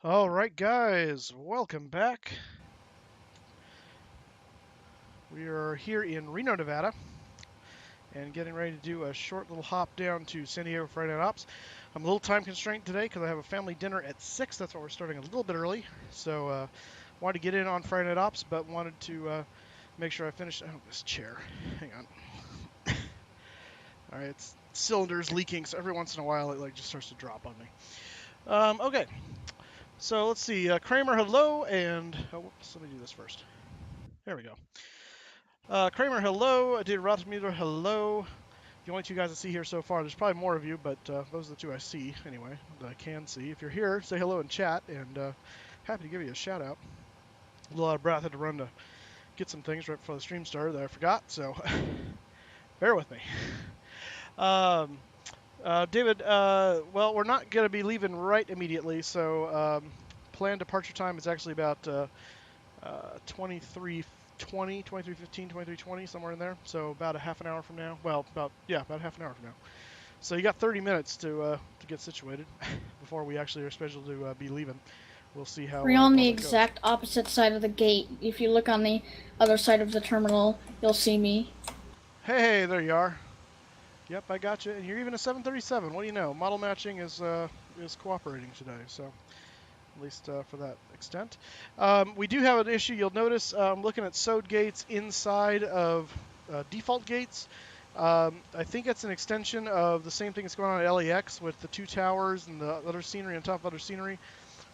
All right, guys, welcome back. We are here in Reno, Nevada, and getting ready to do a short little hop down to San Diego Friday Night Ops. I'm a little time constrained today because I have a family dinner at 6. That's why we're starting a little bit early. So wanted to get in on Friday Night Ops, but wanted to make sure I finished. Oh, this chair. Hang on. All right, it's cylinders leaking, so every once in a while it just starts to drop on me. Okay. So let's see, Kramer, hello, and whoops, let me do this first. There we go. Kramer, hello. Did Rothmuller, hello. The only two guys I see here so far. There's probably more of you, but those are the two I see anyway, that I can see. If you're here, say hello in chat, and happy to give you a shout out. A little out of breath, had to run to get some things right before the stream started that I forgot, so bear with me. David, well, we're not going to be leaving right immediately, so planned departure time is actually about 23:20, 23:15, 23:20, somewhere in there. So about a half an hour from now. Well, about half an hour from now. So you got 30 minutes to get situated before we actually are scheduled to be leaving. We'll see how. We're on the that goes. exact opposite side of the gate. If you look on the other side of the terminal, you'll see me. Hey, there you are. Yep, I got you. And you're even a 737. What do you know? Model matching is cooperating today, so at least for that extent. We do have an issue. You'll notice I'm looking at SOD gates inside of default gates. I think it's an extension of the same thing that's going on at LAX with the two towers and the other scenery on top of other scenery,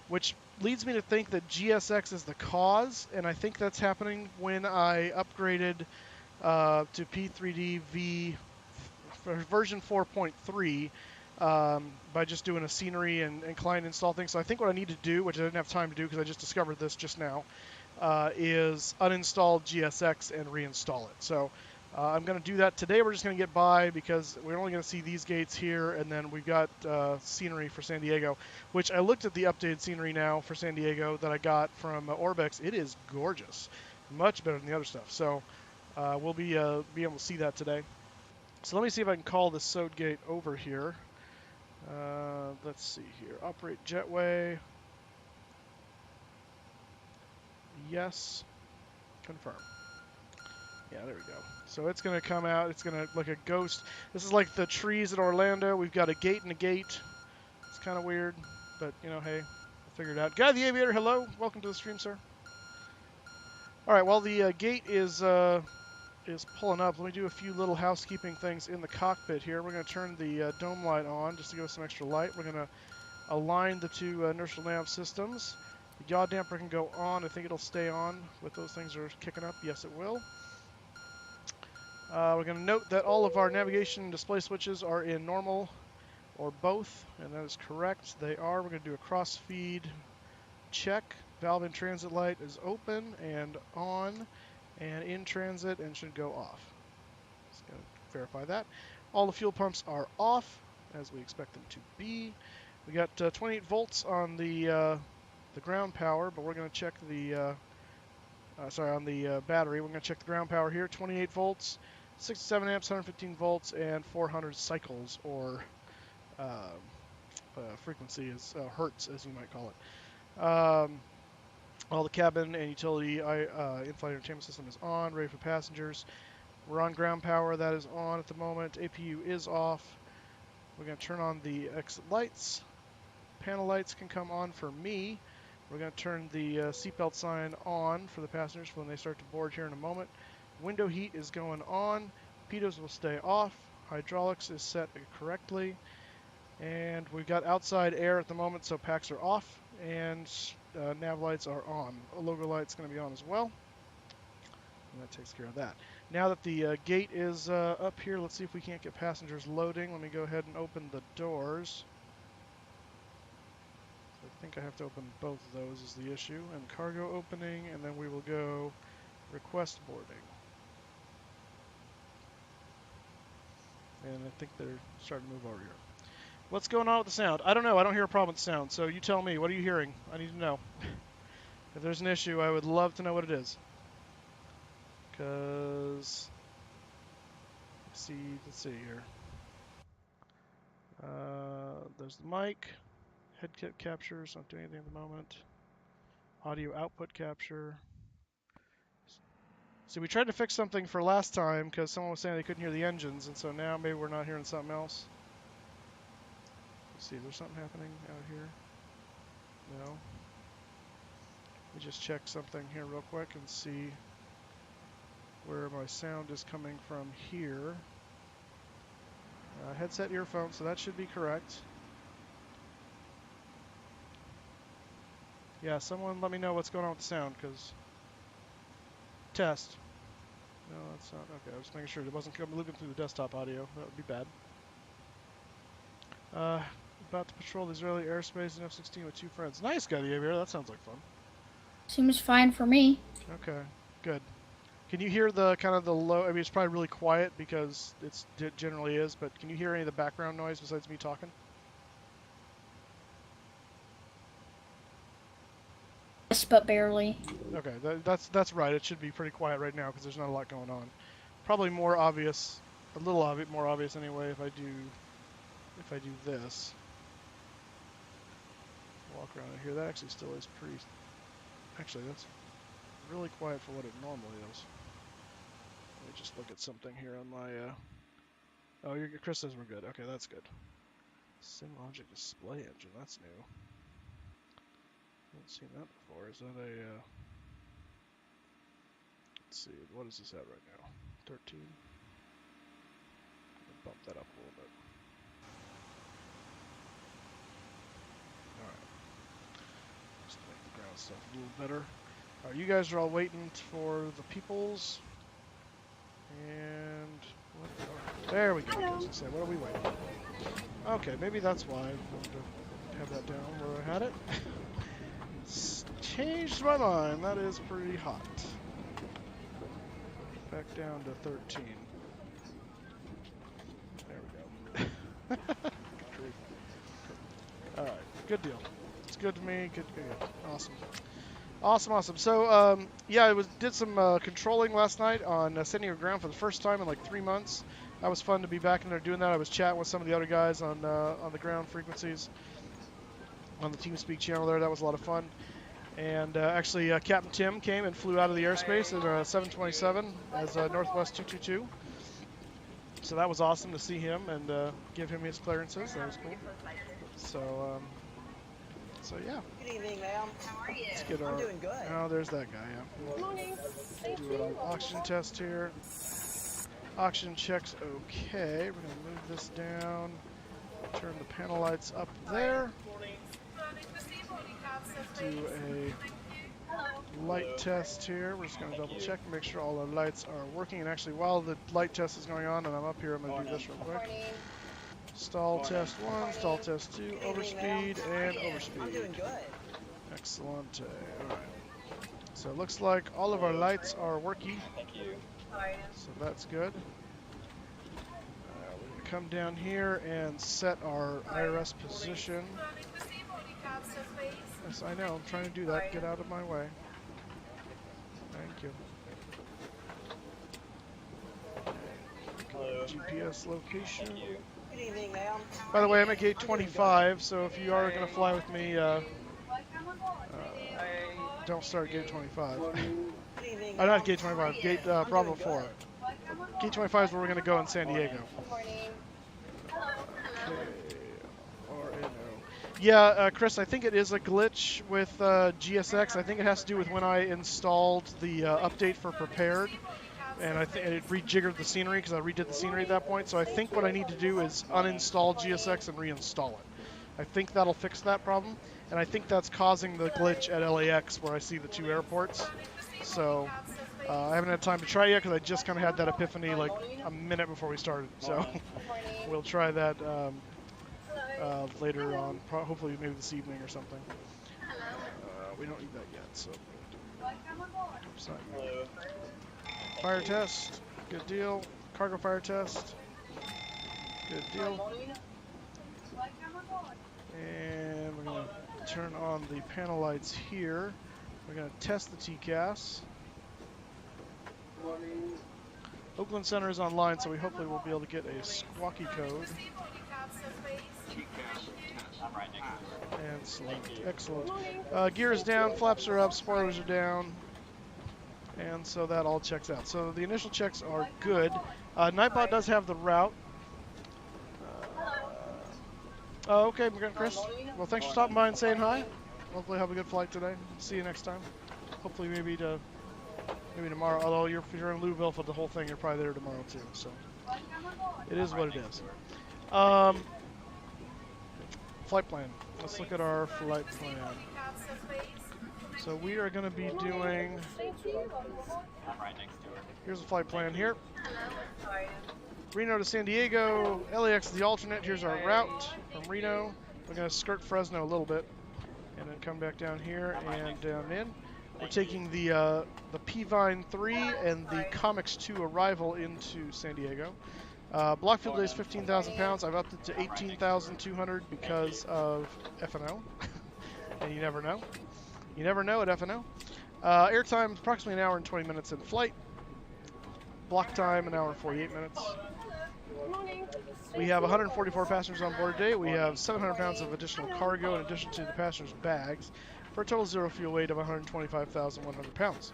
which leads me to think that GSX is the cause, and I think that's happening when I upgraded to P3D version 4.3 by just doing a scenery and client install thing. So I think what I need to do, which I didn't have time to do because I just discovered this just now, is uninstall GSX and reinstall it. So I'm going to do that today. We're just going to get by because we're only going to see these gates here, and then we've got scenery for San Diego, which I looked at the updated scenery now for San Diego that I got from Orbx. It is gorgeous, much better than the other stuff. So we'll be able to see that today. So let me see if I can call this SOD gate over here. Let's see here. Operate jetway. Yes. Confirm. Yeah, there we go. So it's going to come out. It's going to look like a ghost. This is like the trees at Orlando. We've got a gate and a gate. It's kind of weird, but you know, hey, we'll figure it out. Guy the Aviator, hello. Welcome to the stream, sir. All right, while the gate is pulling up, let me do a few little housekeeping things in the cockpit here. We're going to turn the dome light on just to give us some extra light. We're going to align the two inertial nav systems. The yaw damper can go on. I think it'll stay on with those things are kicking up. Yes, it will. We're going to note that all of our navigation and display switches are in normal or both, and that is correct. They are. We're going to do a cross feed check. Valve in transit light is open and on and in transit and should go off. Just going to verify that. All the fuel pumps are off as we expect them to be. We got 28 volts on the ground power, but we're going to check the on the battery. We're going to check the ground power here. 28 volts, 67 amps, 115 volts, and 400 cycles, or frequency is hertz, as you might call it. All the cabin and utility in-flight entertainment system is on, ready for passengers. We're on ground power. That is on at the moment. APU is off. We're going to turn on the exit lights. Panel lights can come on for me. We're going to turn the seatbelt sign on for the passengers when they start to board here in a moment. Window heat is going on. Pitos will stay off. Hydraulics is set correctly. And we've got outside air at the moment, so packs are off. And nav lights are on. A logo light's going to be on as well. And that takes care of that. Now that the gate is up here, let's see if we can't get passengers loading. Let me go ahead and open the doors. think I have to open both of those is the issue. And cargo opening, and then we will go request boarding. And I think they're starting to move over here. What's going on with the sound? I don't know. I don't hear a problem with the sound. So you tell me. What are you hearing? I need to know. If there's an issue, I would love to know what it is. Because let's see here. There's the mic. Head captures. Not doing anything at the moment. Audio output capture. So we tried to fix something for last time because someone was saying they couldn't hear the engines, and so now maybe we're not hearing something else. Let's see, is there something happening out here? No. Let me just check something here real quick and see where my sound is coming from here. Headset earphone, so that should be correct. Yeah, someone let me know what's going on with the sound, because... Test. No, that's not... Okay, I was making sure it wasn't looking through the desktop audio. That would be bad. About to patrol the Israeli airspace in F-16 with 2 friends. Nice guy, the aviator. That sounds like fun. Seems fine for me. Okay, good. Can you hear the kind of the low... I mean, it's probably really quiet because it generally is, but can you hear any of the background noise besides me talking? Yes, but barely. Okay, that's right. It should be pretty quiet right now because there's not a lot going on. Probably more obvious, a little more obvious anyway if I do this. Walk around in here. That actually still is pretty... Actually, that's really quiet for what it normally is. Let me just look at something here on my... Oh, Chris says we're good. Okay, that's good. SimLogic display engine. That's new. Haven't seen that before. Is that a... Let's see. What is this at right now? 13? Bump that up a little bit. Alright. Just make the ground stuff a little better. Alright, you guys are all waiting for the peoples. And... There we go. I was gonna say, what are we waiting for? Okay, maybe that's why I wanted to have that down where I had it. Changed my mind. That is pretty hot. Back down to 13. There we go. Alright, good deal. It's good to me. Good. Awesome. Awesome. So, yeah, I did some controlling last night on sending your ground for the first time in like 3 months. That was fun to be back in there doing that. I was chatting with some of the other guys on the ground frequencies on the TeamSpeak channel there. That was a lot of fun. And actually, Captain Tim came and flew out of the airspace at 727 as Northwest 222. So that was awesome to see him and give him his clearances. That was cool. So yeah. Good evening, ma'am. How are you? Let's get our... I'm doing good. Oh, there's that guy, yeah. Good morning. Do an oxygen test here. Oxygen checks okay. We're going to move this down. Turn the panel lights up there. Do a light test here. We're just going to double check and make sure all our lights are working. And actually, while the light test is going on and I'm up here, I'm going to do this real quick. Stall test 1, stall test 2, overspeed, and overspeed. I'm doing good. Excellent. Alright. So it looks like all of our lights are working. Thank you. So that's good. We're going to come down here and set our IRS position. Yes, I know. I'm trying to do that. Get out of my way. Thank you. GPS location. Good evening, ma'am. By the way, I'm at gate 25, so if you are going to fly with me, don't start gate 25. Good evening, Not gate 25, gate Bravo 4. Gate 25 is where we're going to go in San Diego. Yeah, Chris, I think it is a glitch with GSX. I think it has to do with when I installed the update for Prepared. And I think it rejiggered the scenery because I redid the scenery at that point. So I think what I need to do is uninstall GSX and reinstall it. I think that'll fix that problem. And I think that's causing the glitch at LAX where I see the 2 airports. So I haven't had time to try yet because I just kind of had that epiphany like a minute before we started. So we'll try that later on, hopefully maybe this evening or something. We don't need that yet, so. Oops, not yet. Fire test, good deal. Cargo fire test, good deal. And we're going to turn on the panel lights here. We're going to test the TCAS. Oakland Center is online, so we hopefully will be able to get a squawky code. And select. Excellent. Gear is down, flaps are up, spoilers are down. And so that all checks out. So the initial checks are good. NightBot does have the route. Oh, okay, Chris. Well, thanks for stopping by and saying hi. Hopefully have a good flight today. See you next time. Hopefully maybe tomorrow. Although if you're in Louisville for the whole thing, you're probably there tomorrow too. So it is what it is. Flight plan. Let's look at our flight plan. So we are going to be doing. Here's the flight plan here. Reno to San Diego. LAX is the alternate. Here's our route from Reno. We're going to skirt Fresno a little bit, and then come back down here and down in. We're taking the P-Vine 3 and the Comics 2 arrival into San Diego. Block fuel day is 15,000 pounds. I've upped it to 18,200 because of FNO. And you never know. You never know at FNO. Airtime is approximately an hour and 20 minutes in flight. Block time, an hour and 48 minutes. We have 144 passengers on board today. We have 700 pounds of additional cargo in addition to the passengers' bags, for a total zero fuel weight of 125,100 pounds,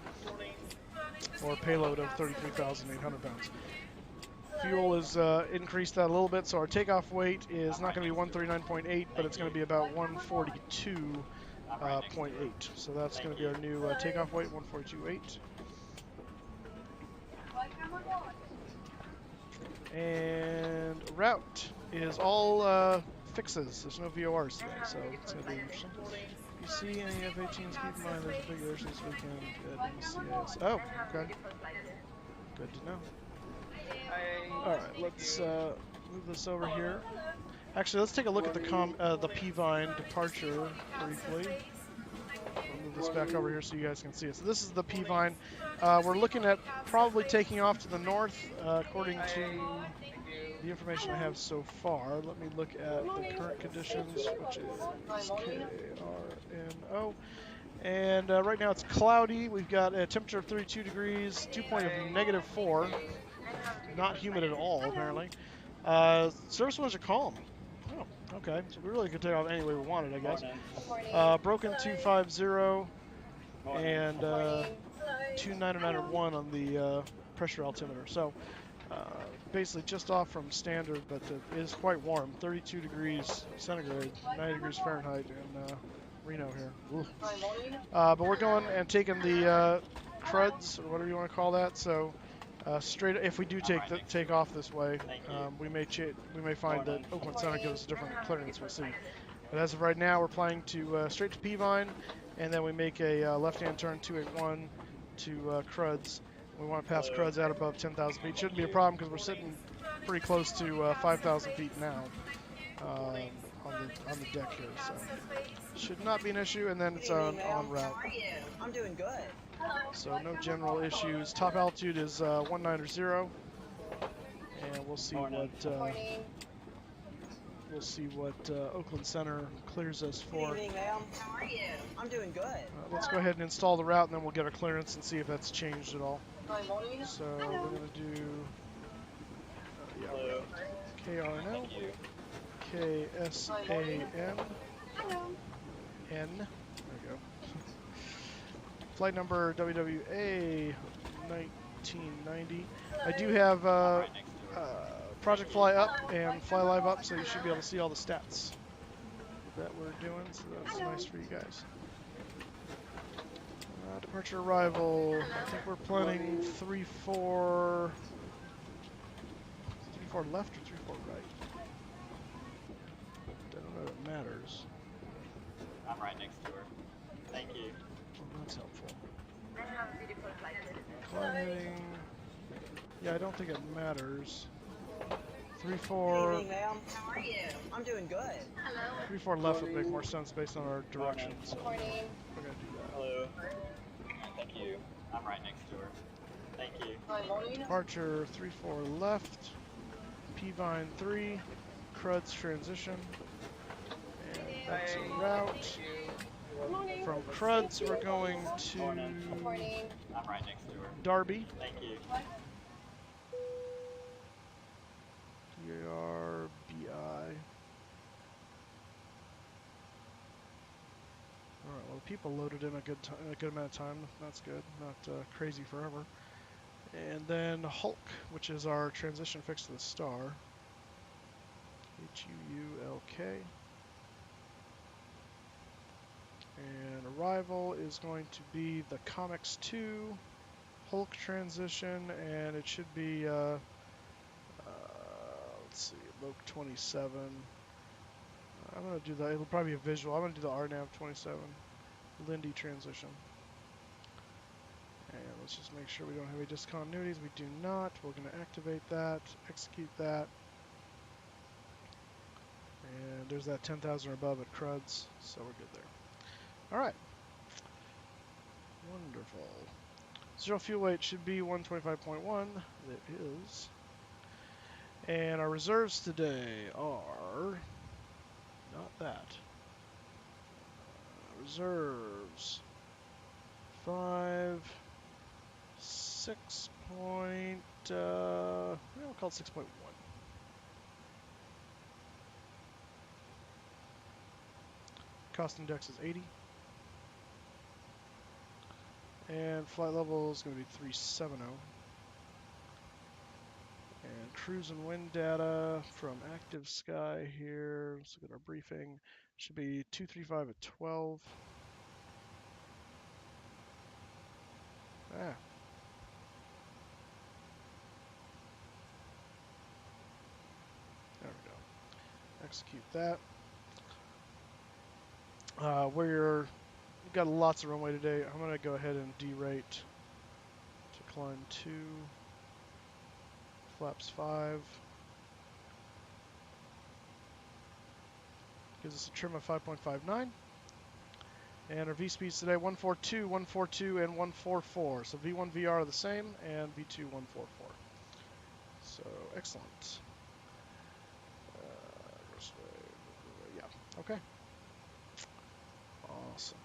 or a payload of 33,800 pounds. Fuel is increased that a little bit, so our takeoff weight is not going to be 139.8, but it's going to be about 142.8. So that's going to be our new takeoff weight, 142.8. And route is all fixes. There's no VORs today, so it's going to be interesting. If you see any F-18s, keep in mind there's a big airshow this weekend at MCS. Oh, okay. Good to know. Alright, let's move this over here. Actually, let's take a look at the P-Vine departure briefly. I'll move this back over here so you guys can see it. So this is the P-Vine. We're looking at probably taking off to the north, according to the information I have so far. Let me look at the current conditions, which is KRNO. And right now it's cloudy. We've got a temperature of 32 degrees, dew point of -4. Not humid at all, apparently. Surface winds are calm. Oh, okay. So we really could take off any way we wanted, I guess. Broken 250 and 29901 on the pressure altimeter. So basically just off from standard, but it is quite warm. 32 degrees centigrade, 90 degrees Fahrenheit in Reno here. But we're going and taking the cruds, or whatever you want to call that. So straight, if we do take off this way, we may find that Oakland Center gives us a different clearance. We'll see. But as of right now, we're planning to straight to P-Vine, and then we make a left-hand turn 281 to Cruds. We want to pass Cruds out above 10,000 feet. Shouldn't be a problem because we're sitting pretty close to 5,000 feet now on the deck here. So should not be an issue, and then it's on route. I'm doing good. So no general issues. Top altitude is 190, and we'll see what Oakland Center clears us for. Good evening, ma'am. How are you? I'm doing good. Let's go ahead and install the route, and then we'll get our clearance and see if that's changed at all. So we're going to do KRNO, KSAN, N. There we go. Flight number WWA 1990. I do have Project Fly up and Fly Live up, so you should be able to see all the stats that we're doing, so that's nice for you guys. Departure arrival, I think we're planning 3-4 left or 3-4 right. I don't know if it matters. I'm right next to her. Thank you. Well, that's helpful. Climb heading. Yeah, I don't think it matters. 3-4. Good evening, ma'am. How are you? I'm doing good. 3-4 left would make more sense based on our direction. So we're gonna do that. Hello. Thank you. I'm right next to her. Thank you. Departure 3-4 left. P-Vine 3. Cruds transition. And that's a route. From Cruds, we're going to I'm right next to her. Darby. Thank you. DRBI. Alright, well, the people loaded in a good amount of time. That's good. Not crazy forever. And then Hulk, which is our transition fix to the star. HUULK. And arrival is going to be the Comics 2 Hulk transition, and it should be, let's see, Loke 27. I'm going to do that. It'll probably be a visual. I'm going to do the RNAV 27 Lindy transition. And let's just make sure we don't have any discontinuities. We do not. We're going to activate that, execute that. And there's that 10,000 or above at Cruds, so we're good there. All right. Wonderful. Zero fuel weight should be 125.1. It is. And our reserves today are not that. Reserves 5, 6 point. We'll call it 6.1. Cost index is 80. And flight level is going to be 370. And cruise and wind data from active sky here. Let's look at our briefing. Should be 235 at 12. There we go. Execute that. We've got lots of runway today. I'm going to go ahead and derate to climb 2, flaps 5. Gives us a trim of 5.59. And our V speeds today 142, 142, and 144. So V1, VR are the same, and V2, 144. So excellent. Yeah, okay. Awesome.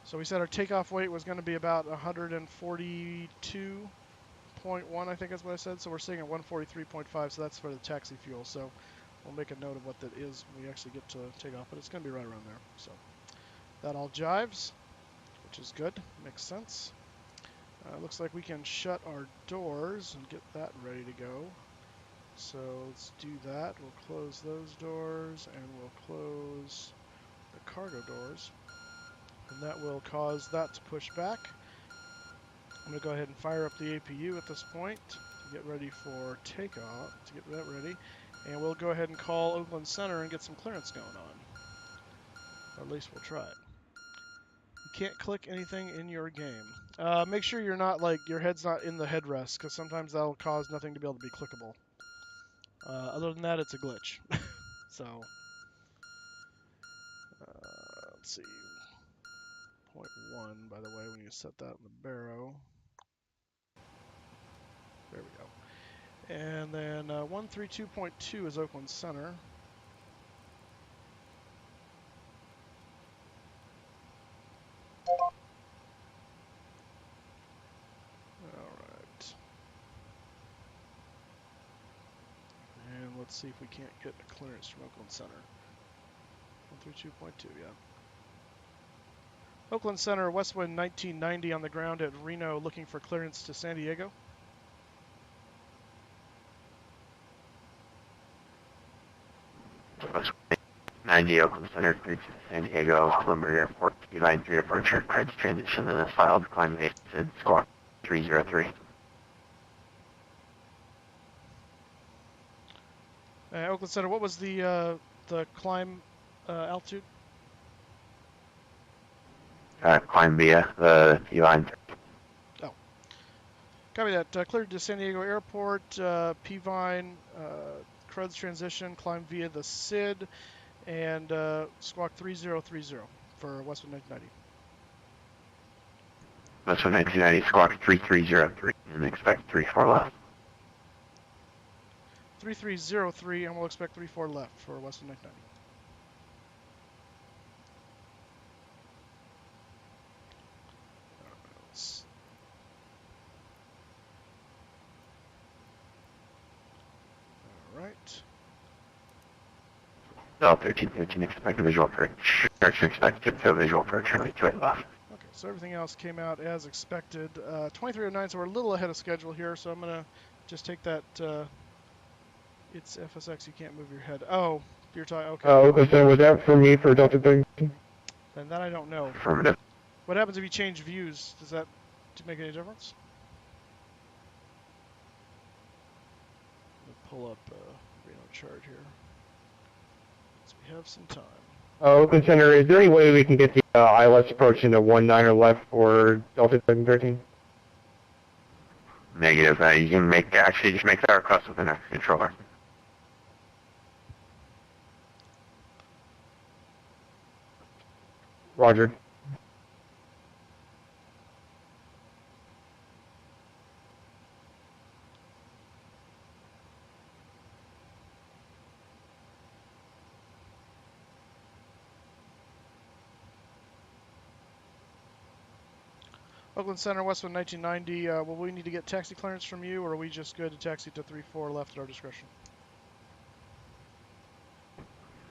So we said our takeoff weight was going to be about 142.1, I think that's what I said. So we're sitting at 143.5, so that's for the taxi fuel. So we'll make a note of what that is when we actually get to take off, but it's going to be right around there. So that all jives, which is good. Makes sense. Looks like we can shut our doors and get that ready to go. So let's do that. We'll close those doors, and we'll close the cargo doors. And that will cause that to push back. I'm going to go ahead and fire up the APU at this point to get ready for takeoff, to get that ready. And we'll go ahead and call Oakland Center and get some clearance going on. Or at least we'll try it. You can't click anything in your game. Make sure you're not, like, your head's not in the headrest, because sometimes that'll cause nothing to be able to be clickable. Other than that, it's a glitch. So, let's see. 0.1, by the way, when you set that in the baro. There we go. And then 132.2 is Oakland Center. Alright. And let's see if we can't get a clearance from Oakland Center. 132.2, yeah. Oakland Center, WestWind 1990 on the ground at Reno, looking for clearance to San Diego. WestWind 90, Oakland Center, cleared to San Diego, Columbia Airport, Line 3 departure, credits transition, and is filed, climb base at squawk 303. Oakland Center, what was the climb altitude? Climb via the Line 3. Oh. Copy that. Cleared to San Diego Airport. P-Vine, Crud's transition, climb via the SID, and squawk 3030 for Westwind 1990. Westwind 1990, squawk 3303, and expect 34 left. 3303, and we'll expect 34 left for Westwind 1990. Alright. Delta 1313, expect a visual approach. Expect to visual approach, runway 28 left. Okay, so everything else came out as expected. 2309, so we're a little ahead of schedule here, so I'm going to just take that. It's FSX, you can't move your head. Oh, you're talking, okay. Oh, so was that for me for Delta 13? And that I don't know. Affirmative. What happens if you change views? Does that make any difference? Let me pull up Reno chart here. So we have some time. Oh, Open Center, is there any way we can get the ILS approach into 19 left for Delta 13? Negative. You can actually just make that request within our controller. Roger. Oakland Center, Westwind 1990. Will we need to get taxi clearance from you, or are we just good to taxi to 34 left at our discretion?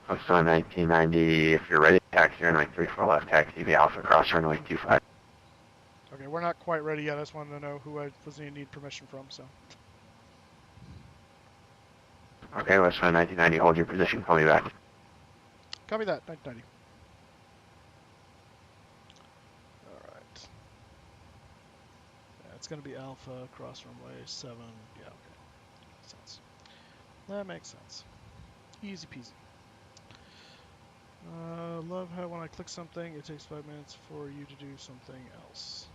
Westwind 1990, if you're ready to taxi runway 34 left, taxi the Alpha Cross runway 25. Okay, we're not quite ready yet. I just wanted to know who I was going to need permission from, so. Okay, Westwind 1990, hold your position, call me back. Copy that, 1990. Alright. Yeah, it's going to be Alpha, cross runway 7. Yeah, okay. Makes sense. That makes sense. Easy peasy. Love how when I click something, it takes 5 minutes for you to do something else.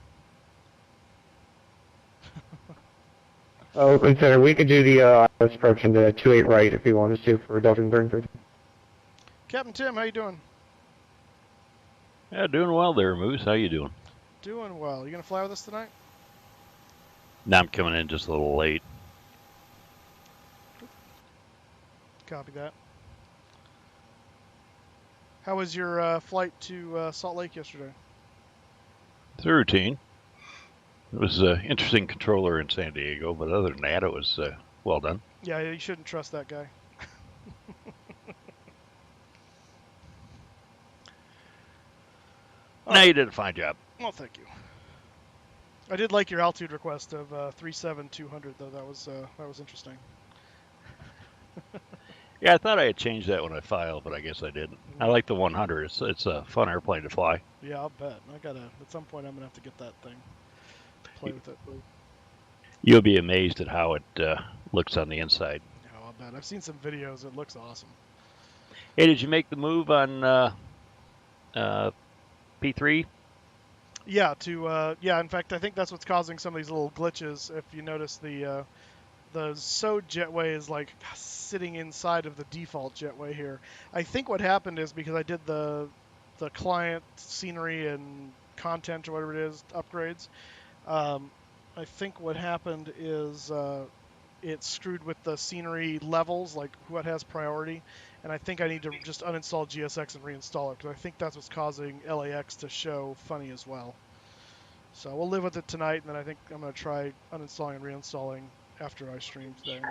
Open Center, we could do the ILS approach into 28 right if you want us to for Delta 13. Captain Tim, how you doing? Yeah, doing well there, Moose. How you doing? Doing well. You gonna fly with us tonight? Now I'm coming in just a little late. Copy that. How was your flight to Salt Lake yesterday? It's a routine. It was an interesting controller in San Diego, but other than that, it was well done. Yeah, you shouldn't trust that guy. No, you did a fine job. Well, thank you. I did like your altitude request of 37200, though. That was interesting. Yeah, I thought I had changed that when I filed, but I guess I didn't. I like the 100. It's a fun airplane to fly. Yeah, I'll bet. At some point, I'm gonna have to get that thing. Play with it. You'll be amazed at how it looks on the inside. Yeah, I'll bet. I've seen some videos. It looks awesome. Hey, did you make the move on P3? Yeah. Yeah. In fact, I think that's what's causing some of these little glitches. If you notice, the SOD jetway is like sitting inside of the default jetway here. I think what happened is because I did the client scenery and content or whatever it is upgrades. I think what happened is it screwed with the scenery levels, like what has priority, and I think I need to just uninstall GSX and reinstall it, because I think that's what's causing LAX to show funny as well. So we'll live with it tonight, and then I think I'm going to try uninstalling and reinstalling after I stream today.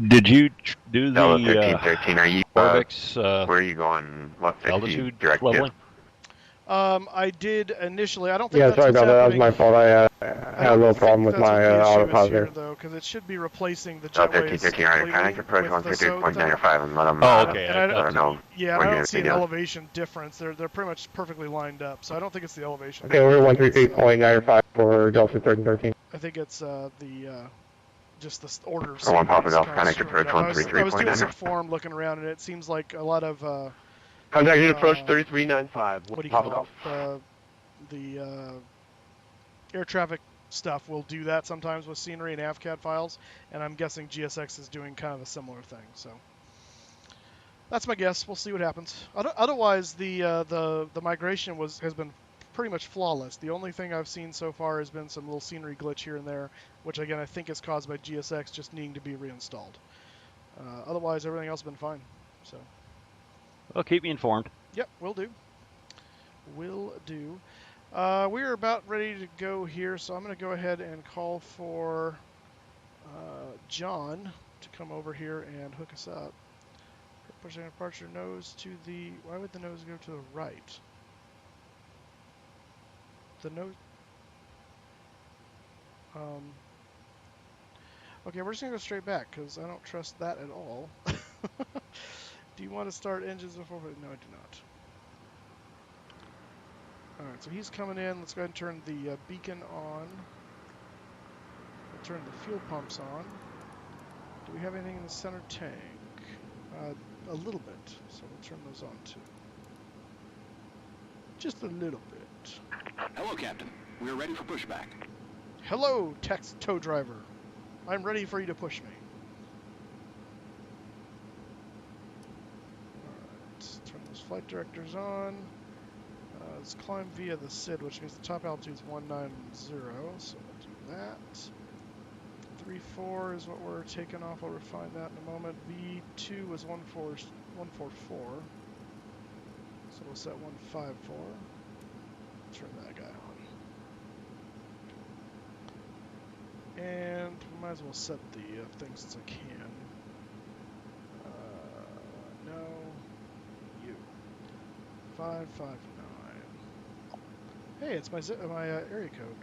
Did you do the 1313, are you, Orbx where are you going? What altitude direct leveling? I did initially. I don't think Yeah, that's sorry what's about that. That was happening. my fault. I had a little problem with my autopilot there. Though, because it should be replacing the Delta jetways 1313, are you completely approach with the SOD thing. 133.95 and let them Oh, okay. And I don't know. Yeah, what I you're don't see an gonna do. elevation difference. They're pretty much perfectly lined up, so I don't think it's the elevation. Okay, we're 133.95 for Delta 1313. I think it's just the order. For one Papa Golf, kinda connect screwed approach up. I was doing 133.9. some form looking around, and it seems like a lot of Contacted approach 3395. what do you Papa call Golf. it? The air traffic stuff will do that sometimes with scenery and AvCAD files, and I'm guessing GSX is doing kind of a similar thing. So that's my guess. We'll see what happens. Otherwise, the migration has been pretty much flawless. The only thing I've seen so far has been some little scenery glitch here and there, which again I think is caused by GSX just needing to be reinstalled. Otherwise, everything else has been fine. So. Well, keep me informed. Yep, will do. Will do. We're about ready to go here, so I'm going to go ahead and call for John to come over here and hook us up. Pushing departure nose to the... Why would the nose go to the right? The nose... Okay, we're just going to go straight back, because I don't trust that at all. Do you want to start engines before... No, I do not. Alright, so he's coming in. Let's go ahead and turn the beacon on. We'll turn the fuel pumps on. Do we have anything in the center tank? A little bit, so we'll turn those on too. Just a little bit. Hello, Captain. We are ready for pushback. Hello, text tow driver. I'm ready for you to push me. Alright, turn those flight directors on. Let's climb via the SID, which means the top altitude is 190, so we'll do that. 3.4 is what we're taking off. I'll refine that in a moment. V2 is 144. So we'll set 154. Turn that guy on. And we might as well set the thing since I can. No. You. 559. Hey, it's my area code.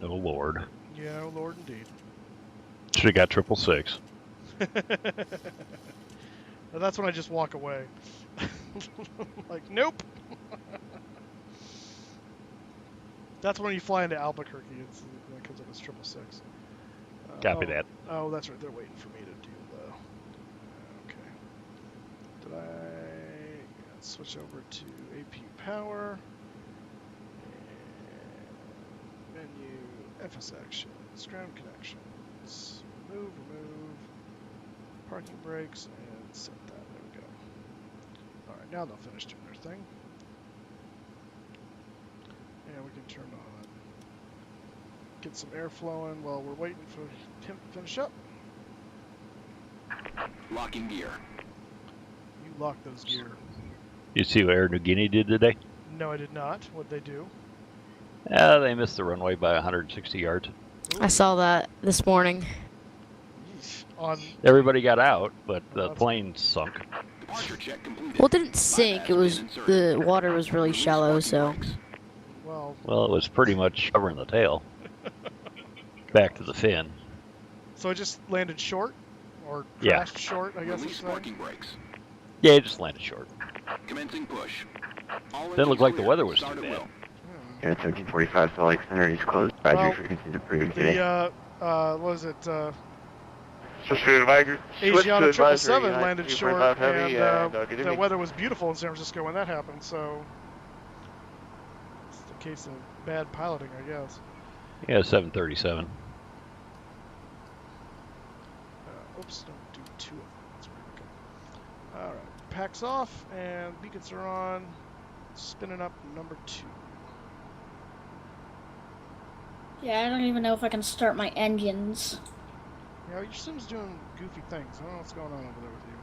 Oh, Lord. Yeah, oh, Lord, indeed. Should have got 666. That's when I just walk away. Like, nope. That's when you fly into Albuquerque. When it comes up as 666. Copy that. Oh, that's right. They're waiting for me to do the... Okay. Did I... Let's switch over to APU power. Menu, FS actions, ground connections, remove, parking brakes, and set that. There we go. Alright, now they'll finish doing their thing. And we can turn on, get some air flowing while we're waiting for him to finish up. Locking gear. You lock those gear. You see what Air New Guinea did today? No, I did not. What'd they do? They missed the runway by 160 yards. Ooh. I saw that this morning. On Everybody got out, but the plane sunk. Departure check completed. Well, it didn't sink. It was the water was really shallow, so. well, it was pretty much covering the tail. Back to the fin. So it just landed short, or crashed short, I guess. Release parking brakes. Yeah, it just landed short. Commencing push. Didn't look like the weather was too bad. Yeah, 1345 Salt Lake Center is closed. Badger frequencies approved today. What was it? Switch to advisory. Asiana 777 landed short, heavy, and good the evening. weather was beautiful in San Francisco when that happened, so it's the case of bad piloting, I guess. Yeah, 737. Oops, don't do two of them. That's right, okay. Alright, packs off, and beacons are on. Spinning up number 2. Yeah, I don't even know if I can start my engines. Yeah, your sim's doing goofy things. I don't know what's going on over there with you.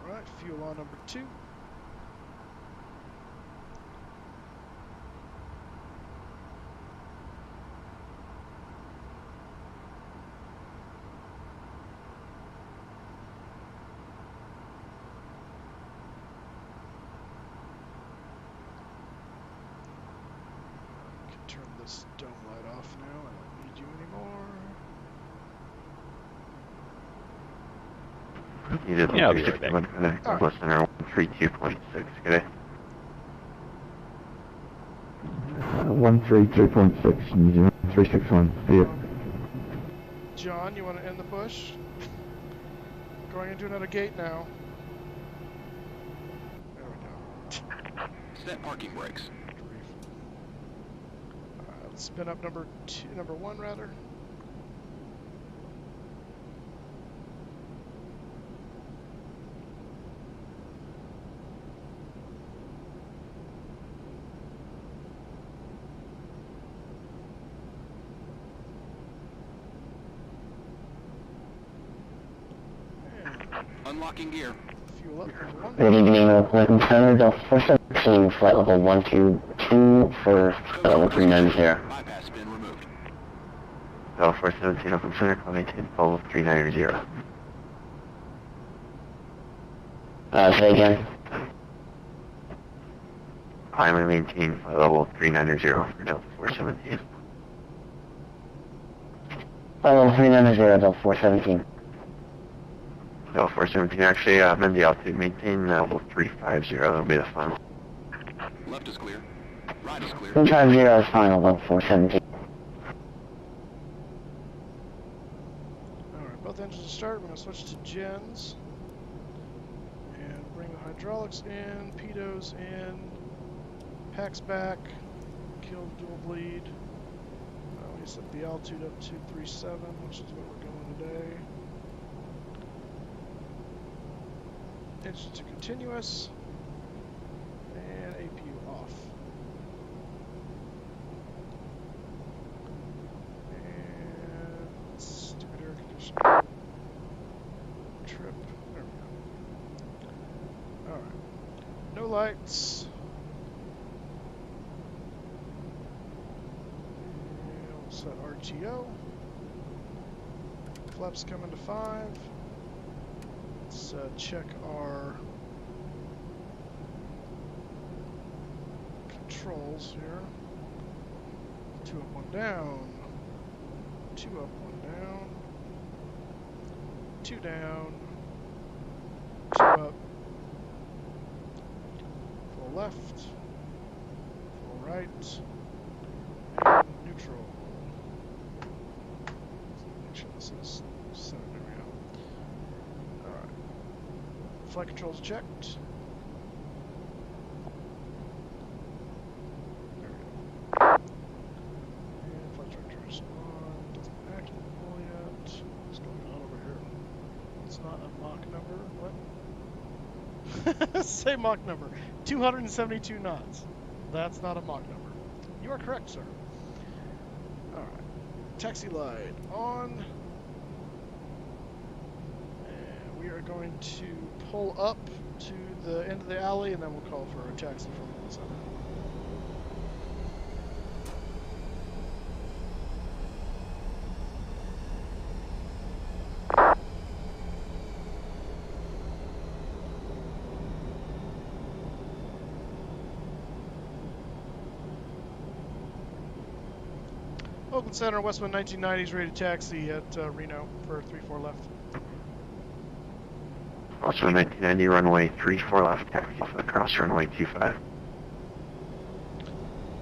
Alright, fuel on number 2. Turn this dome light off now. I don't need you anymore. Yeah, I'll be right back. Listener 132.6, good day. 132.6, New Zealand 361, see you. John, you want to end the push? Going into another gate now. There we go. Set parking brakes. Let's spin up number one rather. Unlocking gear. Fuel up number one. Good evening, welcome center, Delta 417, flight level 122 for level 390. Bypass been removed. Delta 417, welcome center, call maintain level 390. Say again. Climb and maintain flight level 390 for Delta 417. Flight level 390, Delta 417. Delta 417, actually, amend the altitude, maintain level 350, that'll be the final. Left is clear. Right is clear. 350 is final, level 417. Alright, both engines will start. We're going to switch to gens. And bring the hydraulics in, pitos in, packs back, kill dual bleed. We set the altitude up to 237, which is where we're going today. Engine to continuous, and APU off. And stupid air conditioning. Trip. There we go. Alright. No lights. And we'll set RTO. Flaps coming to 5. Let's check our controls here. 2 up, 1 down. 2 up, 1 down. 2 down. 2 up. Full left. Full right. And neutral. Make sure this is set. There we go. Flight controls checked. There we go. And flight director's on. Doesn't activate yet. What's going on over here? It's not a Mach number. What? Say Mach number. 272 knots. That's not a Mach number. You are correct, sir. Alright. Taxi light on. We are going to pull up to the end of the alley, and then we'll call for a taxi from the center. Oakland Center, WestWind 1990s, ready to taxi at Reno for 34 left. Also 1990, runway 34 left, taxi across runway 25.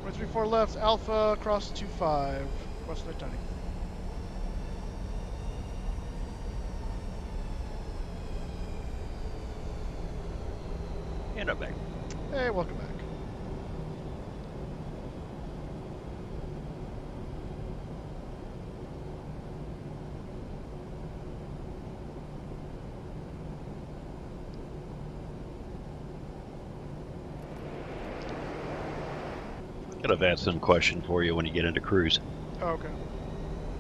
Runway 34 left, Alpha, cross 25, West 990. And I'm back. Hey, welcome back. Got a VATSIM question for you when you get into cruise. Oh, okay.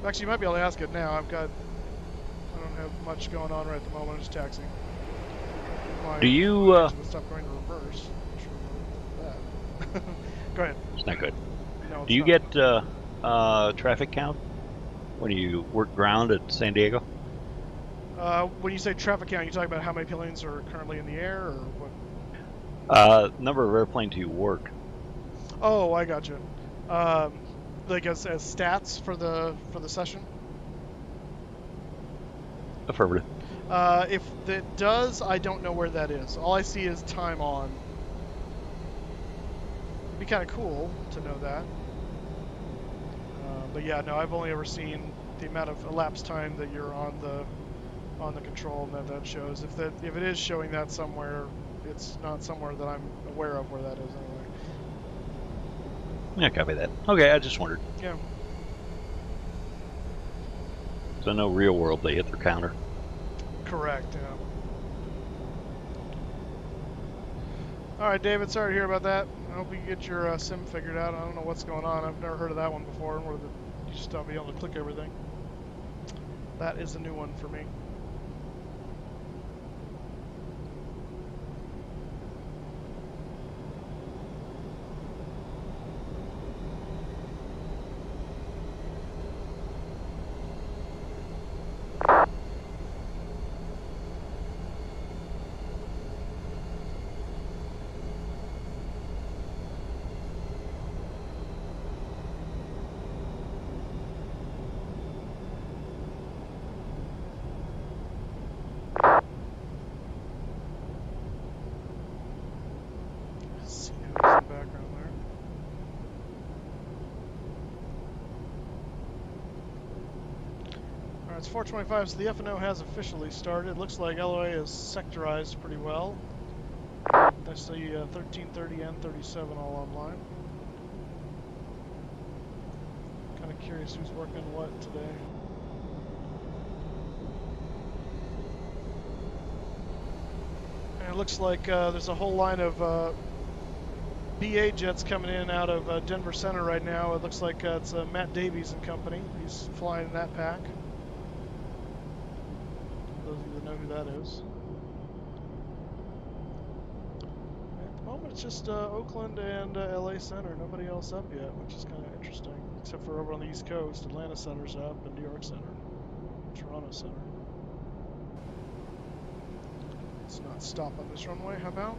Actually, you might be able to ask it now. I don't have much going on right at the moment. I'm just taxiing. Do you, Stop going to reverse. That. Go ahead. It's not good. No, Do you get traffic count when you work ground at San Diego? When you say traffic count, you talking about how many planes are currently in the air, or what? Number of airplanes you work. Oh, I got you. Like as stats for the session. Affirmative. If it does, I don't know where that is. All I see is time on. It'd be kind of cool to know that. But yeah, no, I've only ever seen the amount of elapsed time that you're on on the control, and that shows. If it is showing that somewhere, it's not somewhere that I'm aware of where that is anyway. Yeah, copy that. Okay, I just wondered. Yeah. So no real world they hit their counter. Correct. Yeah. All right, David. Sorry to hear about that. I hope you get your sim figured out. I don't know what's going on. I've never heard of that one before, where you just don't be able to click everything. That is a new one for me. It's 4:25, so the FNO has officially started. It looks like LOA is sectorized pretty well. I see 1330 and 37 all online. Kind of curious who's working what today. And it looks like there's a whole line of BA jets coming in out of Denver Center right now. It looks like it's Matt Davies and company. He's flying in that pack. Those of you that know who that is. At the moment, it's just Oakland and LA Center. Nobody else up yet, which is kind of interesting. Except for over on the East Coast, Atlanta Center's up, and New York Center, Toronto Center. Let's not stop on this runway. How about?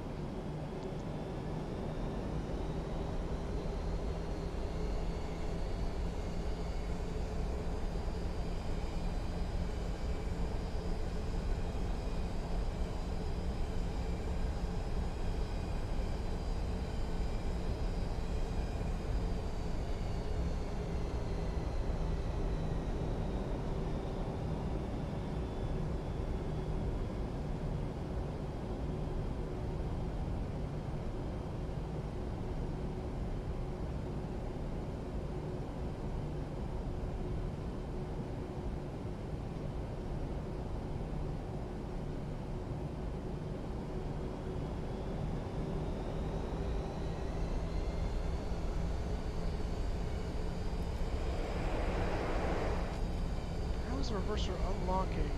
Reverser unlocking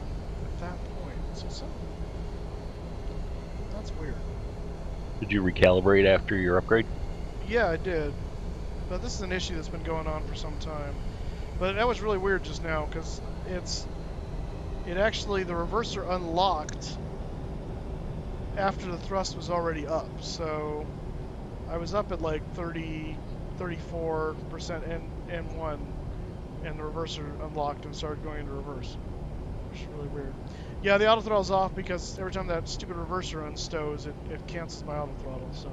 at that point. So that's weird. Did you recalibrate after your upgrade? Yeah, I did. But this is an issue that's been going on for some time. But that was really weird just now because it actually, the reverser unlocked after the thrust was already up. So I was up at like 34% N1. And the reverser unlocked and started going into reverse, which is really weird. Yeah, the auto throttle's off because every time that stupid reverser unstows, it cancels my auto throttle. So,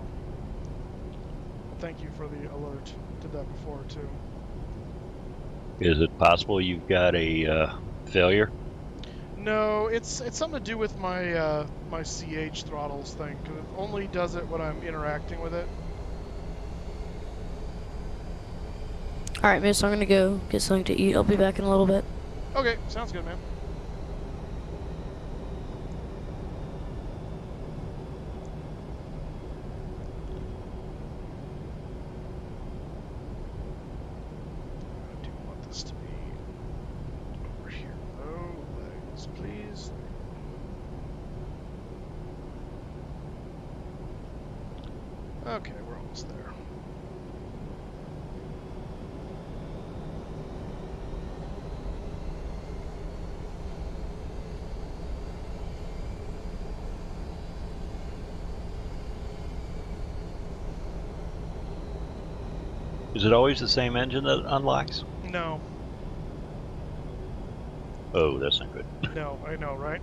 thank you for the alert. Did that before too. Is it possible you've got a failure? No, it's something to do with my my CH throttles thing because it only does it when I'm interacting with it. Alright, Moose, I'm gonna go get something to eat. I'll be back in a little bit. Okay, sounds good, man. I do want this to be over here. No legs, please. Okay, we're almost there. Is it always the same engine that unlocks? No. Oh, that's not good. No, I know, right?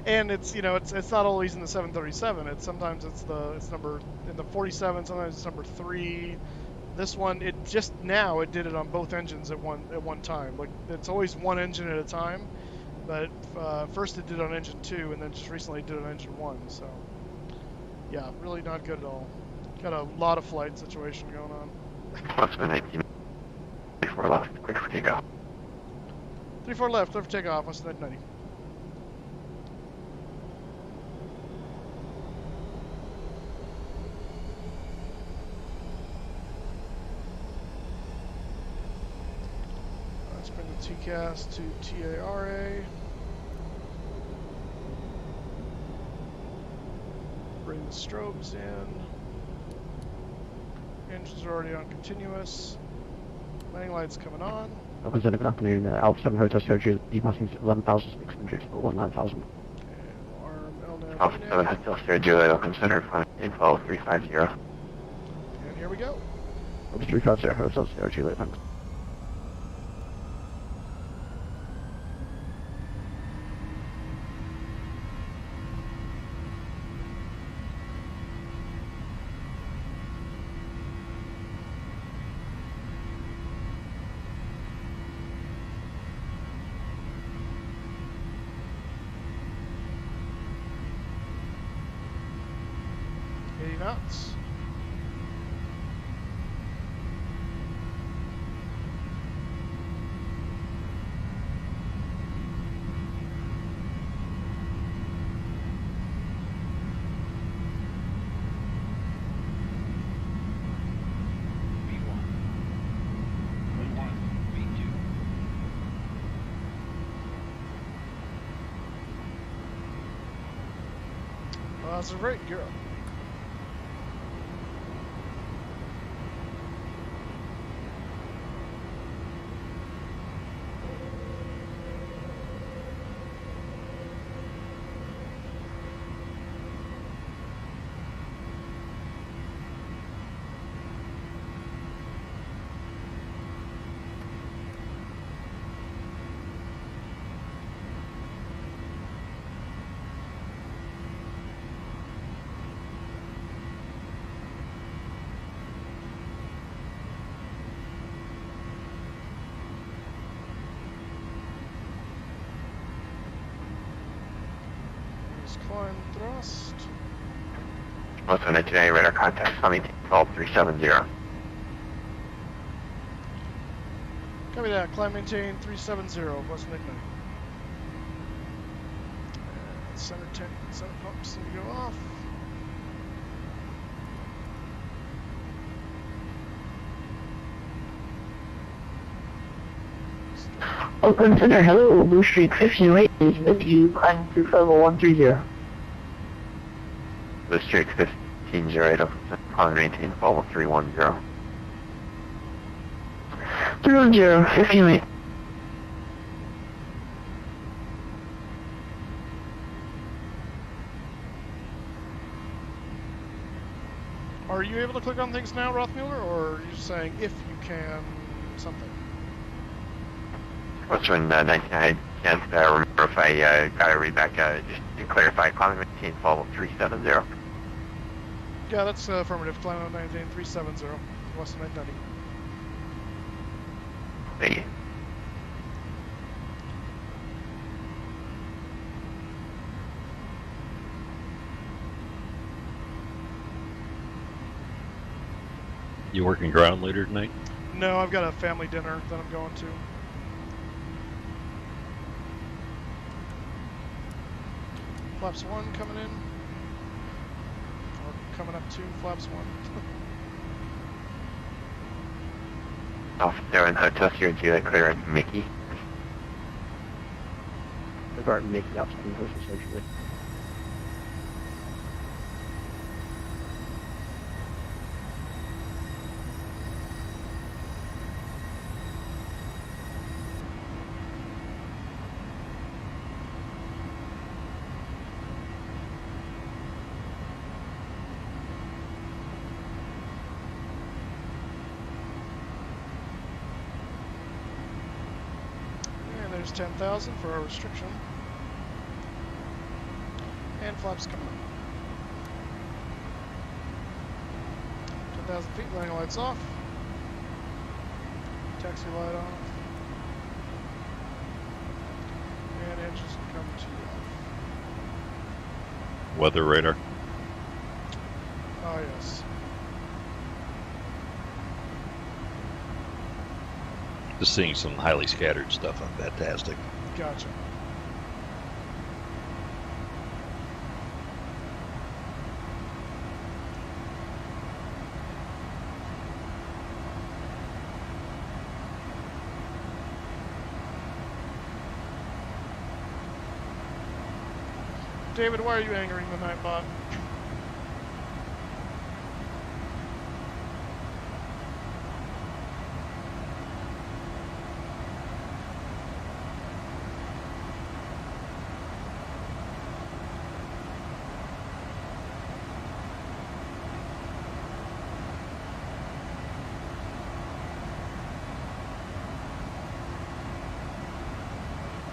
And it's, you know, it's not always in the 737. It's sometimes it's number in the 47. Sometimes it's number 3. This one, it did it on both engines at one time. Like it's always one engine at a time. But first it did on engine 2, and then just recently it did on engine 1. So yeah, really not good at all. Got a lot of flight situation going on. Westwind 19, 34 left, clear for takeoff. 34 left, clear for takeoff, Westwind 90. Let's bring the TCAS to TARA. Bring the strobes in. Engines are already on continuous. Landing lights coming on. Representative, good afternoon. Alpha 7 Hotel Surgery, departing 11,600 for 19,000. Arm LNAV. Alpha 7 Hotel Surgery, Open Center, info 350. And here we go. Open 350 Hotel Surgery, thanks. Knots. Well, that's a great girl. Climb thrust. Westwind 19, radar contact, Summit 12370. Copy that. Climb maintain 370, Westwind 19. Center tank, center pumps need to go off. Open Center, hello, Blue Street 58 is with you, climb through level 130. Blue Streak 1508, Open Center, climb maintain, follow 310. 310, 58. Are you able to click on things now, Rothmuller, or are you just saying if you can something? Westwind 19, I can't remember if I got to read back, just to clarify, climb maintain, follow 370. Yeah, that's affirmative. Climb maintain 370, Westwind 990. Thank you. You working ground later tonight? No, I've got a family dinner that I'm going to. Flaps 1 coming in. Or coming up to Flaps 1. Alpha 7 Hotel Surgery, clear at Mickey. Regard Mickey, Alpha 7 Hotel Surgery. There's 10,000 for our restriction. And flaps coming up. 10,000 feet, landing lights off. Taxi light off. And engines weather radar. Oh, yes. Just seeing some highly scattered stuff on Fantastic. Gotcha. David, why are you angering the NightBot?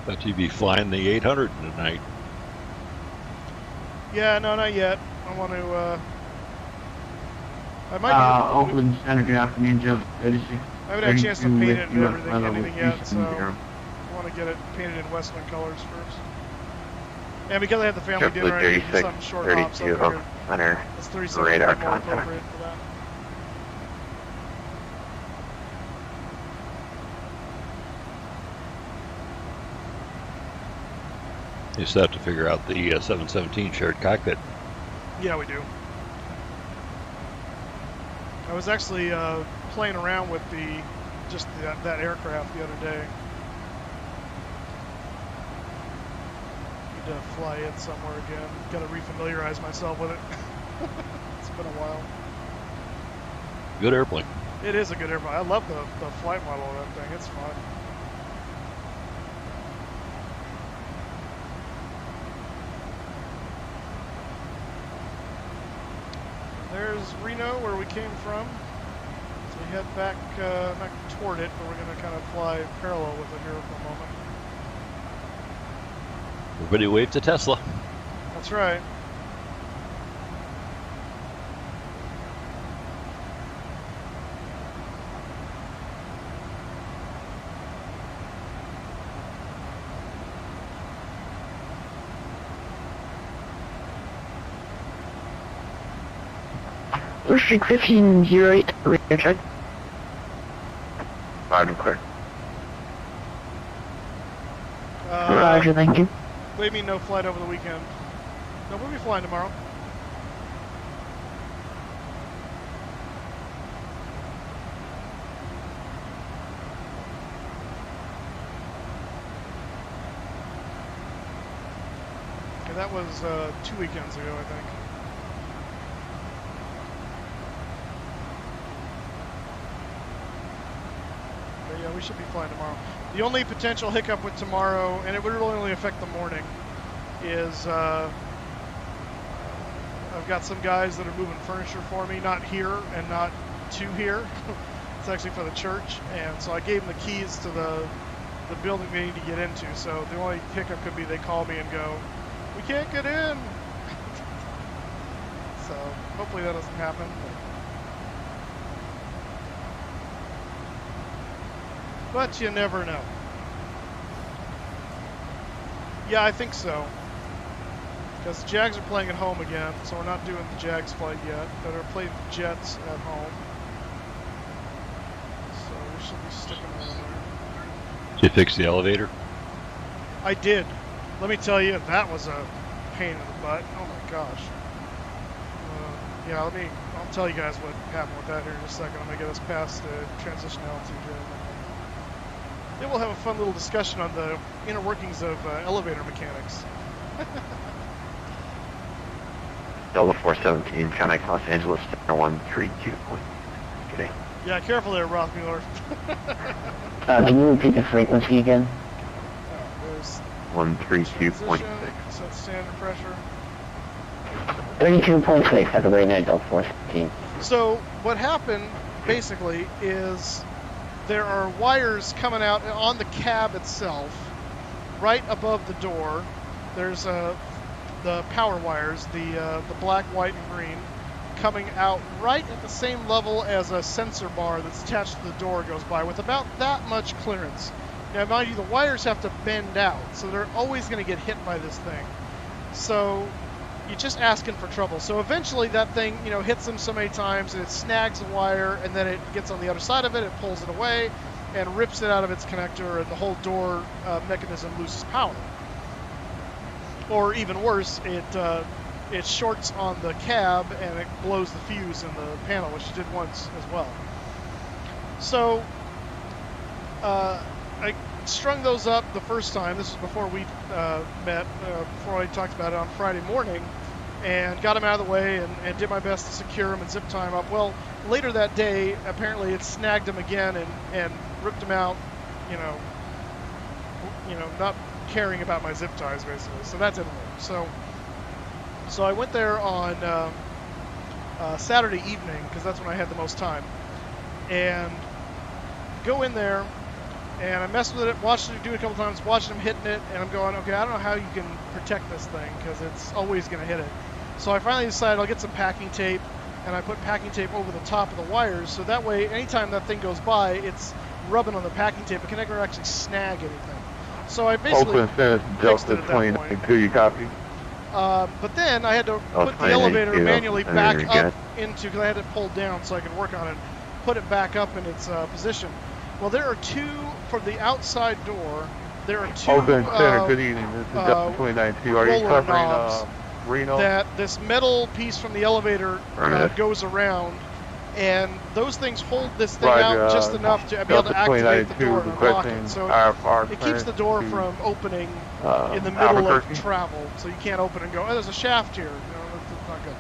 Thought you'd be flying the 800 tonight. Yeah, no, not yet. I want to, I might Oakland Center, good afternoon, Joe. 36. I haven't had a chance to paint it and anything yet, so I want to get it painted in WestWind colors first. And because I had the family dinner, I need some short hops up here. Center, That's 37 radar more contact. appropriate for that. You just have to figure out the 717 shared cockpit. Yeah, we do. I was actually playing around with that aircraft the other day. Need to fly it somewhere again. Got to refamiliarize myself with it. It's been a while. Good airplane. It is a good airplane. I love the flight model of that thing. It's fun. There's Reno, where we came from. So we head back toward it, but we're going to kind of fly parallel with it here for a moment. Everybody wave to Tesla. That's right. District 1508, radar check. Loud and clear. Roger, thank you. What do you mean no flight over the weekend? No, we'll be flying tomorrow. Okay, that was 2 weekends ago, I think. But yeah, we should be flying tomorrow. The only potential hiccup with tomorrow, and it would really only affect the morning, is I've got some guys that are moving furniture for me, not here and not to here. It's actually for the church, and so I gave them the keys to the building they need to get into. So the only hiccup could be they call me and go, "We can't get in." So hopefully that doesn't happen. But you never know. Yeah, I think so. Because the Jags are playing at home again, so we're not doing the Jags flight yet, but we're playing the Jets at home. So we should be sticking around there. Did you fix the elevator? I did. Let me tell you, that was a pain in the butt. Oh my gosh. Yeah, I'll tell you guys what happened with that here in just a second. I'm going to get us past the transition altitude here. Then we'll have a fun little discussion on the inner workings of elevator mechanics. Delta 417, Connect Los Angeles, 132. Good day. Yeah, careful there, Rothmuller. Can you repeat the frequency again? There's 132.6. set standard pressure. 32.6, have a great night, Delta 417. So what happened, basically, is there are wires coming out on the cab itself, right above the door. There's the power wires, the black, white, and green, coming out right at the same level as a sensor bar that's attached to the door goes by, with about that much clearance. Now, mind you, the wires have to bend out, so they're always going to get hit by this thing. So you're just asking for trouble. So eventually that thing, you know, hits them so many times and it snags a wire, and then it gets on the other side of it, it pulls it away, and rips it out of its connector, and the whole door mechanism loses power. Or even worse, it shorts on the cab and it blows the fuse in the panel, which it did once as well. So I strung those up the first time. This was before we met, before I talked about it on Friday morning, and got them out of the way and did my best to secure them and zip tie them up. Well, later that day, apparently it snagged them again and ripped them out, you know, not caring about my zip ties, basically. So that didn't work. So I went there on Saturday evening, because that's when I had the most time, and go in there, and I messed with it, watched it do it a couple times, watched him hitting it, and I'm going, okay, I don't know how you can protect this thing, because it's always going to hit it. So I finally decided I'll get some packing tape, and I put packing tape over the top of the wires, so that way anytime that thing goes by, it's rubbing on the packing tape. It can never actually snag anything. So I basically fixed it at that point. You copy? But then I had to put the elevator manually back up into, because I had it pulled down so I could work on it, put it back up in its position. Well, there are two, from the outside door, there are two good evening. This is Delta 292. Are you covering Reno? That this metal piece from the elevator goes around, and those things hold this thing out just enough to be able to activate the door and unlock it. So it keeps the door from opening in the middle of travel, so you can't open and go, oh, there's a shaft here. No, that's not good.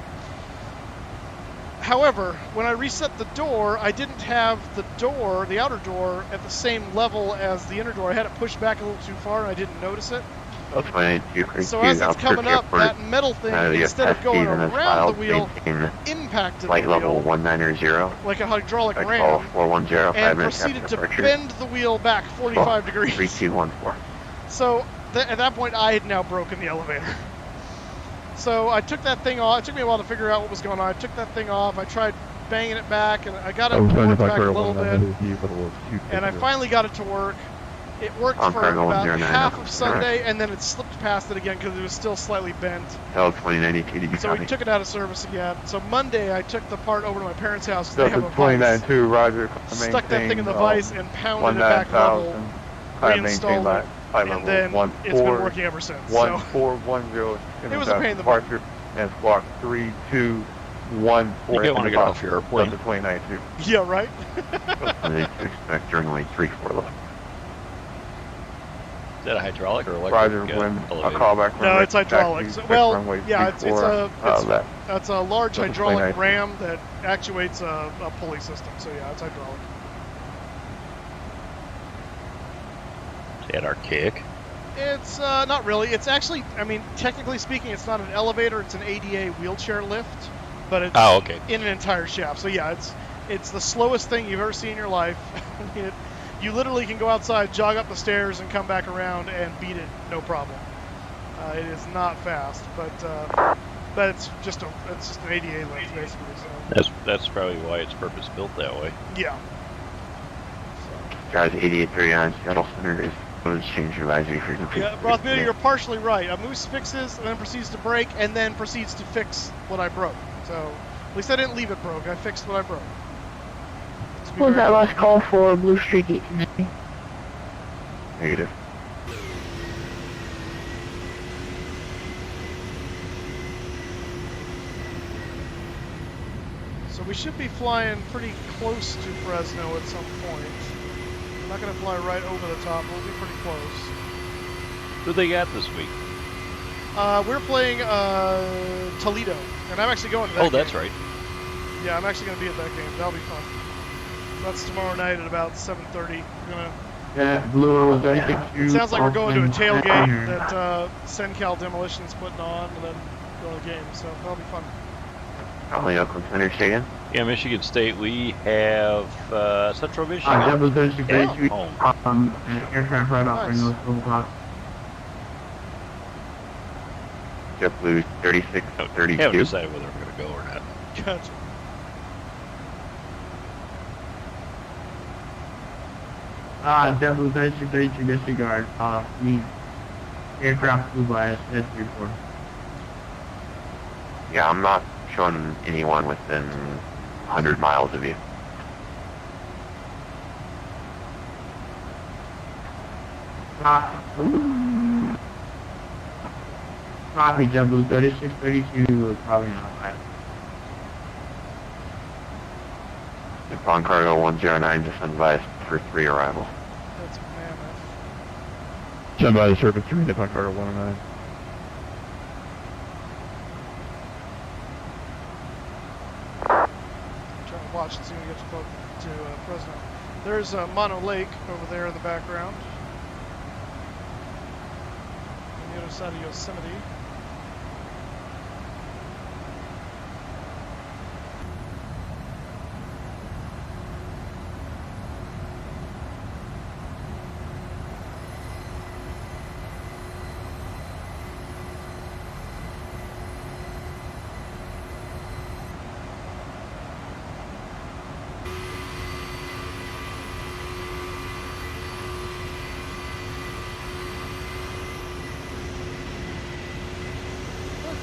However, when I reset the door, I didn't have the door, the outer door, at the same level as the inner door. I had it pushed back a little too far, and I didn't notice it. So as it's coming up, that metal thing, instead of going around the wheel, impacted flight the wheel, level 190, like a hydraulic ram, 410, and proceeded to bend the wheel back 45 degrees. 3214. So at that point, I had now broken the elevator. So I took that thing off. It took me a while to figure out what was going on. I took that thing off. I tried banging it back, and I got it to work back a little bit. And I finally got it to work. It worked for about half of Sunday, and then it slipped past it again because it was still slightly bent. So we took it out of service again. So Monday, I took the part over to my parents' house. They have a vice. Roger. Stuck that thing in the vice and pounded it back level. Reinstalled it. And then it's been working ever since. 1410. It was a pain in the butt. And squawk 3214. You get one to get off your airplane. 2092. Yeah, right? Expect journal 34 level. Is that a hydraulic or electric? Roger, when a callback. No, it's hydraulic. Well, yeah, it's a large hydraulic ram that actuates a pulley system. So yeah, it's hydraulic. Is that archaic? It's not really. It's actually, I mean, technically speaking, it's not an elevator. It's an ADA wheelchair lift, but it's in an entire shaft. So yeah, it's the slowest thing you've ever seen in your life. You literally can go outside, jog up the stairs, and come back around and beat it, no problem. It is not fast, but it's just an ADA lift basically. So. That's probably why it's purpose built that way. Yeah. Guys, 8839 Seattle Center is change your advisory frequency. Yeah, Rothmuller, you're partially right. A moose fixes and then proceeds to break and then proceeds to fix what I broke. So, at least I didn't leave it broke. I fixed what I broke. What was that last call for Blue Streak 890? Negative. So we should be flying pretty close to Fresno at some point. We're not going to fly right over the top. We'll be pretty close. Who they got this week? We're playing Toledo, and I'm actually going to that game. That's right. Yeah, I'm actually going to be at that game. That'll be fun. That's tomorrow night at about 7:30. We're gonna. Yeah, Blue was anything. It sounds like we're going to a tailgate that SenCal Demolition's putting on, and then go to the game. So that'll be fun. Probably Oakland Center, Michigan. Yeah, Michigan State. We have Central Michigan. That was Thursday. Home. Aircraft right off Reno, 12 o'clock. JetBlue 3632. Haven't decided whether we're going to go or not. Gotcha. JetBlue 3632, disregard. Aircraft flew by us, that's report. Yeah, I'm not showing anyone within 100 miles of you. Copy, Jungle 3632 is probably not right. Nippon Cargo 109, just advised for 3 arrival. That's mammoth. Send by the Surface 3, Nippon Cargo 109. Trying to watch and see when we get to Fresno. There's Mono Lake over there in the background. On the other side of Yosemite.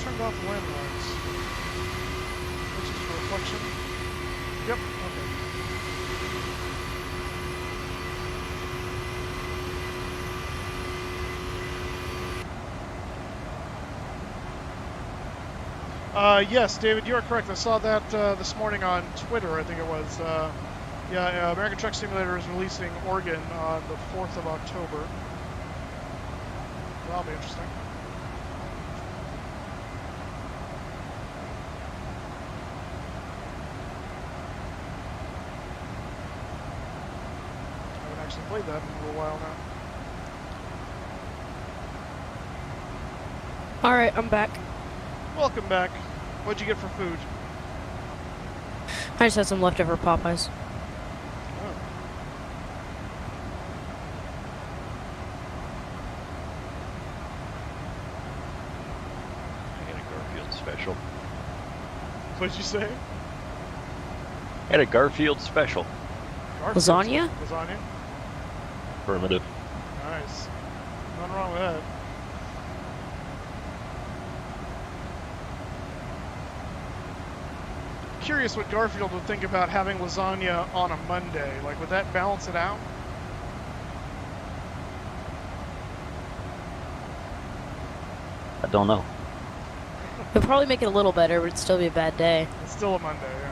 Turned off the landlines. Which is a reflection. Yep, okay. Yes, David, you are correct. I saw that this morning on Twitter, I think it was. Yeah, American Truck Simulator is releasing Oregon on the 4th of October. That'll be interesting. Played that in a little while now. Alright, I'm back. Welcome back. What'd you get for food? I just had some leftover Popeyes. Oh. I had a Garfield special. What'd you say? Had a Garfield special. Garfield Lasagna? Lasagna? Affirmative. Nice. Nothing wrong with that. Curious what Garfield would think about having lasagna on a Monday. Like, would that balance it out? I don't know. It'll probably make it a little better, but it'd still be a bad day. It's still a Monday, yeah.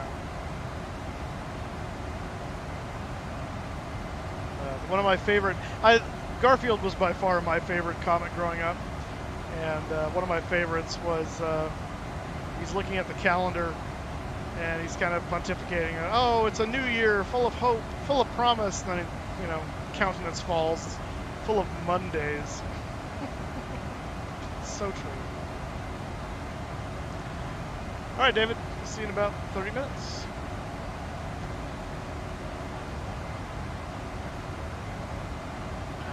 One of my favorite, Garfield was by far my favorite comic growing up, and one of my favorites was he's looking at the calendar and he's kind of pontificating, oh, it's a new year full of hope, full of promise, and then, you know, countenance falls, full of Mondays. So true. All right, David, see you in about 30 minutes.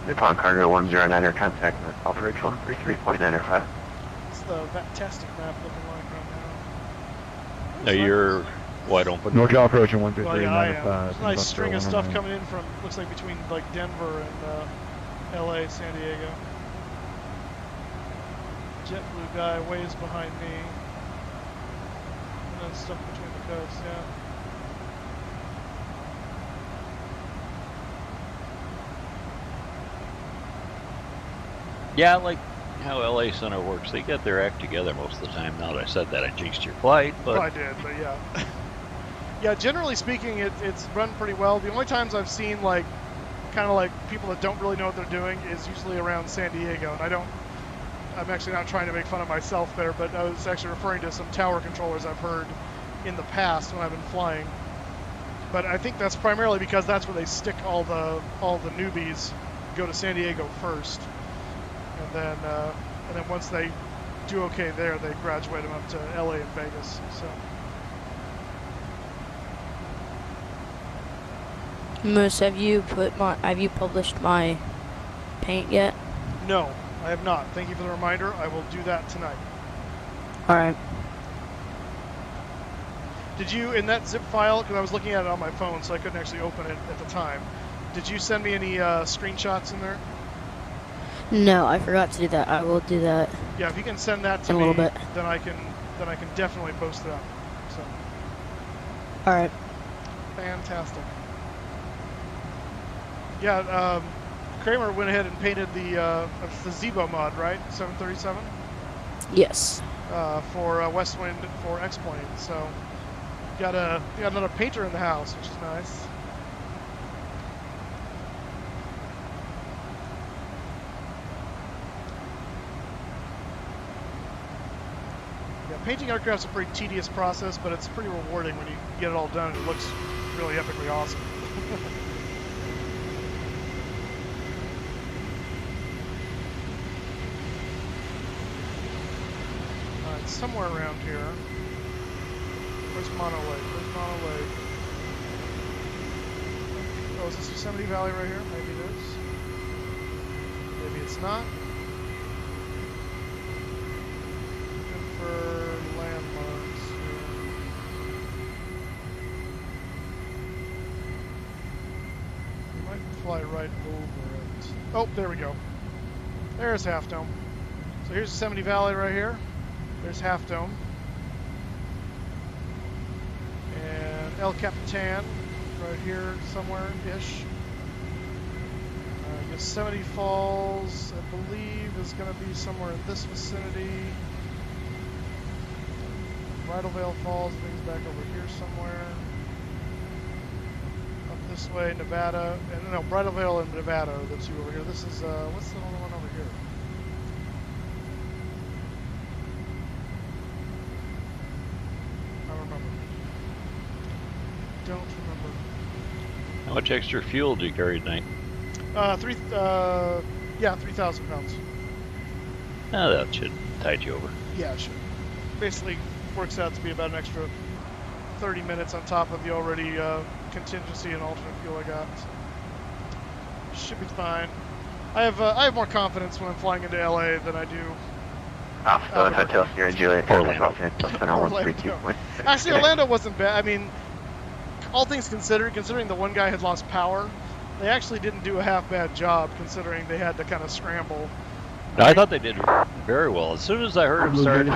Nippon Cargo 109er, contact with Alpha Ridge 133.95. What's the Vatastic map looking like right now? Now you're wide open. NorCal approaching Well, 133.95. yeah, I am. There's a nice string of stuff coming in from, looks like between like Denver and LA, San Diego. JetBlue guy ways behind me. And then stuff between the coasts, yeah. Yeah, I like how LA Center works. They get their act together most of the time. Now that I said that, I jinxed your flight, but... Well, I did, but yeah. Yeah, generally speaking, it's run pretty well. The only times I've seen, like, kind of like people that don't really know what they're doing is usually around San Diego. And I'm actually not trying to make fun of myself there, but I was actually referring to some tower controllers I've heard in the past when I've been flying. But I think that's primarily because that's where they stick all the newbies, go to San Diego first. And then once they do okay there, they graduate them up to LA and Vegas. So. Moose, have you published my paint yet? No, I have not. Thank you for the reminder. I will do that tonight. All right. Did you, in that zip file, because I was looking at it on my phone, so I couldn't actually open it at the time. Did you send me any screenshots in there? No, I forgot to do that. I will do that. Yeah, if you can send that to in me, a little bit. then I can then I can definitely post it up. So. All right. Fantastic. Yeah, Kramer went ahead and painted the Zebo mod, right? 737. Yes. For WestWind for X-Plane. So got another painter in the house, which is nice. Yeah, painting aircraft's a pretty tedious process, but it's pretty rewarding when you get it all done and it looks really epically awesome. Alright, somewhere around here. Where's Mono Lake? Where's Mono Lake? Oh, is this Yosemite Valley right here? Maybe it is. Maybe it's not. Looking for landmarks here. We might fly right over it. Oh, there we go. There's Half Dome. So here's Yosemite Valley right here. There's Half Dome. And El Capitan right here somewhere-ish. Yosemite Falls, I believe, is going to be somewhere in this vicinity. Bridal Veil Falls, I think is back over here somewhere. Up this way, Nevada. And no, Bridal Veil and Nevada are the two over here. This is, what's the other one over here? Don't remember. How much extra fuel do you carry tonight? 3,000 pounds. Oh, that should tide you over. Yeah, it should. Basically works out to be about an extra 30 minutes on top of the already contingency and alternate fuel I got. Should be fine. I have more confidence when I'm flying into LA than I do. Alpha Hotel Sierra Juliet. Orlando. Actually, Orlando wasn't bad. I mean, all things considered, considering the one guy had lost power, they actually didn't do a half bad job considering they had to kind of scramble. No, I thought they did very well. As soon as I heard them start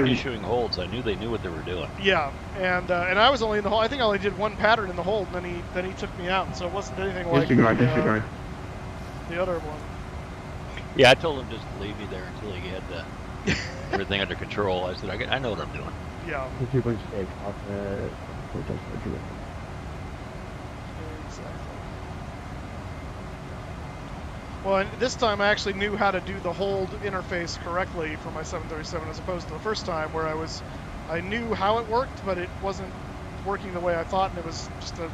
issuing holds, I knew they knew what they were doing. Yeah, and I was only in the hold. I think I only did one pattern in the hold, and then he took me out. So it wasn't anything like the other one. Yeah, I told him just to leave me there until he had everything under control. I said, I know what I'm doing. Yeah. Exactly. Well, and this time I actually knew how to do the hold interface correctly for my 737 as opposed to the first time where I knew how it worked, but it wasn't working the way I thought, and it was just an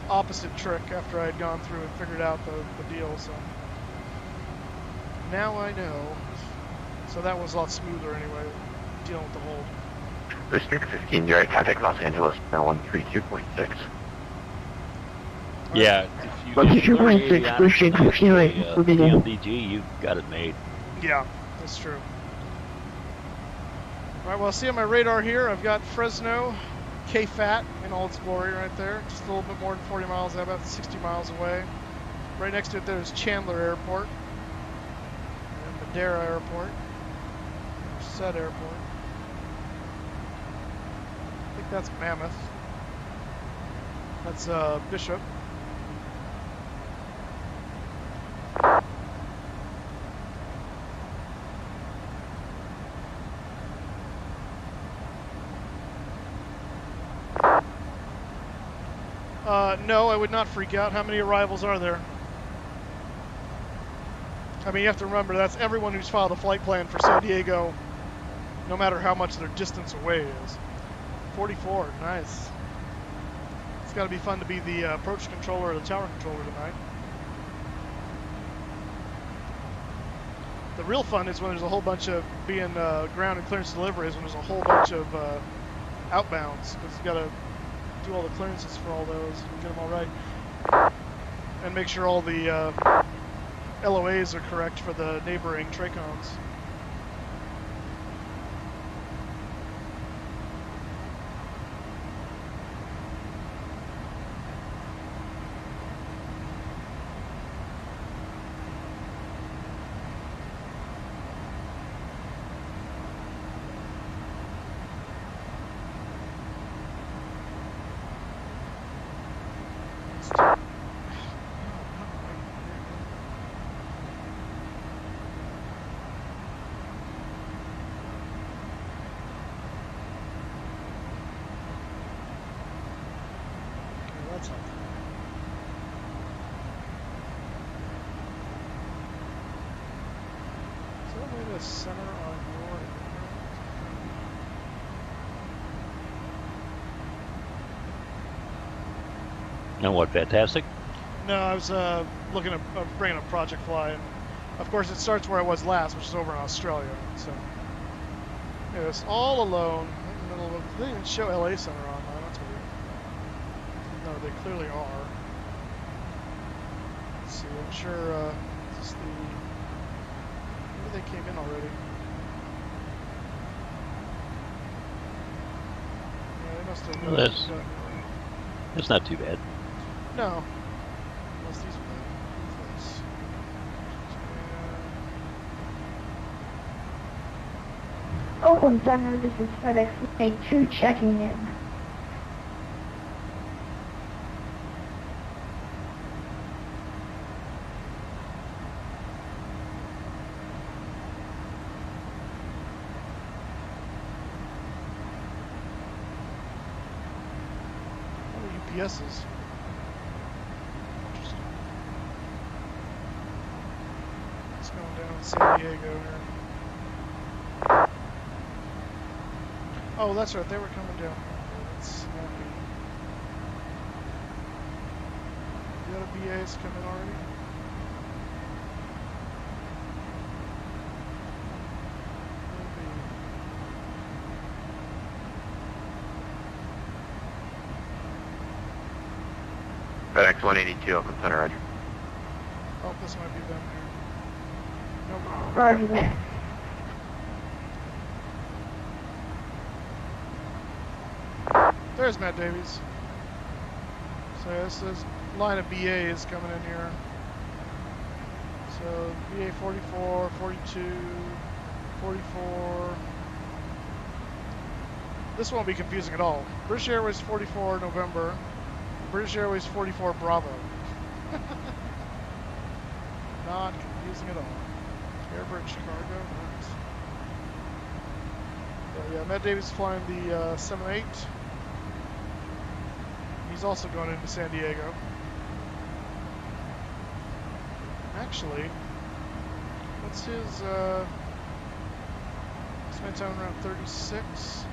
opposite trick after I had gone through and figured out the deal. So now I know. So that was a lot smoother anyway, dealing with the hold. Booster 15, direct contact Los Angeles, now 132.6. Yeah, if you PMDG, you've got it made. Yeah, that's true. Alright, well, see on my radar here, I've got Fresno, KFAT in all its glory right there. Just a little bit more than 40 miles, about 60 miles away. Right next to it there's Chandler Airport. And Madera Airport. Merced Airport. I think that's Mammoth. That's Bishop. No, I would not freak out. How many arrivals are there? I mean, you have to remember, that's everyone who's filed a flight plan for San Diego, no matter how much their distance away is. 44, nice. It's got to be fun to be the approach controller or the tower controller tonight. The real fun is when there's a whole bunch of being ground and clearance deliveries, when there's a whole bunch of outbounds, because you got to do all the clearances for all those and get them all right, and make sure all the LOAs are correct for the neighboring TRACONs. US center on your... And what, fantastic? No, I was looking at bringing a project fly, and of course it starts where I was last, which is over in Australia. So it's all alone in the middle of. They didn't show LA Center on that. That's weird. No, they clearly are. Let's see. I'm sure. Is this the? Maybe they came in already. Yeah, they must have. Well, that's not too bad. No. Unless these are the Oh, Gunner, this is FedEx 82 checking in. UPSs. Interesting. It's going down in San Diego here. Oh, that's right. They were coming down. That's snappy. The other BAs coming already. FedEx 182 up in center, Roger. Oh, this might be them here. Nope. Roger that. There's Matt Davies. So this is line of BAs coming in here. So BA 44, 42, 44. This won't be confusing at all. British Airways 44 November. British Airways 44 Bravo. Not confusing at all. Airbridge Chicago. Nice. Yeah, Matt Davies is flying the 7-8. He's also going into San Diego. Actually, what's his spent time around 36,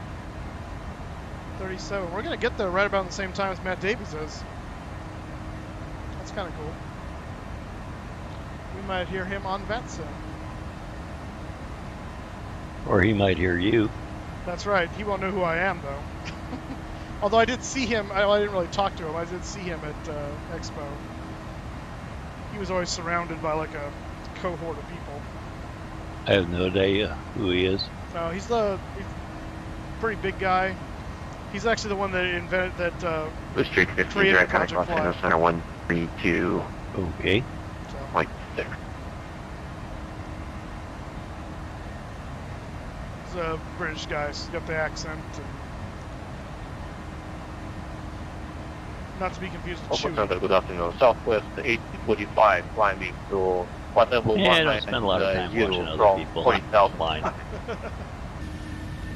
37. We're gonna get there right about the same time as Matt Davies is. That's kind of cool. We might hear him on VATSIM. Or he might hear you. That's right. He won't know who I am though. Although I did see him, I didn't really talk to him. I did see him at Expo. He was always surrounded by like a cohort of people. I have no idea who he is. No, he's a pretty big guy. He's actually the one that invented that. Blue Street 15, created direct Project contact Fly. Los Center 132. Okay. So, Point 6. he's a British guy. So he's got the accent. And not to be confused with Chewie. Center, good afternoon. Southwest 845, climbing to whatever Yeah, I don't spend a lot of time watching other people flying.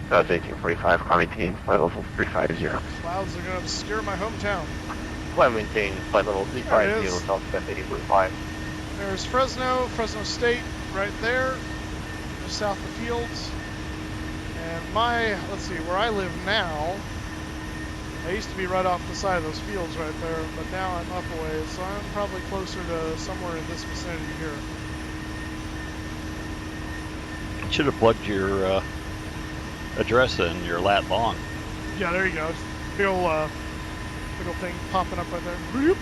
That's 1845, climb maintain, flight level 350. Clouds are going to obscure my hometown. Climb maintain, flight level There it 350, is. Southwest 845. There's Fresno State, right there, just south of the fields. And let's see, where I live now, I used to be right off the side of those fields right there, but now I'm up a ways, so I'm probably closer to somewhere in this vicinity here. Should have plugged your address in your lat long. Yeah, there you go. Big old thing popping up right there. Bloop.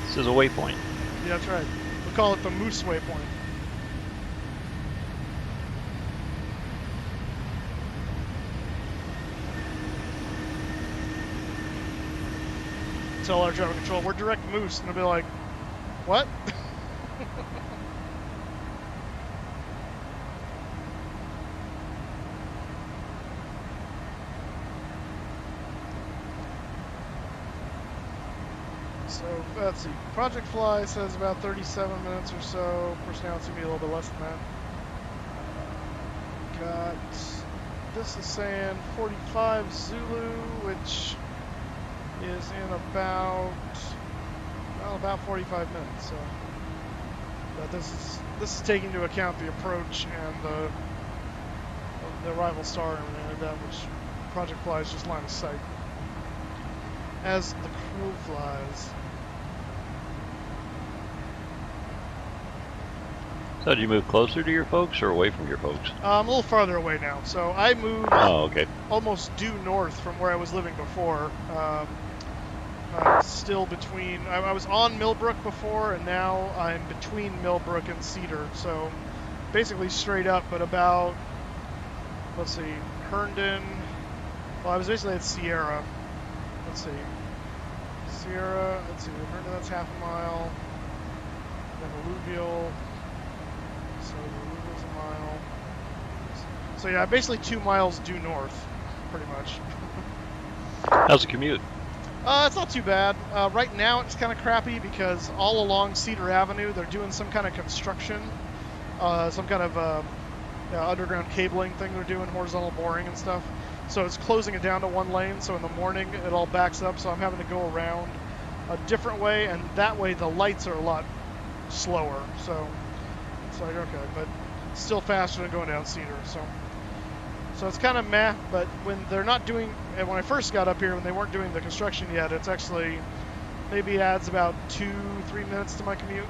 This is a waypoint. Yeah, that's right. We call it the Moose Waypoint. Tell our traffic control, we're direct Moose, and they'll be like, what? So, let's see. Project Fly says about 37 minutes or so. Of course, now it's going to be a little bit less than that. Got, this is saying 45 Zulu, which is in about 45 minutes. So But this is taking into account the approach and the arrival star and everything like that, which Project Flies just line of sight. As the crow flies. So did you move closer to your folks or away from your folks? I'm a little farther away now. So I moved almost due north from where I was living before. Still between, I was on Millbrook before, and now I'm between Millbrook and Cedar. So basically straight up, but about, let's see, Herndon. Well, I was basically at Sierra. Let's see. Sierra, let's see, Herndon, that's half a mile. Then Alluvial. So Alluvio's a mile. So yeah, basically 2 miles due north, pretty much. How's the commute? It's not too bad. Right now it's kind of crappy because all along Cedar Avenue they're doing some kind of construction, some kind of underground cabling thing they're doing, horizontal boring and stuff. So it's closing it down to one lane, so in the morning it all backs up, so I'm having to go around a different way, and that way the lights are a lot slower. So it's like, okay, but still faster than going down Cedar. So it's kind of meh, but when they're not doing, and when I first got up here, when they weren't doing the construction yet, it's actually maybe adds about 2-3 minutes to my commute.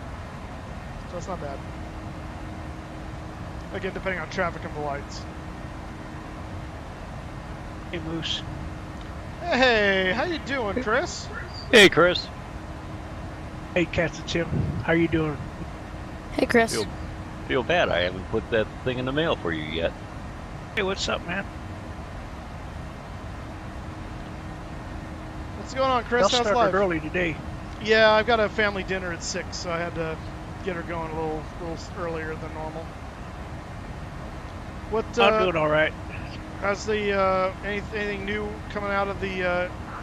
So it's not bad. Again, depending on traffic and the lights. Hey, Moose. Hey, how you doing, Chris? Hey, Chris. Hey, Cats and Tim. How you doing? Hey, Chris. Feel bad I haven't put that thing in the mail for you yet. Hey, what's up, man? What's going on, Chris? I'll How's life? early today. Yeah, I've got a family dinner at 6, so I had to get her going a little earlier than normal. What? I'm doing all right. How's the anything new coming out of the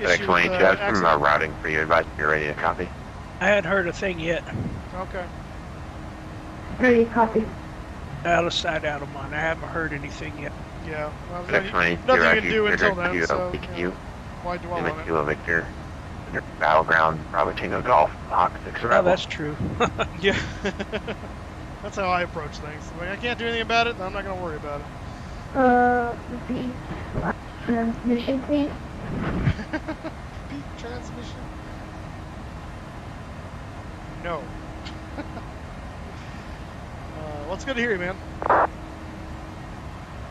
issue? X-22, I have some routing for you. Advise you're ready to copy. I hadn't heard a thing yet. Okay. Ready to copy. Out of sight, out of mind. I haven't heard anything yet. Yeah. Well, X-22, nothing you can do until then, so why dwell on it? Kilo Victor, Battleground, Bravo Tango Golf, Hawk 6 Rebel. Oh, that's true. Yeah. That's how I approach things. Like, I can't do anything about it, and I'm not going to worry about it. Repeat transmission, please. Repeat transmission? No. Well, it's good to hear you, man.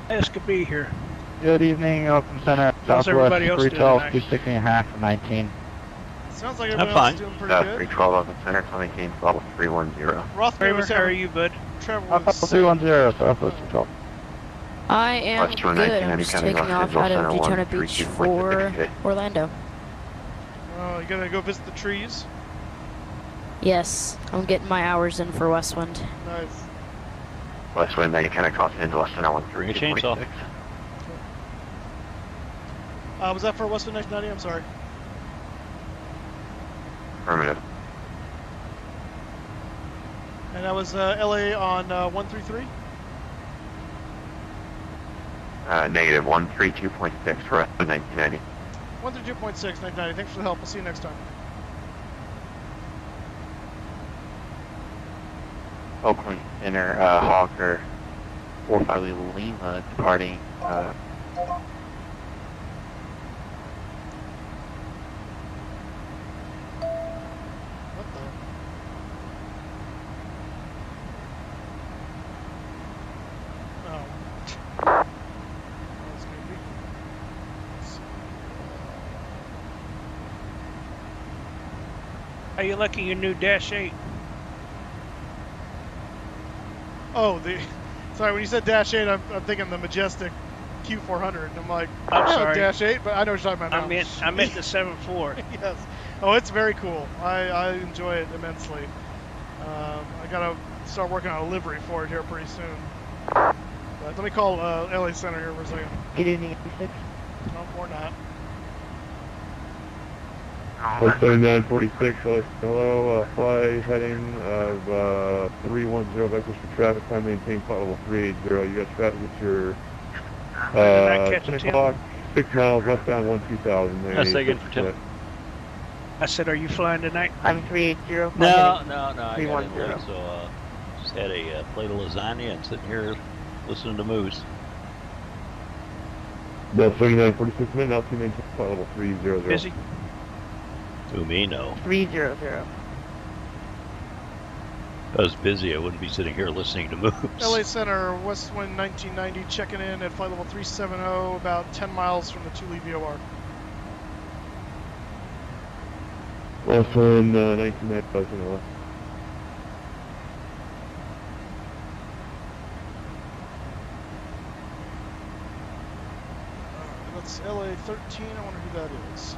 Nice to be here. Good evening, Open Center, How's Southwest everybody else doing 312, tonight? 260.5 and 19. Sounds like everyone else is doing pretty good. 312 Open Center, 2018, level 310. Rothmuller, How are you, bud? Trevor Level was 310, Southwest 312. I am West good. 219, I'm just County taking Los off out of Angeles, Daytona Center Beach 132.6 for today. Orlando. Oh, you gotta go visit the trees? Yes, I'm getting my hours in for WestWind. Nice. WestWind, then you kind of cross into Los Angeles, Bring a chainsaw. 132.6. Was that for Western 1990? I'm sorry. Affirmative. And that was LA on 133? Negative 132.6 for us in 1990. 132.6, 1990. Thanks for the help. We'll see you next time. Oakland Center, Hawker, 45 Lima, departing, What the? Oh. That's gonna be. Let's see. How you liking your new Dash 8? Oh, sorry, when you said Dash 8, I'm thinking the Majestic Q400. I'm like, I'm I know sorry. Dash 8, but I know what you're talking about now. I meant the 7.4. Yes. Oh, it's very cool. I enjoy it immensely. I gotta start working on a livery for it here pretty soon. But let me call LA Center here for a second. Good evening, 86. No, or not. West 946, hello, fly heading of 310 vectors for traffic, time maintain flight level 380. You got traffic at your 10 o'clock, 6 miles westbound 12000. That's again for Tim. I said, are you flying tonight? I'm 380. No, I got in late, so Just had a plate of lasagna and sitting here listening to Moose. Bell 3946 minute, now 2 maintain flight level 300. Busy. Who me know? 300. If I was busy, I wouldn't be sitting here listening to Moose. LA Center, WestWind 1990, checking in at flight level 370, about 10 miles from the Thule VOR. WestWind 1990, That's LA 13, I wonder who that is.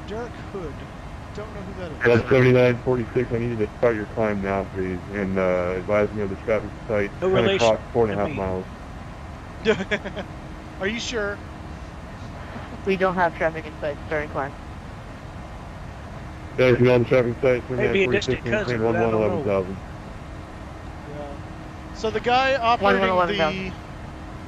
Derek Hood. Don't know who that is. That's 7946. I need you to start your climb now, please, and advise me of the traffic site. No 10 relation o'clock, 4.5 miles. Are you sure? We don't have traffic in sight. Starting climb. Yeah, if you're on the traffic site, Maybe a 7946, distant cousin, maintain but I don't know. 11,000. Yeah. So the guy operating the...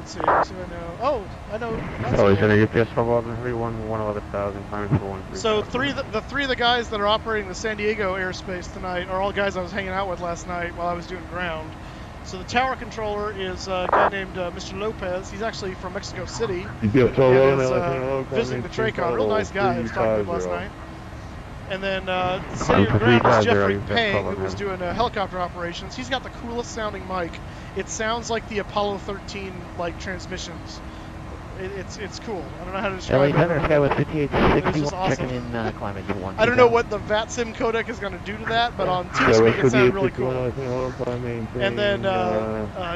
Let's see if I know. Oh, I know. LA Center, UPS 1231, 111,000, climbing for 13. So the three of the guys that are operating the San Diego airspace tonight are all guys I was hanging out with last night while I was doing ground. So the tower controller is a guy named Mr. Lopez. He's actually from Mexico City. UPS 1201, And is visiting the Tracon. Real nice guy. I was talking to last night. And then sitting on ground is Jeffrey Pang, who was doing helicopter operations. He's got the coolest sounding mic. It sounds like the Apollo 13 like transmissions. It's cool. I don't know how to describe LA it. Center, Sky with 5861, awesome. checking in, climbing to 1. I don't know what the VATSIM codec is going to do to that, but on TeamSpeak it sounded really cool. And then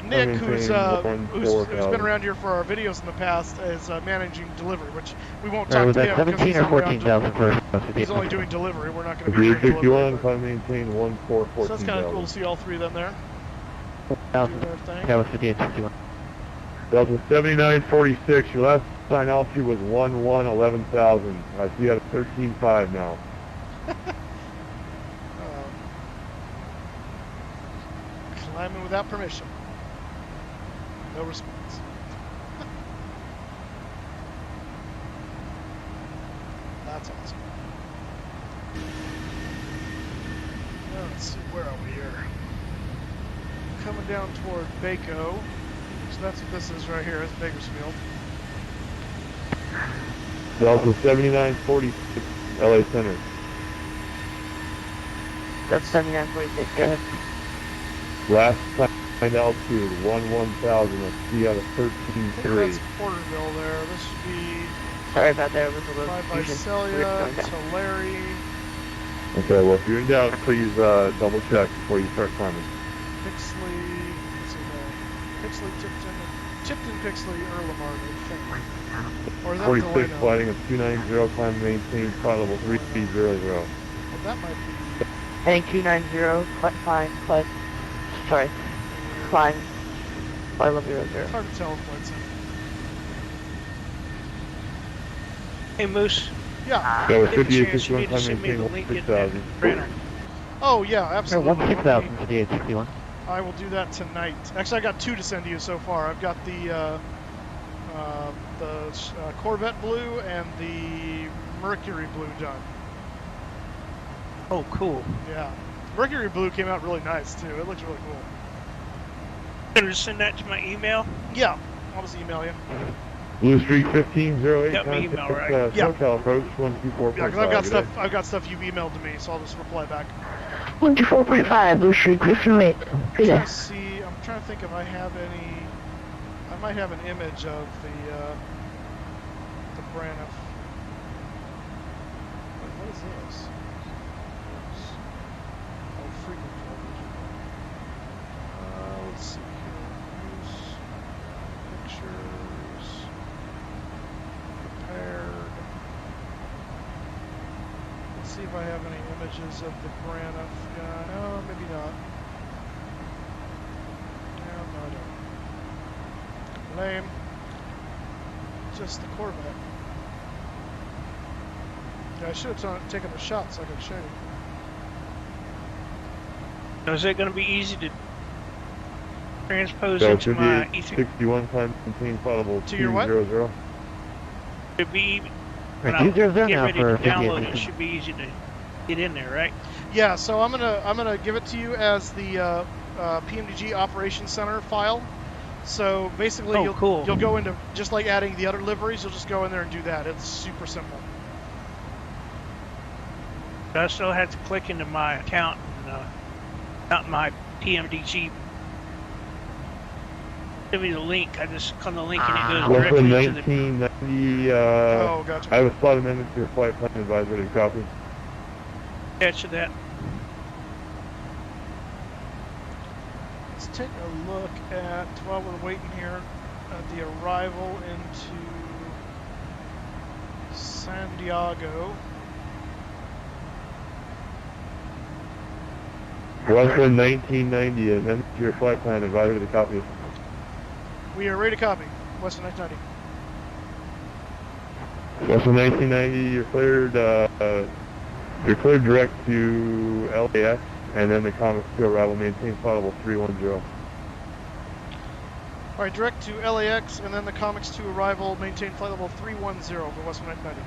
Nick, who's been around here for our videos in the past, is managing delivery, which we won't talk to him because 17 or 14,000 first. he's only doing delivery. We're not going to be doing delivery. 61, climb maintain 1414. So that's kind of cool to see all three of them there. Sky with 5861. Delta 7946, your last sign altitude was 11,000. I see you at 13.5 now. Climbing without permission. No response. That's awesome. Now let's see, where are we here? Coming down toward Baco. So that's what this is right here. It's Bakersfield. Delta 7946, LA Center. That's 7946. Go ahead. Last sign altitude 11,000. I see you at a I think 13.3. that's Porterville there. This should be Sorry about that. It was a little 5 by confusion. Celia, Tulare. Okay, well, if you're in doubt, please double check before you start climbing. Pixley, let's see there. Pixley, Tipton, Pixley, Erlamar, I think. Or is that 46 Delano? flighting of 290, climb maintain, flight level 300. Well, that might be. Heading 290, climb, flight level 00. It's hard to tell with flights. Hey, Moose. Yeah. Go with Get a 58, chance, you 61, need to climb send me the maintain link in there. 6,000. Reno. Oh, yeah, absolutely. 16,000, 5861. I will do that tonight. Actually, I got 2 to send to you so far. I've got the Corvette Blue and the Mercury Blue done. Oh, cool. Yeah. Mercury Blue came out really nice, too. It looks really cool. Gonna send that to my email? Yeah. I'll just email you. Blue Street 1508, Got my email contact right. Yeah. SoCal approach 124.5. Yeah, because I've got stuff you've emailed to me, so I'll just reply back. 124.5, Blue Street, Griffin Lake. Good day. I'm trying to think if I have any. I might have an image of the Braniff. Wait, what is this? Oh, frequent television. Let's see here. News, pictures, prepared. Let's see if I have any images of the Braniff guy. No, maybe not. No, I don't. Lame. Just the Corvette. Yeah, I should have taken a shot so I could show you. Now, is it going to be easy to Transpose So into my 5861, climb maintain flight level To your what? 200. Should be when Right, I 200 get now ready for to download it. 58. Should be easy to get in there, right? Yeah, so I'm gonna give it to you as the PMDG Operations Center file. So basically, Oh, cool. you'll go into, just like adding the other liveries, you'll just go in there and do that. It's super simple. I still have to click into my account and not my PMDG. Give me the link. I just click on the link and it goes Welcome directly to the. 1990. Oh, gotcha. I have a slot amendment to your flight plan advisory to copy. Catch that. Let's take a look at, while we're waiting here, at the arrival into San Diego. Western 1990, amendment to your flight plan advisory to copy. We are ready to copy. Western 990. Western 1990, you're cleared direct to LAX, and then the comments to arrival, maintain flight level 310. All right, direct to LAX, and then the comics to arrival, maintain flight level 310 for Western 990.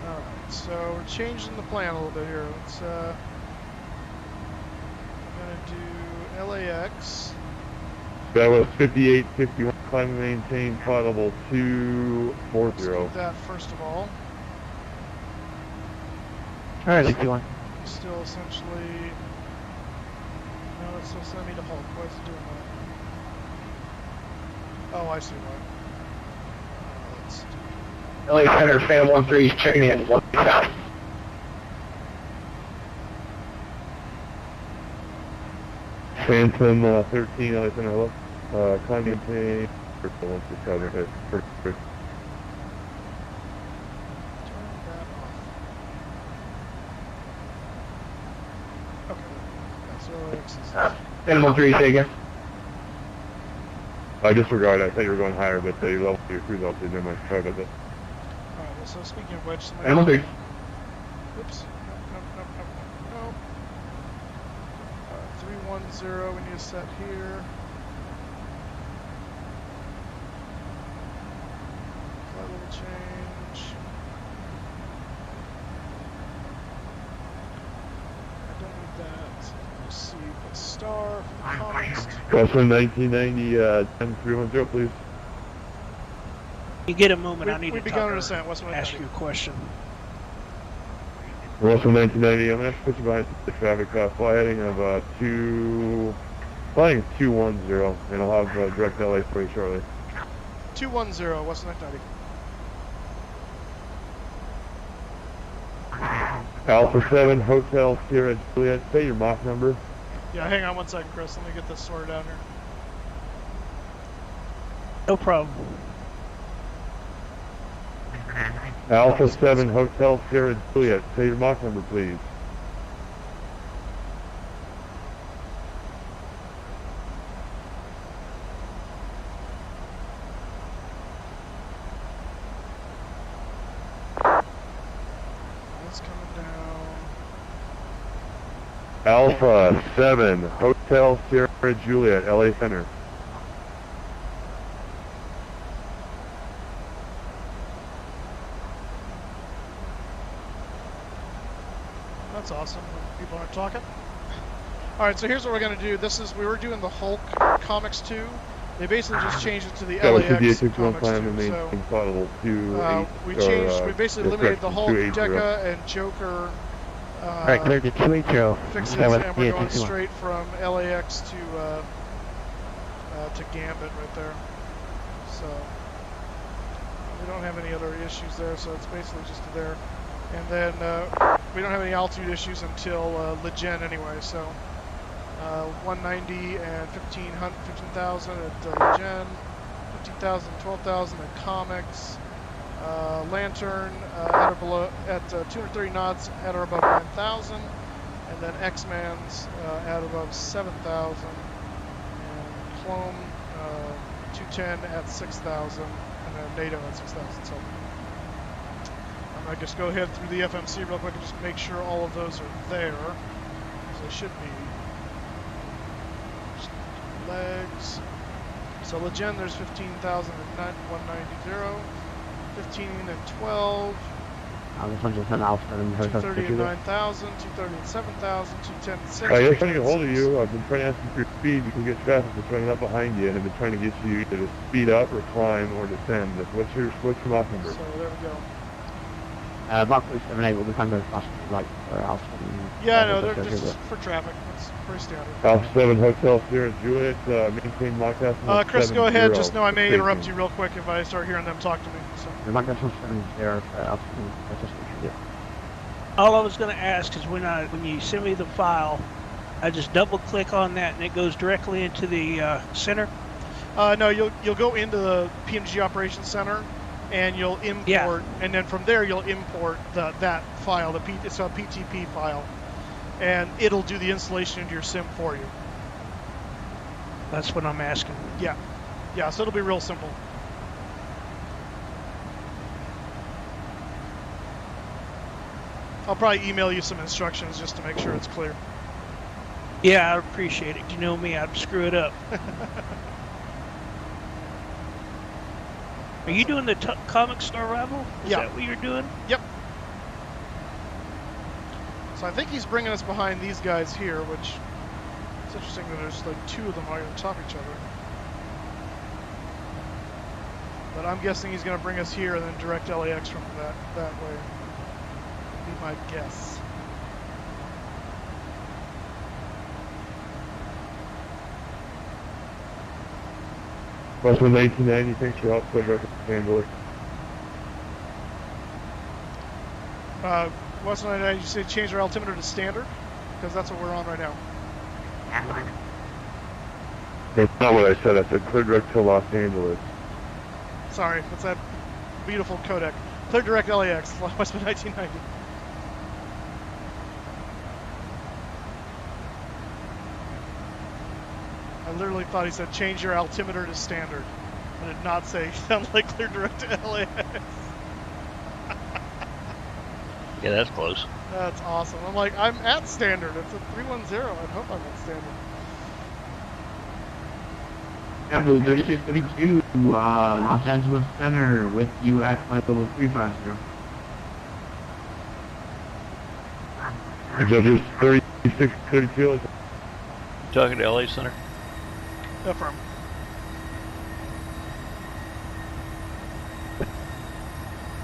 All right, so we're changing the plan a little bit here. Let's, I'm gonna do LAX. That was 5851, climb and maintain flight level 240. Let's do that first of all. Alright, 61. Still essentially... No, it's still sending me to Hulk. Why is it doing that? Oh, I see why. Let's do... LA Center, Phantom 13 is checking in. 1 south. Phantom 13, LA Center, hello. Climb and maintain, 167, okay, perfect. Phantom 13, say again. I disregard, I thought you were going higher, but they leveled your cruise altitude, never mind, sorry about that. Alright, well, so speaking of which... Phantom 13. Oops. No. 310, we need to set here. Flight level change. I don't need that. Let's see, put star for the comics. Western 1990, 10310, please. You get a moment, I need We've to begun our descent. Western ask you a question. Western 1990, I'm going to switch you behind the traffic, fly heading of flying 210, and I'll have direct LA for you shortly. 210, Western 990. Alpha 7, Hotel Sierra Juliet, say your Mach number. Yeah, hang on one second, Chris. Let me get this sorted out here. No problem. Alpha 7, Hotel Sierra Juliet, say your Mach number, please. That's coming down. Alpha 7, Hotel Sierra Juliet, LA Center. That's awesome. People aren't talking. All right, so here's what we're gonna do. We were doing the Hulk Comics 2. They basically just changed it to the That was LAX 5861, Comics climb 2. and maintain So flight level 28. we basically eliminated the Hulk, 280. Deca, and Joker. Alright, cleared to 280. Fixes, That was and we're going 5861. straight from LAX to Gambit right there. So we don't have any other issues there. So it's basically just there. And then we don't have any altitude issues until Lejeune anyway. So 190 and 15,000 at Lejeune, 15,000, 12,000 at Comics. Lantern at or below at 230 knots at or above 9,000, and then X-Man's at above 7,000, and Clone 210 at 6,000, and then NATO at 6,000. So I'm I just go ahead through the FMC real quick and just make sure all of those are there. So they should be. Just legs. So Legend, there's 15,190. 15 and 12. 230 and 9,000, 230 and 7,000, 210 and 6. I'm trying to get hold of you. I've been trying to ask you for your speed. You can get traffic that's running up behind you, and I've been trying to get you either to speed up or climb or descend. What's your Mach number? So there we go. Mach 378 will be kind of fast, like, Alpha. Yeah, no, they're just for traffic. It's pretty standard. Alpha 7 Hotel Sierra Juliet, maintain Mach decimal Chris, go ahead. Just know I may Station. interrupt you real quick if I start hearing them talk to me. So. The Mach decimal 70 Alpha. All I was going to ask is when you send me the file, I just double click on that and it goes directly into the center. No, you'll go into the PMDG Operations Center, and you'll import, and then from there you'll import that file. It's a PTP file, and it'll do the installation into your sim for you. That's what I'm asking. Yeah, so it'll be real simple. I'll probably email you some instructions just to make sure it's clear. Yeah, I appreciate it. You know me, I'd screw it up. Are you doing the comic store rival? Is that what you're doing? Yep. So I think he's bringing us behind these guys here, which it's interesting that there's like two of them right on top of each other. But I'm guessing he's going to bring us here and then direct LAX from that way. Be my guess. WestWind 1990, thanks for help. Good record handler. WestWind 1990, you say change our altimeter to standard? Because that's what we're on right now. That's not what I said. I said clear direct to Los Angeles. Sorry, that's that beautiful codec. Clear direct LAX, WestWind 1990. I literally thought he said change your altimeter to standard. I did not say sound like clear direct to LAX. Yeah, that's close. That's awesome. I'm like, I'm at standard. It's a 310. I hope I'm at standard. Blue 3632, Los Angeles Center with you at flight level 350. Executive 3632. Talking to LA Center? Affirm.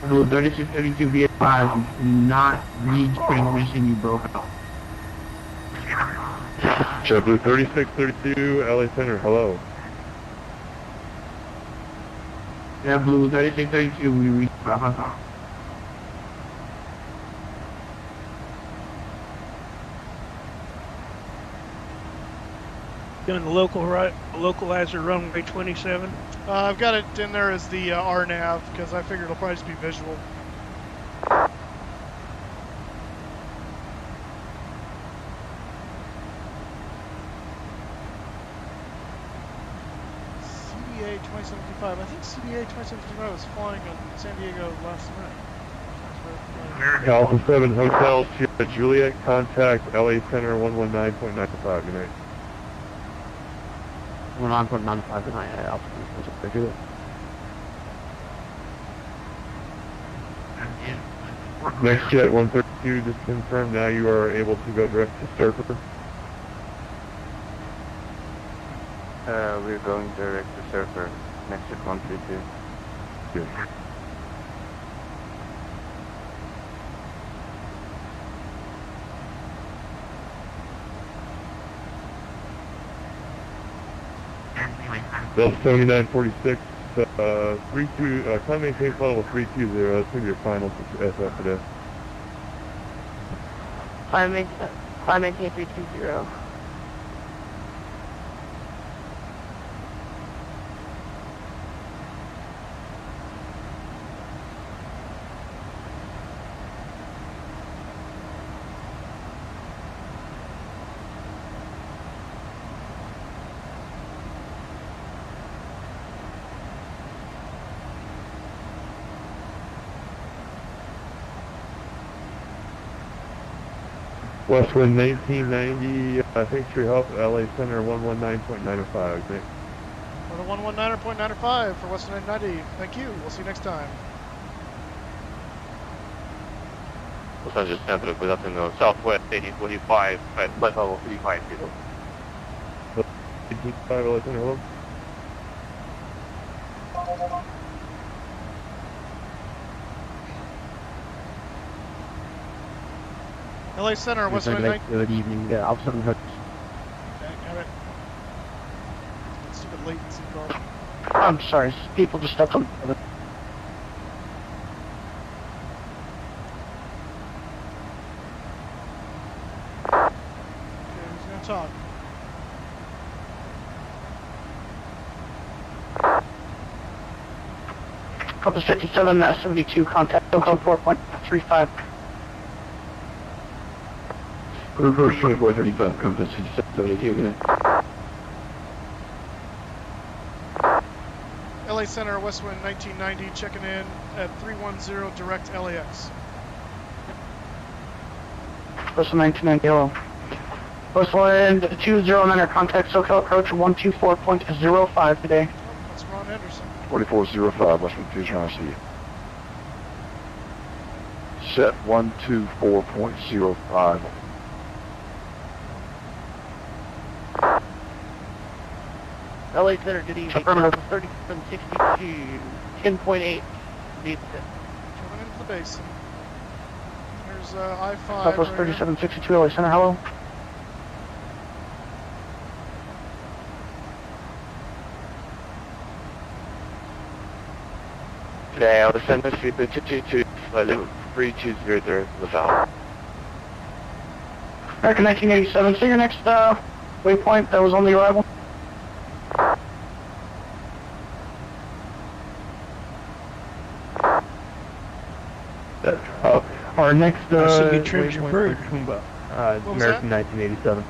Blue 3632 VA5, not read transmission, you broke out. JetBlue 3632, LA Center, hello. JetBlue 3632, we reached Bravo. Doing the localizer runway 27. I've got it in there as the RNAV because I figured it'll probably just be visual. CDA 2075. I think CDA 2075 was flying in San Diego last night. Alpha 7 Hotel Sierra Juliet, contact LA Center 119.95. Good night. 119.95 good night, Alpha 7. Next jet 132, just confirm now you are able to go direct to Surfer. We're going direct to Surfer. Next jet 132. Good. Delta 7946, 32, climb maintain flight level 320, that's going to be your final SF today. Climb maintain 320. WestWind 1990, thanks for your help, LA Center 119.905. Nick. For the 119.95 for Western 990. Thank you. We'll see you next time. Los Angeles Center, good afternoon. Southwest 8045 at flight level 350. 85, LA Center, hello? LA Center, West Wind 9. Good evening, Officer Hooks. Damn it. Stupid latency problem. I'm sorry, people just stuck on. Okay, who's gonna talk? Compass 57, 72, contact SoCal 4.35. Reverse 2435, compass 57, 72, good night. LA Center, Westwind 1990, checking in at 310 direct LAX. Westwind 1990, hello. Westwind 209, contact SoCal approach 124.05 today. Oh, that's Ron Anderson. 4405, Westwind 209, see you. Set 124.05. LA Center, good evening. Affirmative 3762, 10.8. Need Coming into the basin. There's I-5. Southwest 3762, LA Center, hello. Today, I'll descend the street 222, flight level 3200 to the south. American 1987, so your next waypoint that was on the arrival. Our next I see you trimmed your waypoint bird. for Kumba, What was American 1987.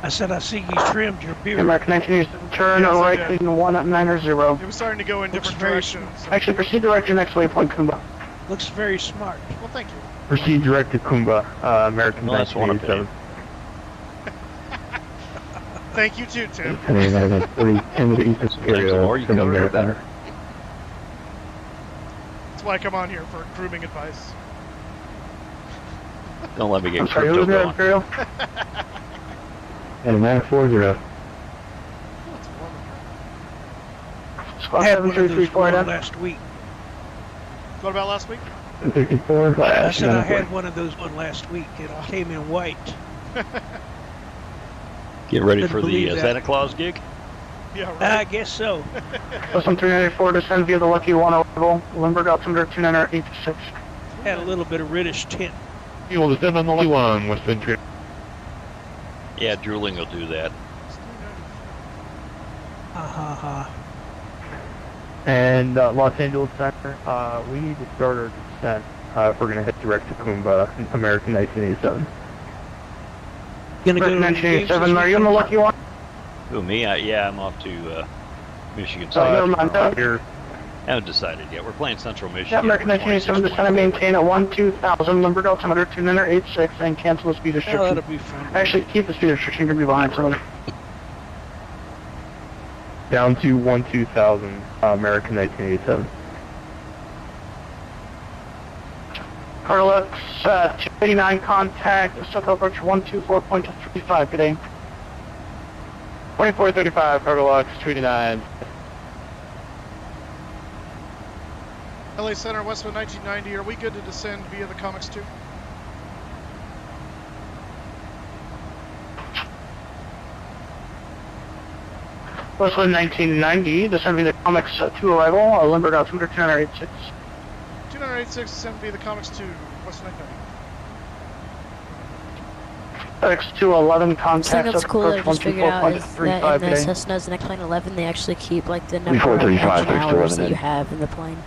I said I see you trimmed your beard. American 1987, turn Yes, I right, did. leading 190. It was starting to go in Looks different very directions. Actually, proceed direct your next waypoint, Kumba. Looks very smart. Well, thank you. Proceed direct to Kumba, American Well, that's one of 1987. Thank you too, Tim. The more you can do, the better. That's why I come on here for grooming advice. Don't let me get I'm sorry, who crypto was that, going. Imperial? And 940. Squad I had one of those 7334 going down. last week. What about last week? 54, I said I had one of those one last week. It came in white. Get ready Couldn't for the believe that. Santa Claus gig? Yeah, I right. guess so. Custom 394, descend via the Lucky 1 arrival. Limburg altimeter 29886. Had a little bit of reddish tint. You will descend on the Lee 1, Westwind 3. Yeah, drooling will do that. Ha ha ha. And Los Angeles Center, we need to start our descent if we're going to head direct to Kumba, American 1987. Gonna go to American the games 1987, this are you on the weekend? Lucky 1? Who, me? Yeah, I'm off to Michigan Oh, never State. mind. Here, Haven't decided yet. We're playing Central Michigan. Yeah, American for 1987, 26 descend and maintain at 12000, Limburg altimeter 2986, and cancel the speed Oh, restriction. that'll be fun. Actually, keep the speed restriction, you're gonna be behind somebody. down to 12,000, American 1987. Carlos, 289 contact, SoCal approach 124.35 today. 2435, Cargolux 289. LA Center, Westwood 1990. Are we good to descend via the Comics 2? Westwood 1990, descend via the Comics 2 arrival, Limburg altimeter 2986. 2986, descend via the Comics 2, Westwood 990. X211 The thing contact, that's cool that I just figured out is that 124.35 in the today. Cessnas and Plane 11, they actually keep like the number of 3435, engine hours that X211. you have in the plane.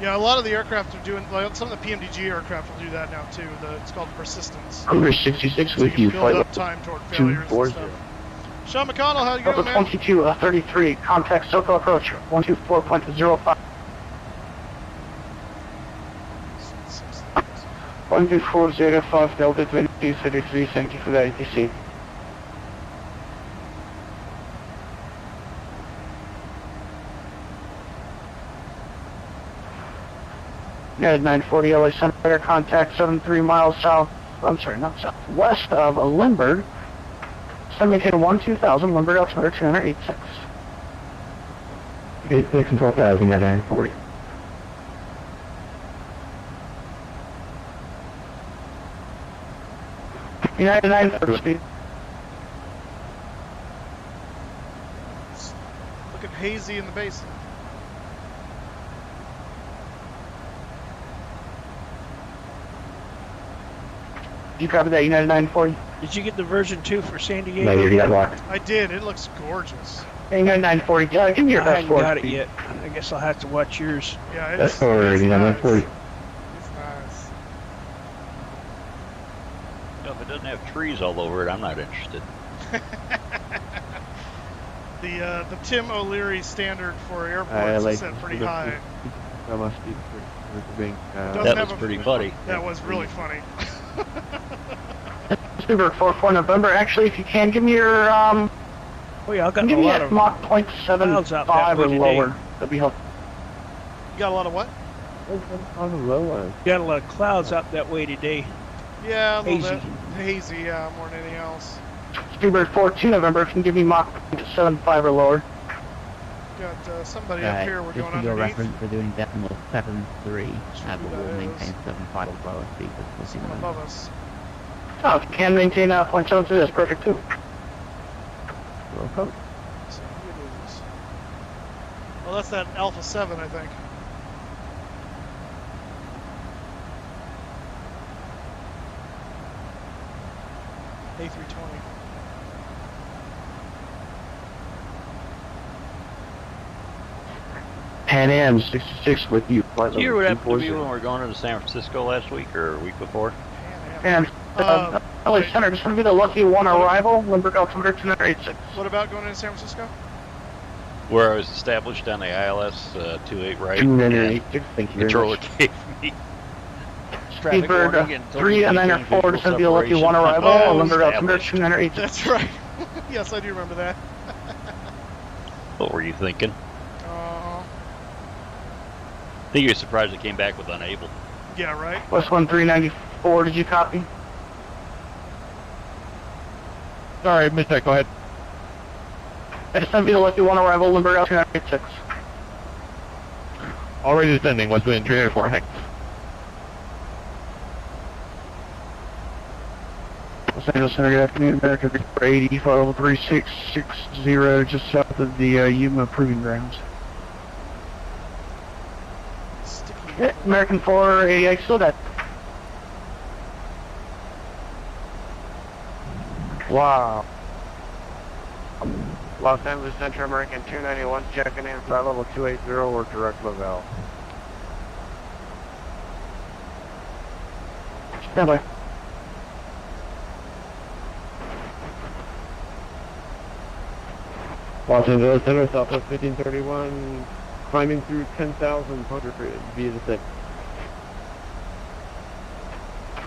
Yeah, a lot of the aircraft are doing, like, some of the PMDG aircraft will do that now too. It's called persistence. Cougar 66 So you with can you, build flight up time toward failures and 240. stuff. Sean McConnell, how's it going, Delta man? 2233, contact SoCal approach 124.05. 1240 Delta 2233, thank you for the ATC. United 940 LA Center, contact 73 miles south, I'm sorry, not south, west of Lindbergh. Send me to 12000, Lindbergh altimeter 286. 86 and 12,000, United 940. United 940 speed. It's looking hazy in the basin. You copy that, United 940? Did you get the version 2 for San Diego? No, you got locked. I did. It looks gorgeous. Hey, United 940, give me your I best haven't forward got it speed. yet. I guess I'll have to watch yours. Yeah, it's, That's forward, United 940. It's nice. You know, if it doesn't have trees all over it, I'm not interested. The Tim O'Leary standard for airports is set pretty high. That must be being. That was pretty funny. That was really funny. Spielberg 44 November. Actually, if you can, give me your Oh yeah, I've got give a me lot a of Mach clouds out that 0.75 way or today. lower. That'd be helpful. You got a lot of what? On the low end. Got a lot of clouds out that way today. Yeah, a little Hazy. bit. Hazy, yeah, more than anything else. Spielberg 42 November. If you can give me Mach 0.75 or lower. Got somebody up here. We're Just going for your underneath. reference, we're doing decimal 73. Sure, We'll that maintain is. 75 as well as speed. Someone above us. Oh, if you can maintain 0.73, that's perfect too. So, who loses? Well, that's that Alpha 7, I think. A320. Pan Am 66 with you. Did you hear what happened to me when we were going to San Francisco last week or a week before? And LA Center, just going to be the lucky one arrival. Lindbergh altimeter 286. What about going into San Francisco? Where I was established on the ILS 28 right. 286, thank you very Controller much. gave me traffic Speedbird warning and told 3 me and then maintain 4, visual just going to be a lucky one separation. arrival. Oh, Lindbergh altimeter established. 286. That's right. Yes, I do remember that. What were you thinking? Uh, I think you're surprised it came back with unable. yeah, right. West 1394, did you copy? Sorry, missed that. Go ahead. It's going to be the lucky one arrival. Lindbergh altimeter 286. Already descending. West wind 304. Hex. Los Angeles Center, good afternoon. American Victoria 80, flight level 3660, just south of the Yuma Proving Grounds. Yeah, American 488, still dead. Wow. Los Angeles Central American 291, checking in, flight level 280 or direct Lavelle. Stand by. Los Angeles Center, Southwest 1531, climbing through 10,000 via the 6.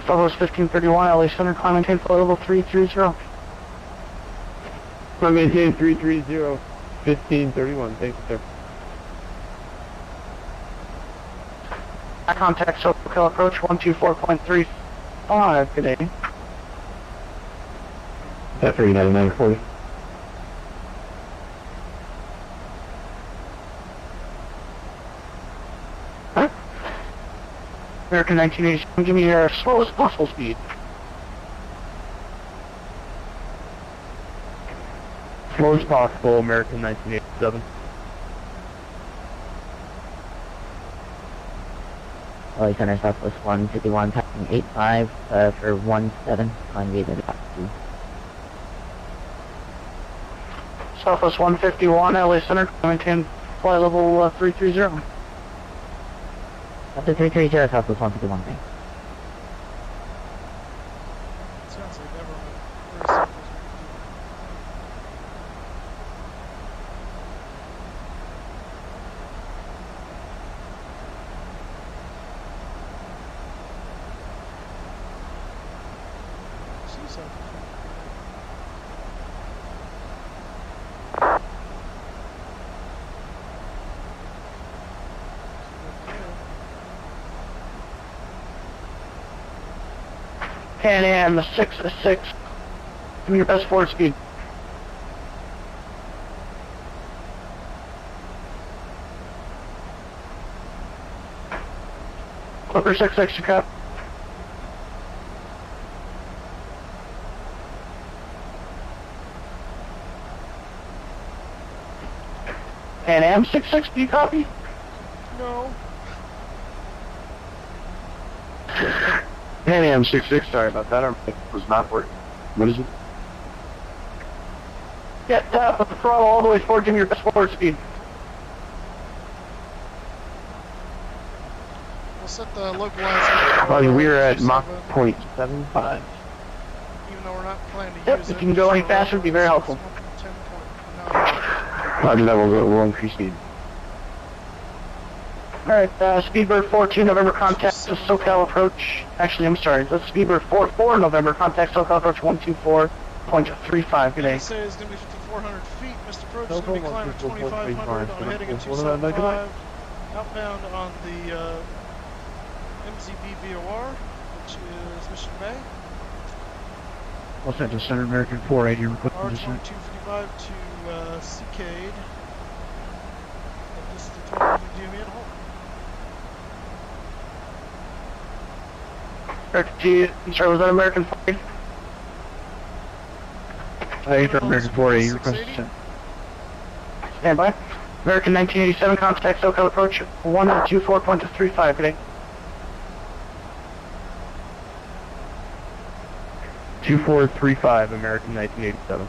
Southwest 1531, LA Center, climb maintain flight level 330. Climb maintain 330, 1531. Thank you, sir. Contact SoCal approach 124.35 today. That's for United 940. American 1987, give me your slowest possible speed. Slowest possible, American 1987. LA Center Southwest 151, passing 85 for 17, on via the taxi. Southwest 151, LA Center, maintain flight level 330. Up to 330, Southwest 151, thanks. Sounds like everyone. Very simple. 7 feet. Pan Am 6-6. Give me your best forward speed. Clipper 6-6, you cap. Pan Am 6-6, do you copy? No. Pan Am 6-6, sorry about that, our mic was not working. What is it? Yeah, tap the throttle all the way forward, give me your best forward speed. We'll set the localizer. We're at Mach 0.75. Even though we're not planning to use it. If you can go any faster, it'd be very helpful. Roger that, we'll increase speed. Alright, Speedbird 4-2 November contact to SoCal approach. Actually, I'm sorry, that's Speedbird 4-4 November contact SoCal approach 124.35. Good day. Say it's going to be 5,400 feet. Missed approach is going to be climbing 2,500 on heading at 275. Outbound on the MZB VOR, which is Mission Bay. Los Angeles Center American 480, request position. R2255 to Seacade. This is the 12 DME and hold. I'm sorry, was that American 480? American 480, request position. Stand by. American 1987 contact SoCal approach 124.35, good day. 2435, American 1987.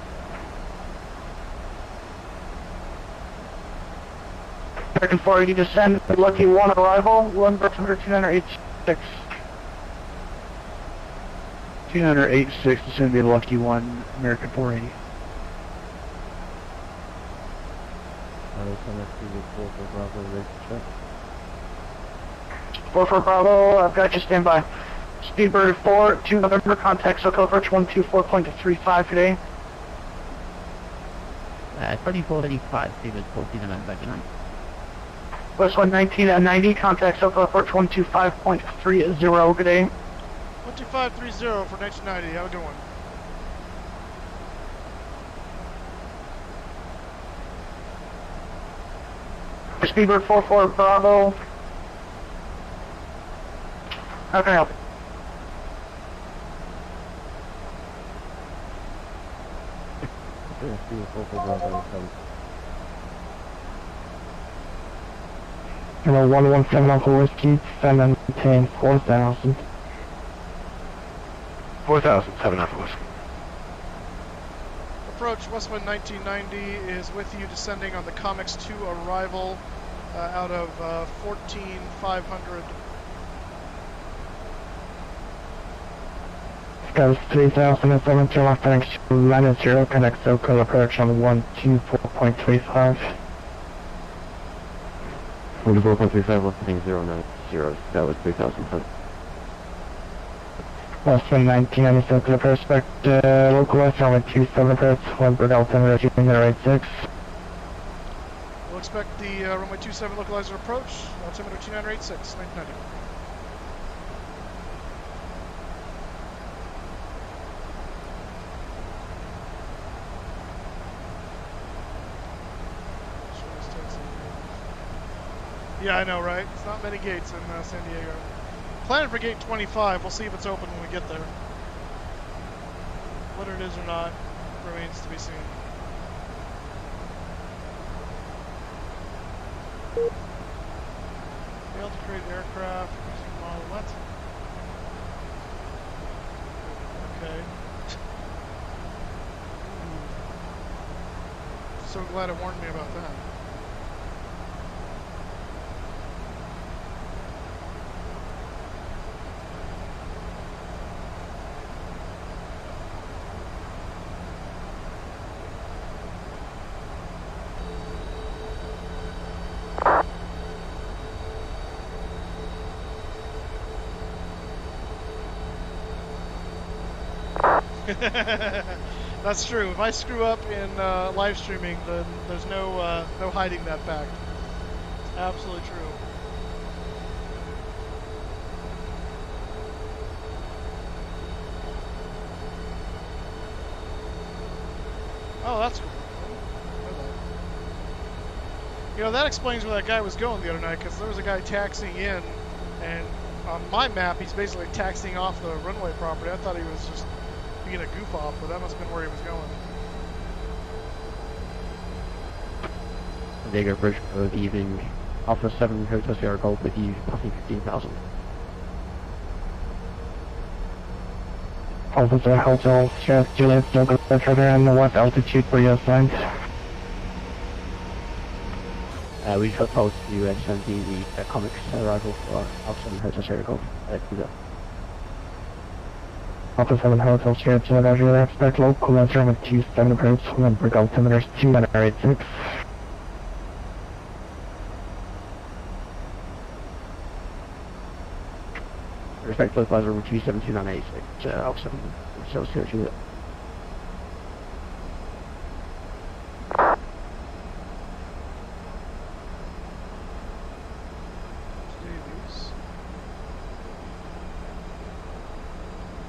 American 480 descend, Lucky 1 arrival, 1/286. 2986, descend to Lucky 1, American 480. 4-4 Bravo, I've got you, stand by. Speedbird 4-2 November, contact SoCal approach 124.35 today. 2435, Speedbird 14 November, good night. WestWind 19 at 90, contact SoCal approach 125.30, good day. 12530 for 1990, have a good one. Speedbird 4-4 Bravo. How can I help you? Hello, 117 Uncle Whiskey, send and maintain 4,000. 4,000, 7 Alpha Whiskey. Approach WestWind 1990 is with you descending on the Comics 2 arrival out of 14,500. That was 3,007 to left thanks to minus 0, connect SoCal approach on 124.35. 124.35, left heading 090, that was 3,000. WestWind 1990 SoCal approach, expect localized only 27 approach, Lindbergh altimeter 2986. We'll expect the runway 27 localizer approach, altimeter 2986, 1990. Yeah, I know, right? It's not many gates in San Diego. Planning for gate 25. We'll see if it's open when we get there. Whether it is or not remains to be seen. Failed to create aircraft using model. What? Okay. So glad it warned me about that. That's true. If I screw up in live streaming, then there's no hiding that fact. It's absolutely true. Oh, that's cool. You know, that explains where that guy was going the other night, because there was a guy taxiing in, and on my map, he's basically taxiing off the runway property. I thought he was just being a goof off, but that must have been where he was going. Diego Bridge Road, evening. Alpha 7 Hotel Sierra Gold with you, passing 15,000. Alpha 7 Hotel, Sheriff Juliet, Joker, further and the west altitude for your assigned. We propose to extend the comics arrival for Alpha 7 Hotel Sierra Gold. Alpha 7 Hotel Sierra Juliet, Azure, expect local answer with 27 approach, number altimeters 2986. Respect close by room 27296, Alpha 7, so Sierra Juliet.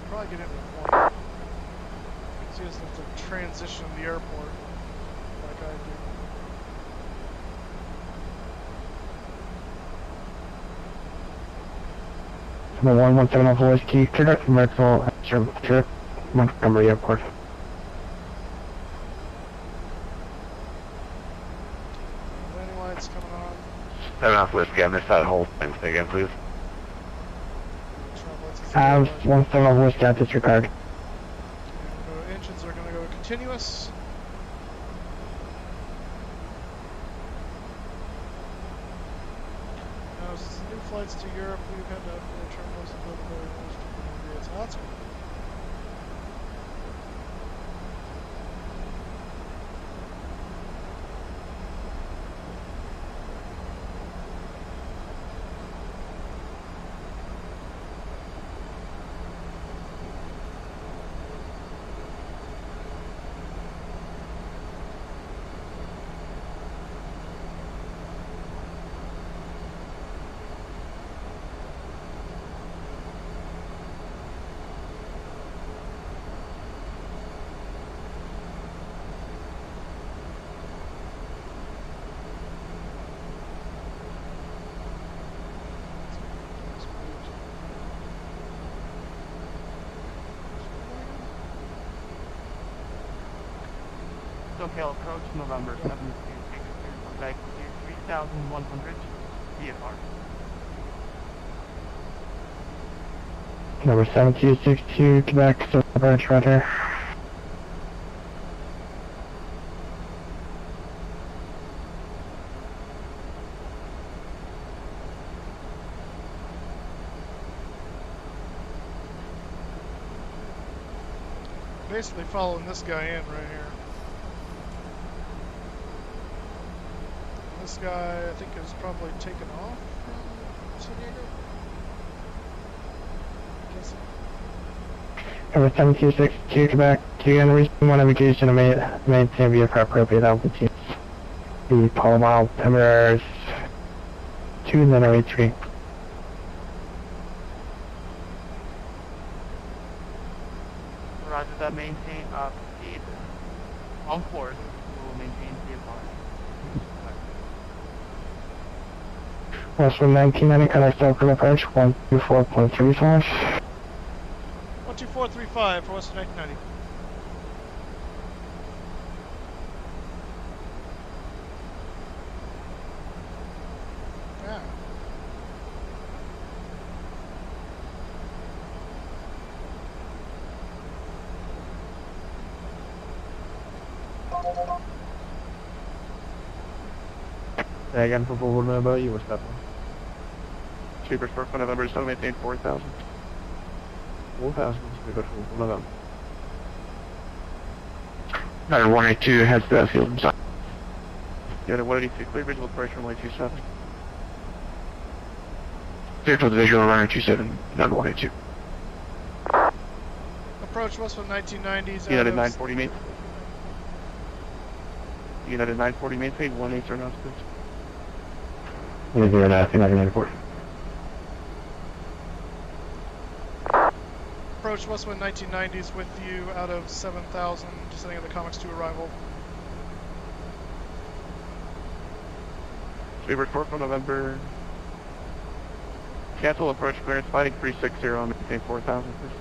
Probably get in with one. So he doesn't have to transition the airport like I do. Number 117 Alpha Whiskey, clear out commercial, Trip, Montgomery Airport. Landing lights coming on. 7 Alpha Whiskey, I missed that whole thing. Say again, please. 17 Alpha Whiskey, I disregard. Engines are going to go continuous. Now, since the new flights to Europe, we've had to turn most of the periods. Oh, that's cool. SoCal approach November 7th, back to 3,100 VFR. Number 7262, Quebec, Bridge, Roger. Basically following this guy in right here. This guy, I think, is probably taken off from San Diego. Number 7262, Quebec, again, reason one navigation to maintain VFR appropriate altitude. The polymer altimeters 2983. Roger that, maintain speed. On course, we will maintain VFR. Westwind 1990, connect local approach 124.35. 12435 for Western 1990. Yeah. Say again for full November, you were stepping. Cheapers for November, so maintain 4,000. 4,000, cheapers for full November. Number 182 heads to that field inside. Unit 182, clear visual approach runway 27. Clear for the visual runner 27, number 182. approach Westwind 1990s. United 940 main. United 940 maintain 18 knots, please. 10 knots, United 940. Approach Westwind 1990s with you out of 7,000, descending at the Comics 2 arrival. Speed report from November. Cancel approach clearance, fighting 360 and maintain 4,000, please.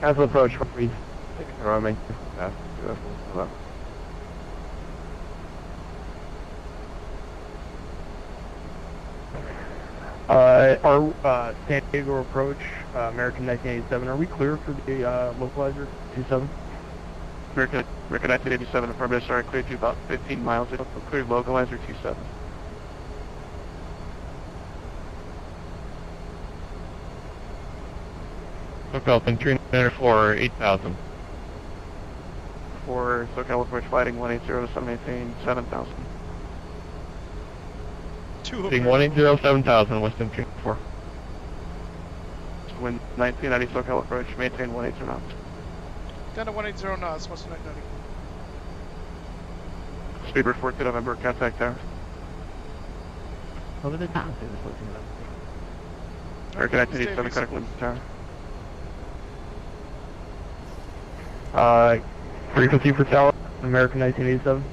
Cancel approach for 360, maintain 4,000. Our San Diego approach, American 1987, are we clear for the localizer 27? American 1987, affirmative, sorry, cleared you about 15 miles, it'll clear localizer 27. SoCal, 394, 8,000. For SoCal approach fighting 180 to maintain 7,000. Being 180, 7,000, Western 394. Wind 1990 SoCal approach, maintain 180 knots. Down to 180 knots, Westwind 990. Speed report to November, contact tower. How did it happen? American 1987, contact wind tower. Frequency for tower, American 1987.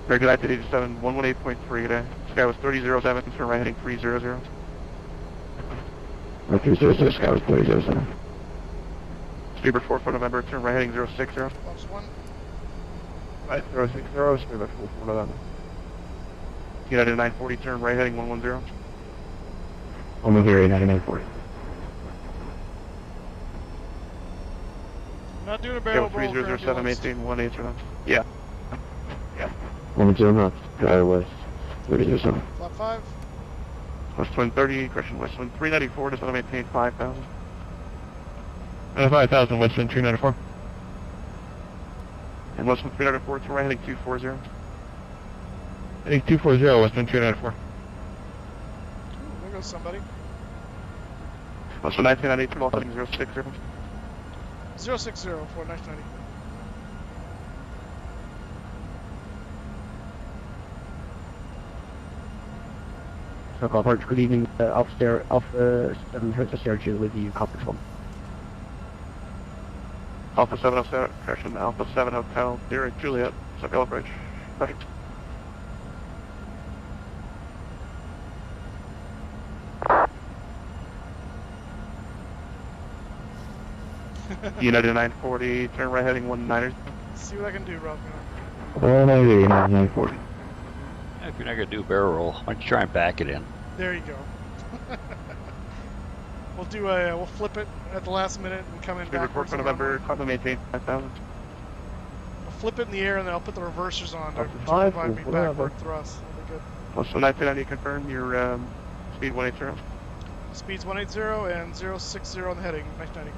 American 1987, 118.3 today. Sky was 3007, turn right heading 300. 300, Sky was 3007. Speed report for November, turn right heading 060. Plus 1. Right, 060, speed back for November. United 940, turn right heading 110. I'm here, United 940. Not doing a barrel roll. 3007, maintain 180 knots. Yeah. Yeah. 110 knots, Sky West 3007. Flap 5. Westwind 30, correction, Westwind 394, just want to maintain 5,000. 5,000, Western 394. And Westwind 394, turn right heading 240. Heading 240, Western 394. There goes somebody. Westwind 1990, turn off heading 060. 060 for 1990. SoCal approach, good evening, Alpha 7 Hertz Sergio with you, conference 1. Alpha 7 Hotel, correction, Alpha 7 Hotel, Derek Juliet, SoCal approach. Perfect. United 940, turn right heading 19. See what I can do, Rothmuller. 190, United 940. If you're not going to do a barrel roll, why don't you try and back it in? There you go. We'll flip it at the last minute and come in Speed report backwards. for November, climb maintain 5,000. I'll flip it in the air and then I'll put the reversers on to Five, provide me whatever. backward thrust. That'll be good. Also 1990, confirm your speed 180. Speeds 180 and 060 on the heading, 1990.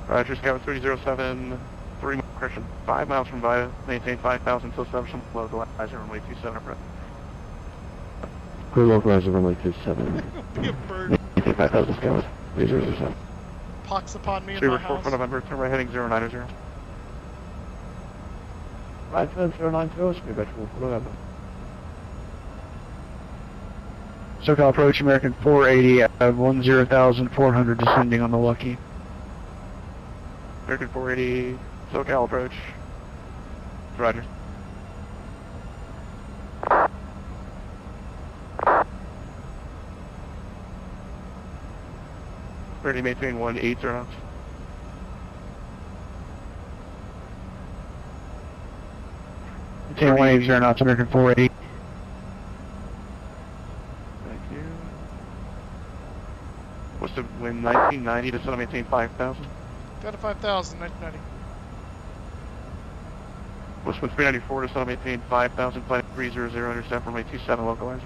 Roger, Scout 307, 3 correction, 5 miles from Vita, maintain 5,000 until establishment localizer, runway 27 approach. Clear localizer, runway 27. Be a bird. 5,000 Scout 307. Pox upon me in Speed my report house. for November, turn right heading 090. 57090, speed back to November. SoCal approach, American 480 at 10,400 descending on the Lucky. American 480, SoCal approach. Roger. Ready, maintain 180 knots. Maintain 180 knots, American 480. Thank you. What's the wind 1990 to still maintain 5,000? Got to 5,000, 1990. What's wind 394 to still maintain 5,000, flight 300, intercept runway 27 localizer.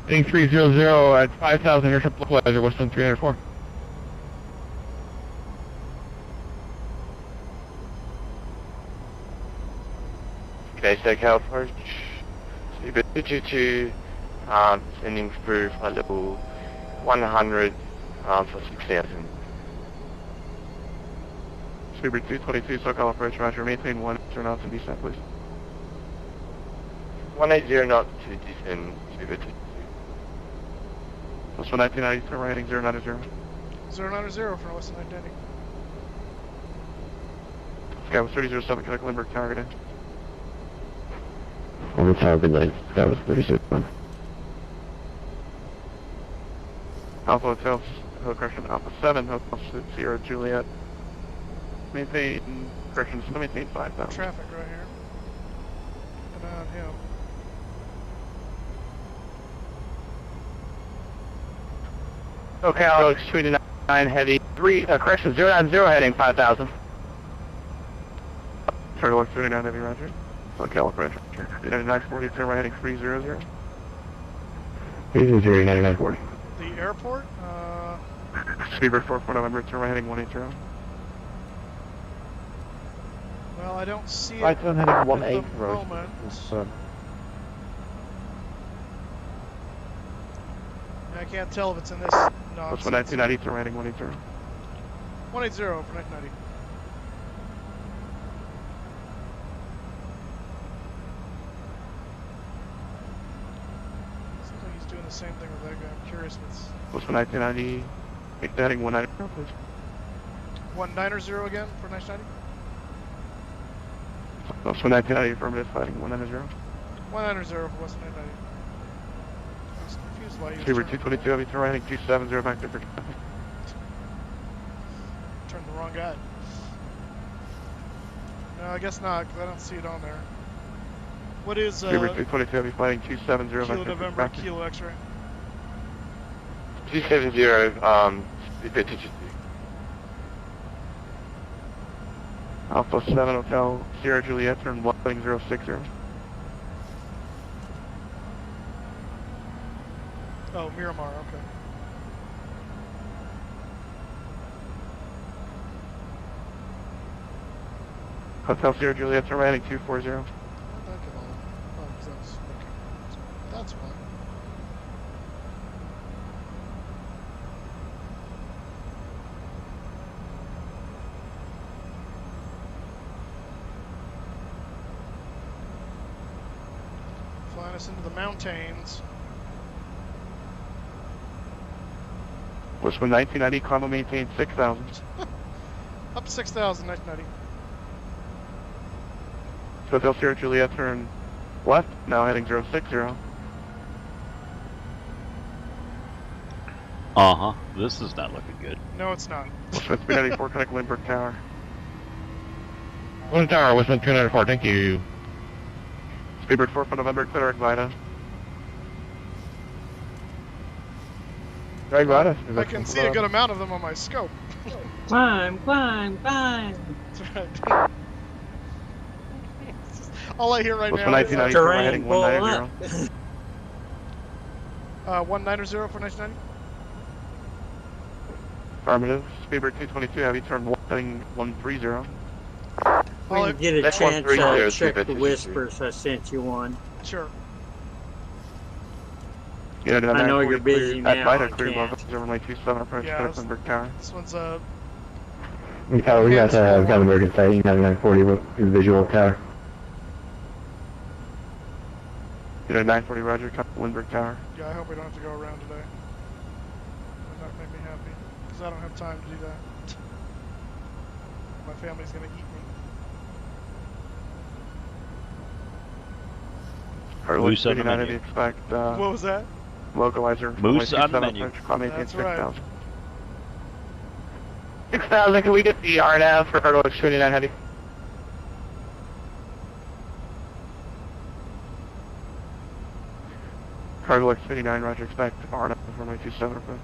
Heading 300 at 5,000, intercept localizer, Western 304. Okay, SoCal approach. Speedbird 222, sending through flight level 100 for 6,000. Speedbird 222, SoCal approach, roger, maintain 1 knots and descent, please. 180 knots to descend, Speedbird 222. West 1990, turn right heading 090. 090 for West 990. Sky was 3007, connect Lindbergh Tower, get in. On the tower, good night. That was 36-1. Alpha Hotel, correction, Alpha 7, Hotel Sierra Juliet. Maintain, correction, maintain 5,000. Traffic right here. Keep an eye on him. SoCal 29 heavy, correction, 090 heading 5,000. Target 39 heavy, roger. SoCal approach, roger. 9940, turn right heading 300. 9940. The airport? Speedbird 4 November, turn right heading 180. Well, I don't see it Right turn heading at 18 the road. moment. I can't tell if it's in this West 1990, turn right heading 180. 180 for 990. Seems like he's doing the same thing with that guy. I'm curious what's... West 1990, heading 190, please. 190 again for 990? West 1990, affirmative, fighting 190. 190 for West 990. I was confused why he was Speedbird turning- 222, heavy, turn right heading 270, back to Virginia. Turned the wrong guy. No, I guess not, because I don't see it on there. What is Speedbird 222, heavy, fighting 270, Kilo back to November, Virginia. Kilo X-ray? 270, Speedbird 222. Alpha 7 Hotel Sierra Juliet, turn 1060. Oh, Miramar, okay. Hotel Sierra Juliet, turn right heading 240. Oh, because I was looking. That's why. Flying us into the mountains. Westwind 1990, combo maintain 6,000. Up 6,000, 990. Hotel Sierra Juliet, turn left, now heading 060. Uh-huh. This is not looking good. No, it's not. Westwind 394, connect Lindbergh Tower. One tower, Westwind 294, thank you. Speedbird 4 November, clear Igvita. Igvita? I can see a good amount of them on my scope. Climb, climb, climb. That's right. All I hear right now is Westwind 1990, turn right heading 190. 190 for 1990. Affirmative. Speedbird 222, heavy, turn heading 130. When you get a That's chance, 130, check the Speedbird whispers. I sent you one. Sure. Yeah, I know you're busy now, At Vita, I clear can't. level 027, approach Yeah, connect Lindbergh Tower. This one's Tower, we got Igamerfellow sighting, 9940, visual tower. You know, 940, roger, connect Lindbergh Tower. Yeah, I hope we don't have to go around today. That would make me happy, because I don't have time to do that. My family's gonna eat me. Moose on the 39, menu. expect What was that? localizer. Moose on the 127, menu. approach, climb maintain That's right. 6,000. 6,000, can we get the RNAV for Cargo X29 heavy? Cargo X59, roger, expect RNF for my 27 approach.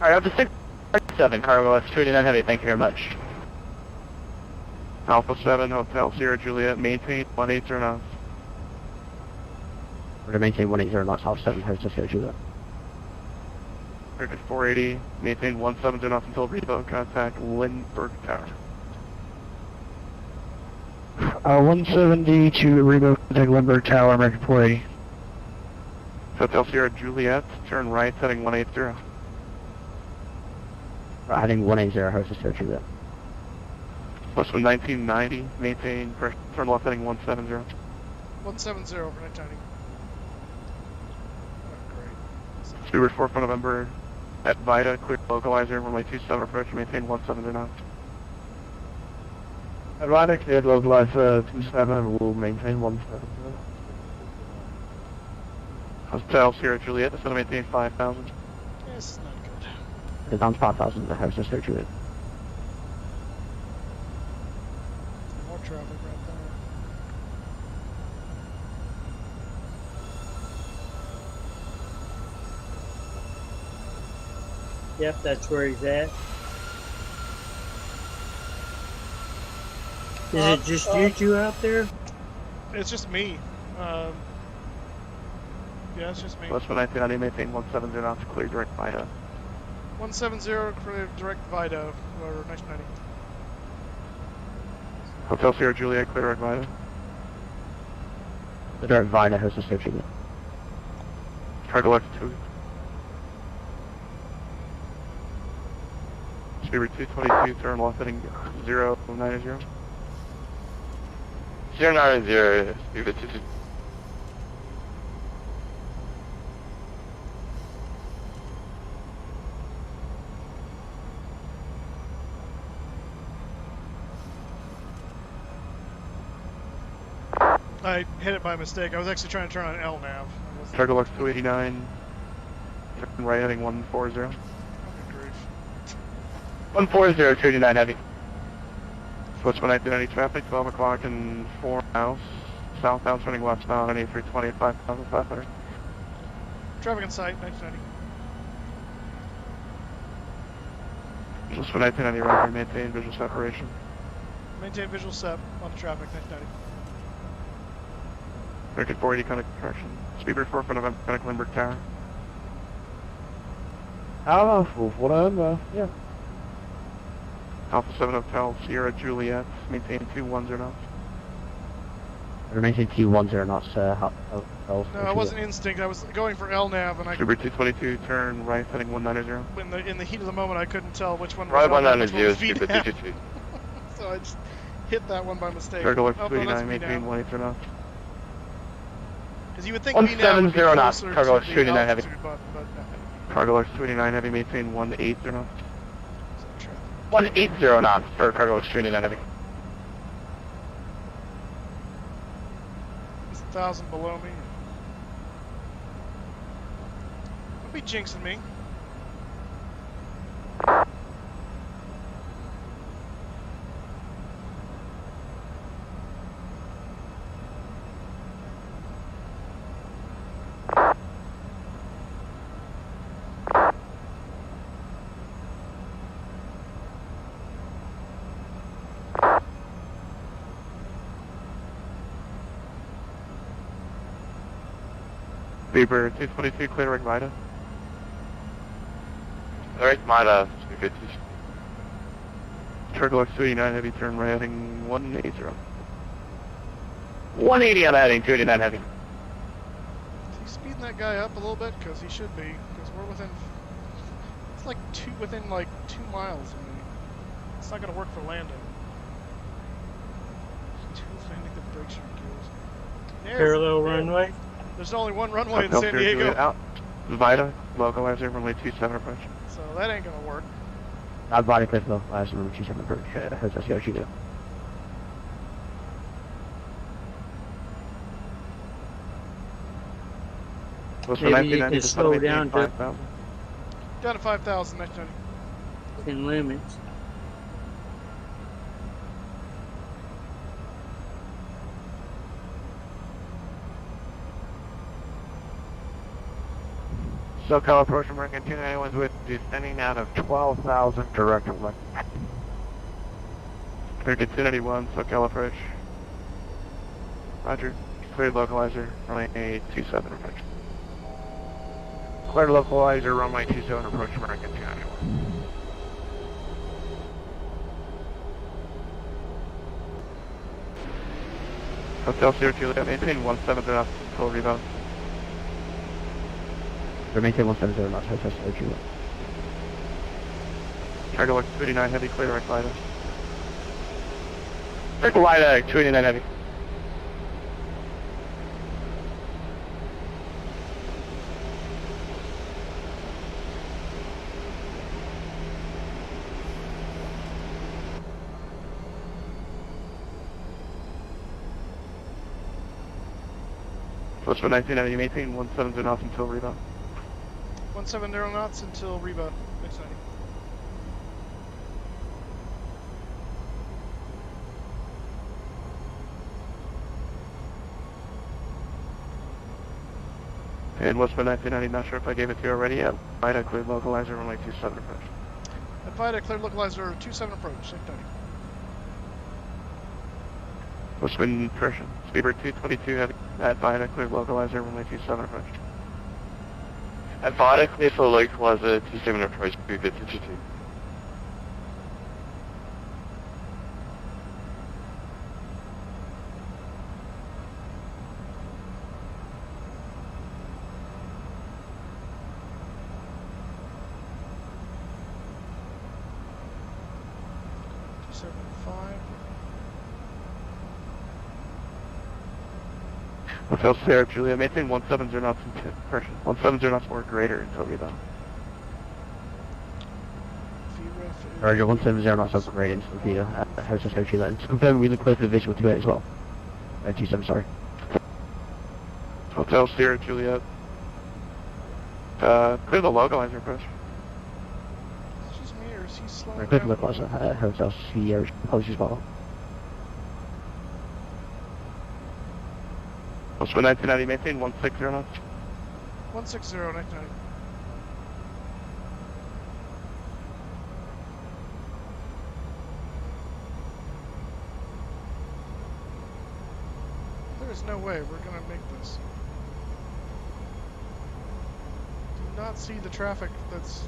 Alright, up to 6,7, Cargo X29 heavy, thank you very much. Alpha 7, Hotel Sierra Juliet, maintain 180 knots. We're to maintain 180 knots, Alpha 7, Hotel Sierra Juliet. Target 480, maintain 170 knots until repo, contact Lindbergh Tower. 170 to Reno, contact Lindbergh Tower, American 480. Hotel Sierra Juliet, turn right, heading 180. Heading 180, host is searching that. WestWind 1990, maintain pressure, turn left, heading 170. 170 for 990. Oh, great. Stewart 4 for November, at Vita, clear localizer, runway 27 approach, maintain 170 knots. At Vita, cleared localizer 27, we'll maintain 170. Hotel Sierra Juliet, descend to maintain 5,000. Yeah, this is not good. It's on 5,000, the host is searching it. More traffic right there. Yep, that's where he's at. Is it just you two out there? It's just me. Yeah, it's just me. WestWind 1990, maintain 170 knots, clear direct Vita. 170 for direct Vita, or 990. Hotel Sierra Juliet, clear direct Vita. The direct Vita host is searching it. Cargo left 2. Speedbird 222, turn left, heading 090. 090, Speedbird 22. I hit it by mistake. I was actually trying to turn on LNAV. Cargo left 289, turn right, heading 140. Okay, grief. 140, 289 heavy. WestWind 1990 traffic, 12 o'clock and 4 miles. Southbound turning westbound on A320 at 5,500. Traffic in sight, 990. WestWind 1990 right, maintain visual separation. Maintain visual sep on the traffic, 990. American 480 contact correction. Speedbird 4 for November, contact Lindbergh Tower. Alpha, whatever, yeah. Alpha 7 Hotel Sierra Juliet, maintain 210 knots. Maintain 210 knots, No, I wasn't instinct. I was going for LNAV, and I. Speedbird 222, turn right, heading 190. In the heat of the moment, I couldn't tell which one was Right, LNAV, which 190, one was Speedbird VNAV. 222. So I just hit that one by mistake. Cargo left Oh, no, 289, that's maintain VNAV. 180 knots. Because you would think VNAV would be 170 knots, closer cargo to left the 289 heavy. altitude button, but no. Cargo left 289 heavy, maintain 180 knots. 180 knots for cargo left 289 heavy. It's 1,000 below me. Don't be jinxing me. Speedbird 222, clear direct Vita. Alright, Mada, Speedbird 222. Cargo left 289 heavy, turn right, heading 180. 180 on heading 289 heavy. Is he speeding that guy up a little bit? Because he should be. Because we're within. It's like within like 2 miles of me. It's not going to work for landing. It's too landing the brakes your gears. Parallel runway. There's only one runway in Hotel San Sierra Diego. Juliet out. Vita, localizer, runway 27 approach. So that ain't going to work. Not body cliff localizer, number 27 approach, host is searching it. Maybe you can slow down to 5,000. Down to 5,000, 990. in limits. SoCal approach American 291 with descending out of 12,000 direct left. American 291, SoCal approach. Roger. Cleared localizer, runway 27 approach. Cleared localizer, runway 27 approach American 291. Hotel Sierra Juliet, maintain 17 knots until rebound. Maintain 170 knots, Hotel Sierra Juliet. Cargo Lux 289 heavy, clear direct line. Direct line 289 heavy. Switch for 1990, maintain 170 knots until rebound. 170 knots until Reba. Next 90. And westbound 1990, not sure if I gave it to you already. VATSIM cleared localizer, runway 27 approach. At VATSIM, cleared localizer 27 approach. Next 90. Westwind correction. Speedbird 222 heavy. At VATSIM, cleared localizer, runway 27 approach. At VATSIM, cleared for localizer 27 approach, Booker 22. Hotel Sierra Julia, maintain 170 knots until correction. 170 knots or greater until rebound. Roger, 170 knots up great into the Hotel Sierra Juliet. And confirm we look close to the visual to it as well. 27, sorry. Hotel Sierra Juliet. Clear the localizer approach. Is it just me or is he slowing Clear down? the localizer, Hotel Sierra, apologies about that. Westwind 1990, maintain 160 knots. 160, next 90. There is no way we're gonna make this. Do not see the traffic that's...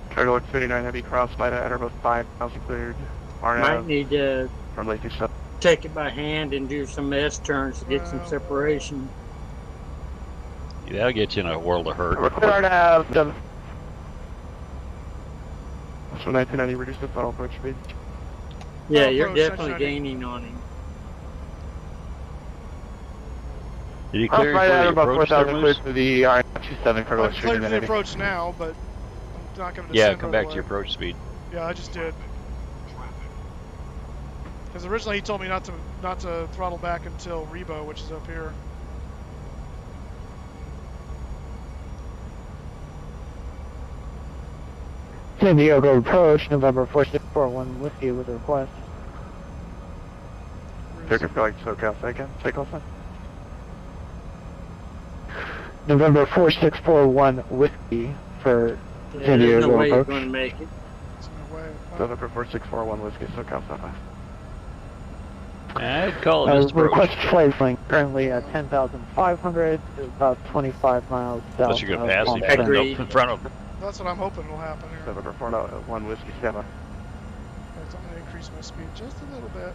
Cargo Lux 39 heavy, cross by at about 5,000 cleared. Might need to from Lake 27. take it by hand and do some S-turns to get some separation. Yeah, that'll get you in a world of hurt. We're clear to have 7. So 1990, reduce the throttle approach speed. Yeah, you're definitely gaining on him. Did you clear right at the about approach 4,000 there, cleared Moose? to the R27 Cargo I've Lux cleared 39 the heavy. approach now, but I'm not gonna descend Yeah, come right back away. to your approach speed. Yeah, I just did. Because originally he told me not to throttle back until Rebo, which is up here. San Diego approach, November 4641 Whiskey with a request. Circuit like SoCal second, cycle sign. November 4641 Whiskey for San There's Diego no way you're approach. going to make it. November 4641 whiskey, SoCal second. I'd call it just Request approach. flight link currently at 10,500, about 25 miles south. Unless you're going to pass of him Palm in front of him. That's what I'm hoping will happen here. November 401 whiskey, stand by. So I'm going to increase my speed just a little bit.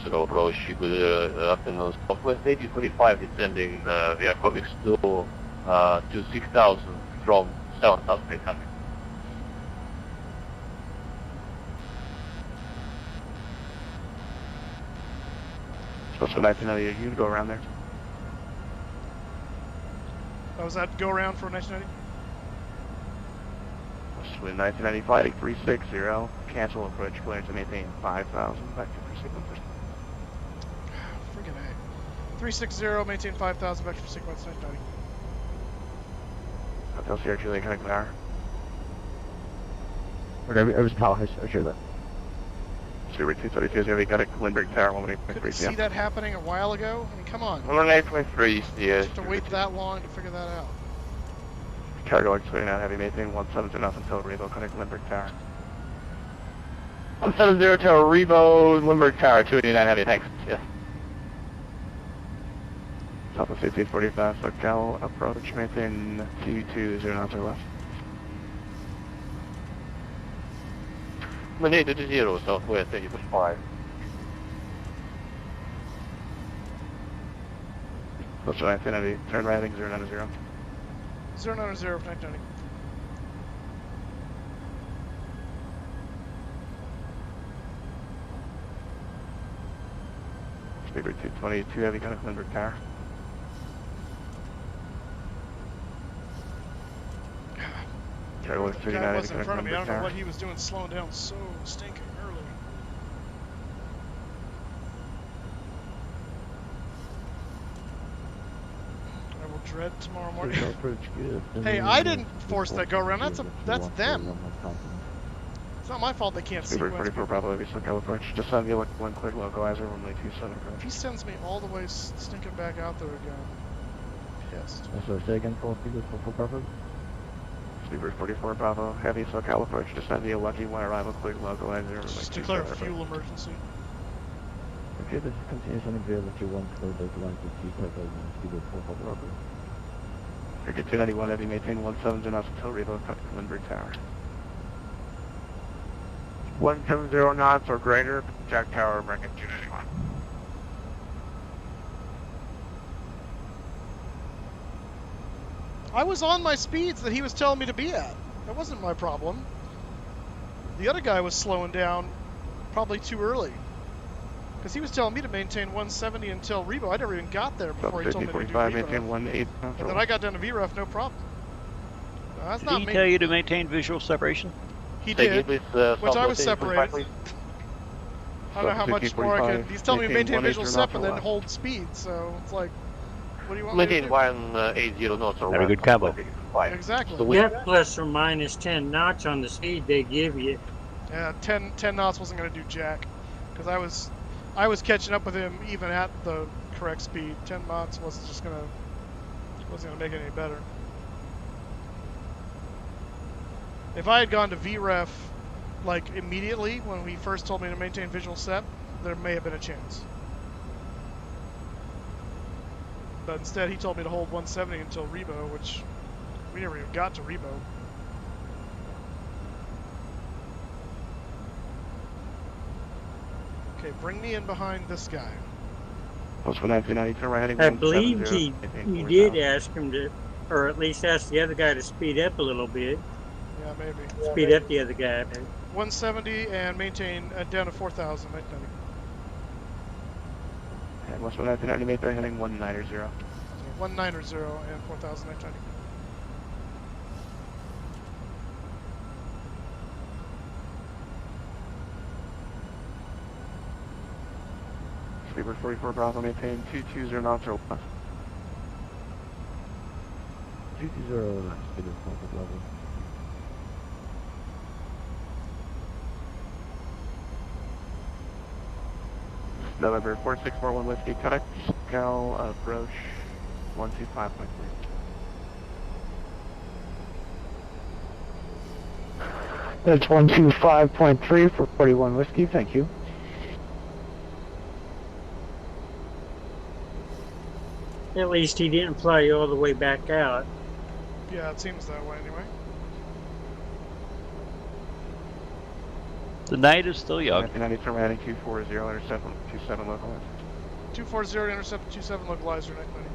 So approach with FNO Southwest 8025 descending via Orbx to 6,000 from 7,800. So 1990, you can go around there. Oh, was that go around for 1990? With 1995, 360, cancel approach, clearance to maintain 5,000, back to sequence. Freaking A. 360, maintain 5,000, vector for sequence 1990. Hotel Sierra Julia, connect with hour. Okay, it was Tahoe, sure that. Super 232, heavy, got a Lindbergh Tower, 1 Couldn't see that happening a while ago? I mean, come on. 108.3, yes. To wait that long to figure that out. Cargo Lux 29 heavy, maintain 170 enough until Rebo, connect Lindbergh Tower. 170 to Rebo, Lindbergh Tower, 289 heavy, thanks, yes. Top of 1545, SoCal approach, maintain 220 knots or less. Manada to 0, southwest 85. That's right, infinity. Turn right heading 090. 090 for 990. Speedbird 222 heavy connect Lindbergh Tower. Charlie The 39 guy heavy was in connect front of me. I Lindbergh don't know Tower. what he was doing slowing down so stinking early. I will dread tomorrow morning. Hey, I didn't force that go around. That's them. It's not my fault they can't Speedbird sequence. 44 Bravo heavy SoCal approach. Just send me one quick localizer, runway 27 approach. If he sends me all the way stinking back out there again, I'm pissed. So say again, full speed, full Bravo. Speedbird 44 Bravo heavy SoCal approach. Just send me a lucky one arrival quick localizer, runway Just 27 declare a approach. fuel emergency. Okay, this is continuous on the that you want to go to line 50, speed, full Bravo. Cricket 291 heavy, maintain 17 knots until Reno, Lindbergh Tower. 170 knots or greater, Jack Tower, American 291. I was on my speeds that he was telling me to be at. That wasn't my problem. The other guy was slowing down probably too early. Because he was telling me to maintain 170 until Rebo. I never even got there before he told me to do 45, VREF. maintain 18. And then I got down to VREF, no problem. No, that's Did not he me. tell you to maintain visual separation? He did, which I was separated. I don't know how much more I can. He's telling me to maintain visual sep and then hold speed, so it's like, what do you want me to Maintain do? 180 knots or Had a good combo. Exactly. You have plus or minus 10 knots on the speed they give you. Yeah, 10 knots wasn't going to do jack, because I was catching up with him even at the correct speed. 10 knots wasn't gonna make it any better. If I had gone to VREF like immediately when he first told me to maintain visual sep, there may have been a chance. But instead he told me to hold 170 until Rebo, which we never even got to Rebo. Okay, bring me in behind this guy. I believe you did ask him to, or at least ask the other guy to speed up a little bit. Yeah, maybe. Speed up the other guy. 170 and maintain down to 4,000. 990. And West 1990, maintain heading 190. 190 and 4,000. 990. Speedbird 44 Bravo, maintain 220 knots or less. 220, speed is full level. November 4641 Whiskey, connect SoCal approach 125.3. That's 125.3 for 41 Whiskey, thank you. At least he didn't fly you all the way back out. Yeah, it seems that way anyway. The night is still young. 1990 from heading 240, intercept 27 localizer. 240, intercept 27 localizer. 990.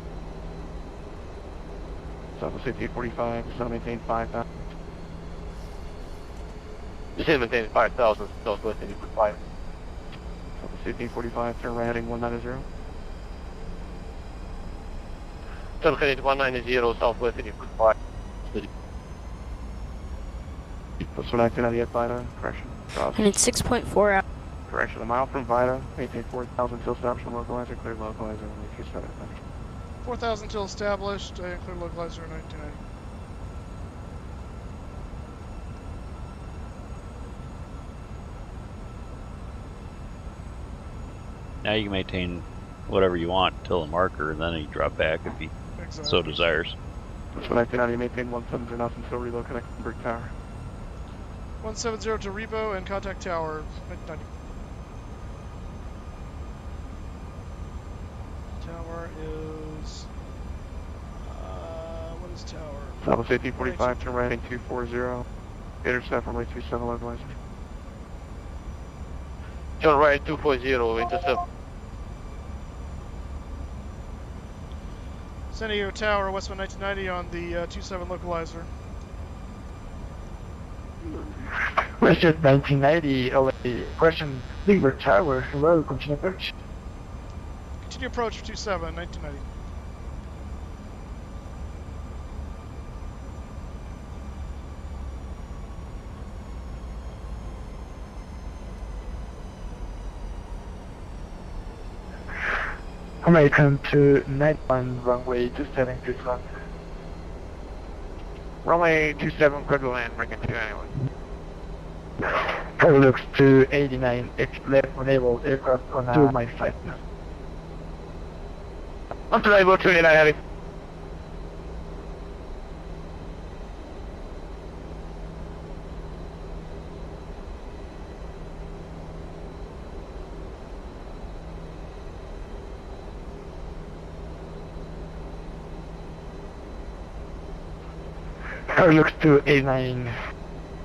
Southwest 245, so maintain 5,000. Just hit maintain 5,000, southwest 245. Southwest 245, turn right heading 190. Turn heading 190, southwest 245. Plus 1998 Vita, correction. And it's 6.4 out. Correction, a mile from Vita, maintain 4,000 till establishment localizer, clear localizer, only 27. 4,000 till established, clear localizer 1990. Now you can maintain whatever you want till the marker, and then you drop back if he so desires. Plus 1990, maintain 170 knots until reload connect Lindbergh Tower. 170 to Rebo and contact tower. 990. Tower is... what is tower? Southwest 1845, turn right heading 240. Intercept runway 27 localizer. Turn right 240 into 7. San Diego Tower, Westwind 1990 on the 27 localizer. Western 1990, LA, question, Limber Tower, hello, continue approach. Continue approach for 27, 1990. American to 91, runway 27, good luck. Runway 27, clear to land, bring it to anyone. Overlooks to 89, X left enabled aircraft on 2 my 5. On to level 29 heavy. Overlooks to 89,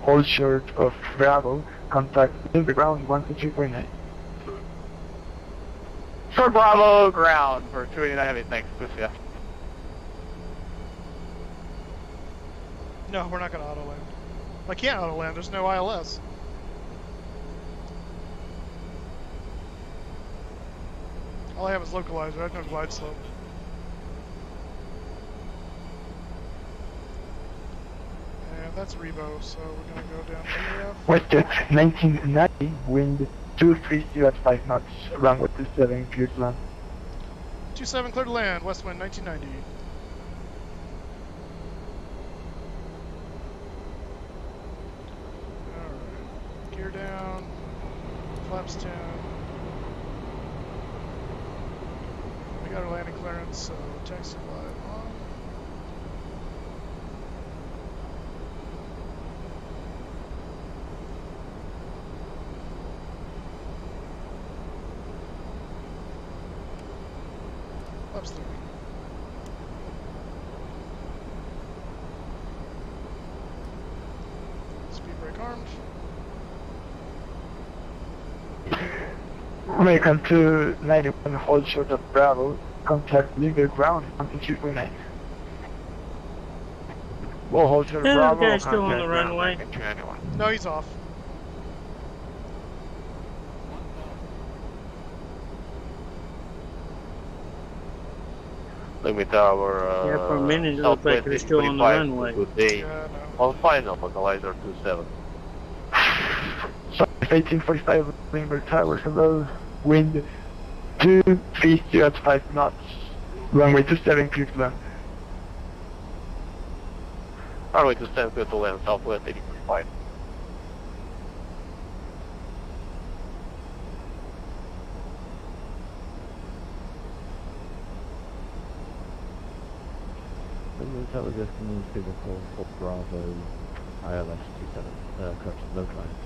hold short of Bravo, contact Limber ground 123.9. Short Bravo, ground for 289 heavy, thanks, Lucia. No, we're not going to auto land. I can't auto land, there's no ILS. All I have is localizer, I have no glide slope. And that's Rebo, so we're going to go down AF. Western 1990, wind 230 at 5 knots, runway 27, clear to land. 27 clear to land, Westwind 1990. Alright, gear down, flaps down. We got our landing clearance, so taxi glide on. Flaps 30. Speed brake armed. American 291, hold short of Bravo, contact Limber ground 123.9. We'll hold short of Yeah, Bravo. the guy's still on the contact ground, runway. bring it to anyone. No, he's off. Limit our Yeah, for a minute it looked like they were still on the runway. Good day. Yeah, On final, localizer 27. So 1845, Limber Tower, hello, wind 230 at 5 knots, runway 27, clear to land. Runway 27, clear to land, southwest 80.5. That was just coming to the call Bravo ILS 27, correction, localizer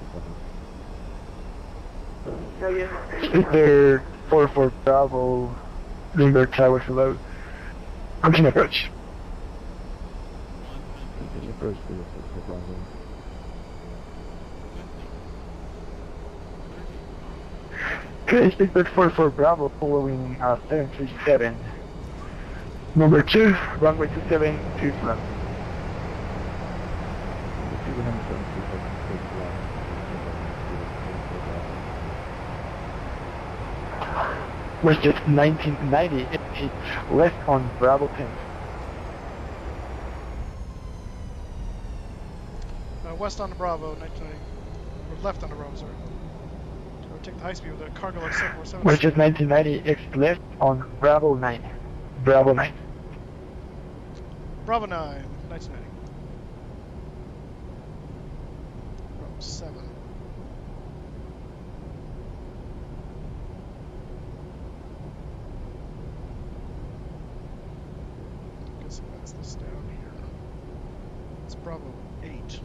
27. Is there 44 Bravo, Limber Tower, hello, continue approach. Continue approach to the 44 Bravo. Okay, stick with 44 Bravo, following 737. Number 2, runway 27, clear to land. Was just 1990, it hit left on Bravo 10. West on the Bravo, 1990. Or left on the Bravo, sorry. Or take the high speed with a cargo like 747. Was just 1990, it's left on Bravo 9. Bravo 9. Bravo 9, 1990. Bravo 7. Guessing that's this down here. It's Bravo 8.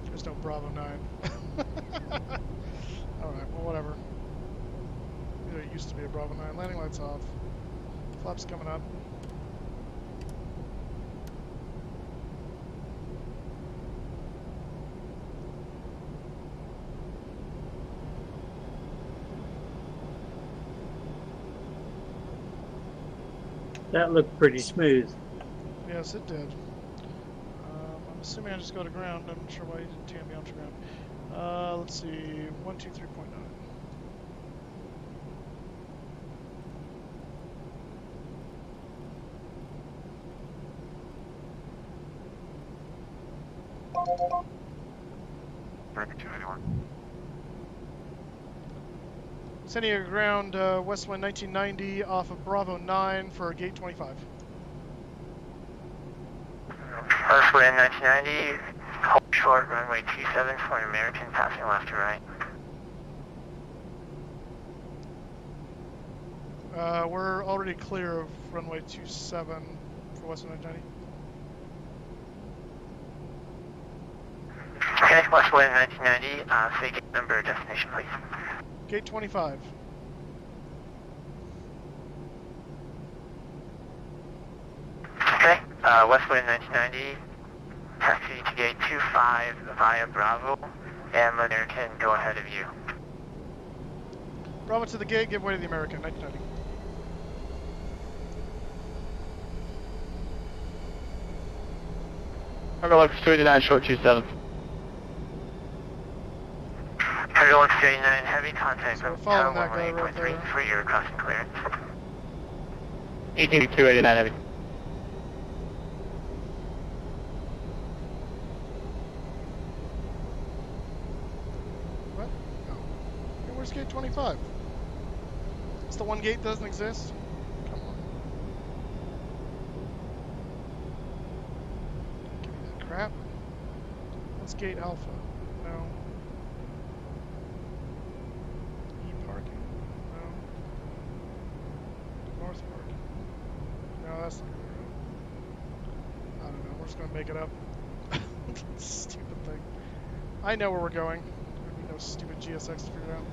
There's no Bravo 9. Alright, well, whatever. There used to be a Bravo 9. Landing lights off. Flaps coming up. That looked pretty smooth. Yes, it did. I'm assuming I just go to ground. I'm not sure why he didn't tan me onto ground. Let's see, 123.9. Sending you ground WestWind 1990 off of Bravo 9 for gate 25. WestWind 1990, hold short, runway 27 for an American passing left to right. We're already clear of runway 27 for WestWind 1990. Okay, WestWind 1990, say gate number, destination please. Gate 25. Okay, WestWind 1990, taxi to gate 25 via Bravo, and American, go ahead of you. Bravo to the gate, give way to the American 1990. Cargo Lux 289, short 27. Cargo Lux 289, heavy contact So with we're following tower that guy right 18.3 there. for your crossing clearance. 289 heavy. What? No. Hey, where's gate 25? It's the one gate that doesn't exist? Come on. Give me that crap. What's gate Alpha? No. Parking? No. North parking? No, that's not gonna work. I don't know, we're just gonna make it up. Stupid thing. I know where we're going. There'd be no stupid GSX to figure out.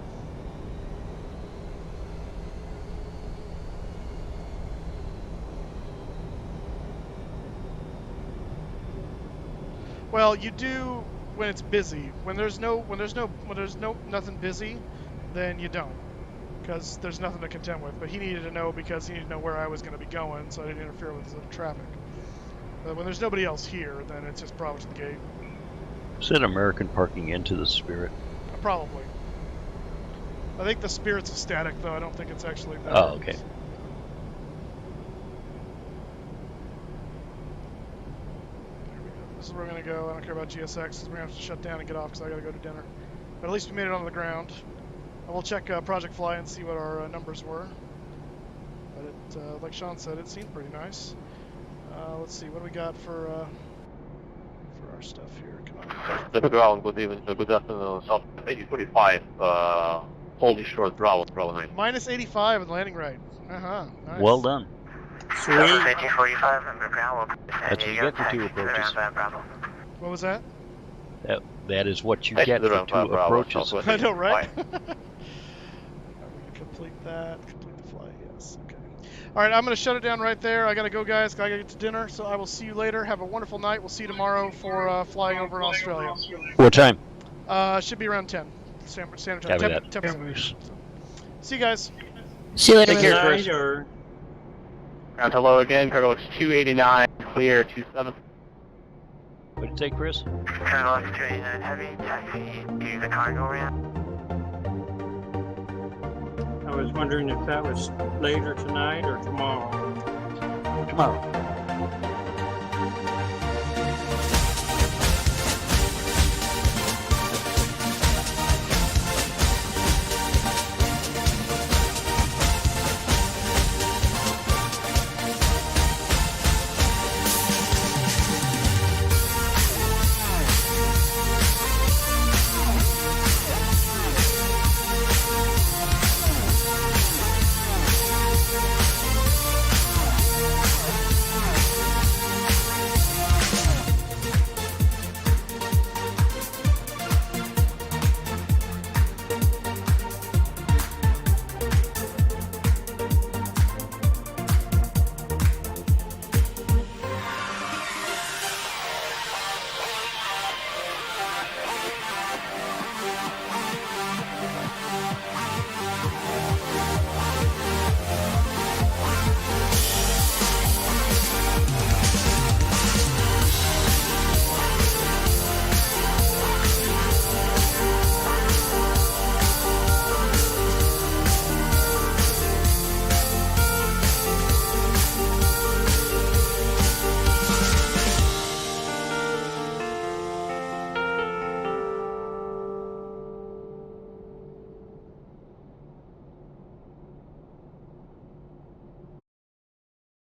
Well, you do when it's busy. When there's nothing busy, then you don't, because there's nothing to contend with. But he needed to know because he needed to know where I was going to be going, so I didn't interfere with his other traffic. But when there's nobody else here, then it's just Bravo to the gate. Is that American parking into the Spirit? Probably. I think the Spirit's a static, though. I don't think it's actually there. Oh, okay. This is where we're going to go. I don't care about GSX, because we're going to have to shut down and get off, because I got to go to dinner. But at least we made it onto the ground. I will check Project Fly and see what our numbers were. But it, like Sean said, it seemed pretty nice. Let's see, what do we got for our stuff here? Come on. The ground, good evening, good afternoon, South 8045, holding short, Bravo 9. Minus 85 on the landing right. Uh-huh, nice. Well done. Sweet. 1845, number ground, we'll That's what you get for 2 approaches. What was that? That is what you get for 2 approaches. I know, right? I'm going to complete that. Complete the fly, yes. Okay. All right, I'm going to shut it down right there. I got to go, guys. I got to get to dinner, so I will see you later. Have a wonderful night. We'll see you tomorrow for flying over in Australia. What time? Should be around 10. Standard time. Copy that. 10. See you guys. See you later. Take care, Chris. Ground hello again, Cargo Lux 289, clear 27. What did it say, Chris? Cargo Lux 289 heavy, taxi to the cargo ramp. I was wondering if that was later tonight or tomorrow. Tomorrow.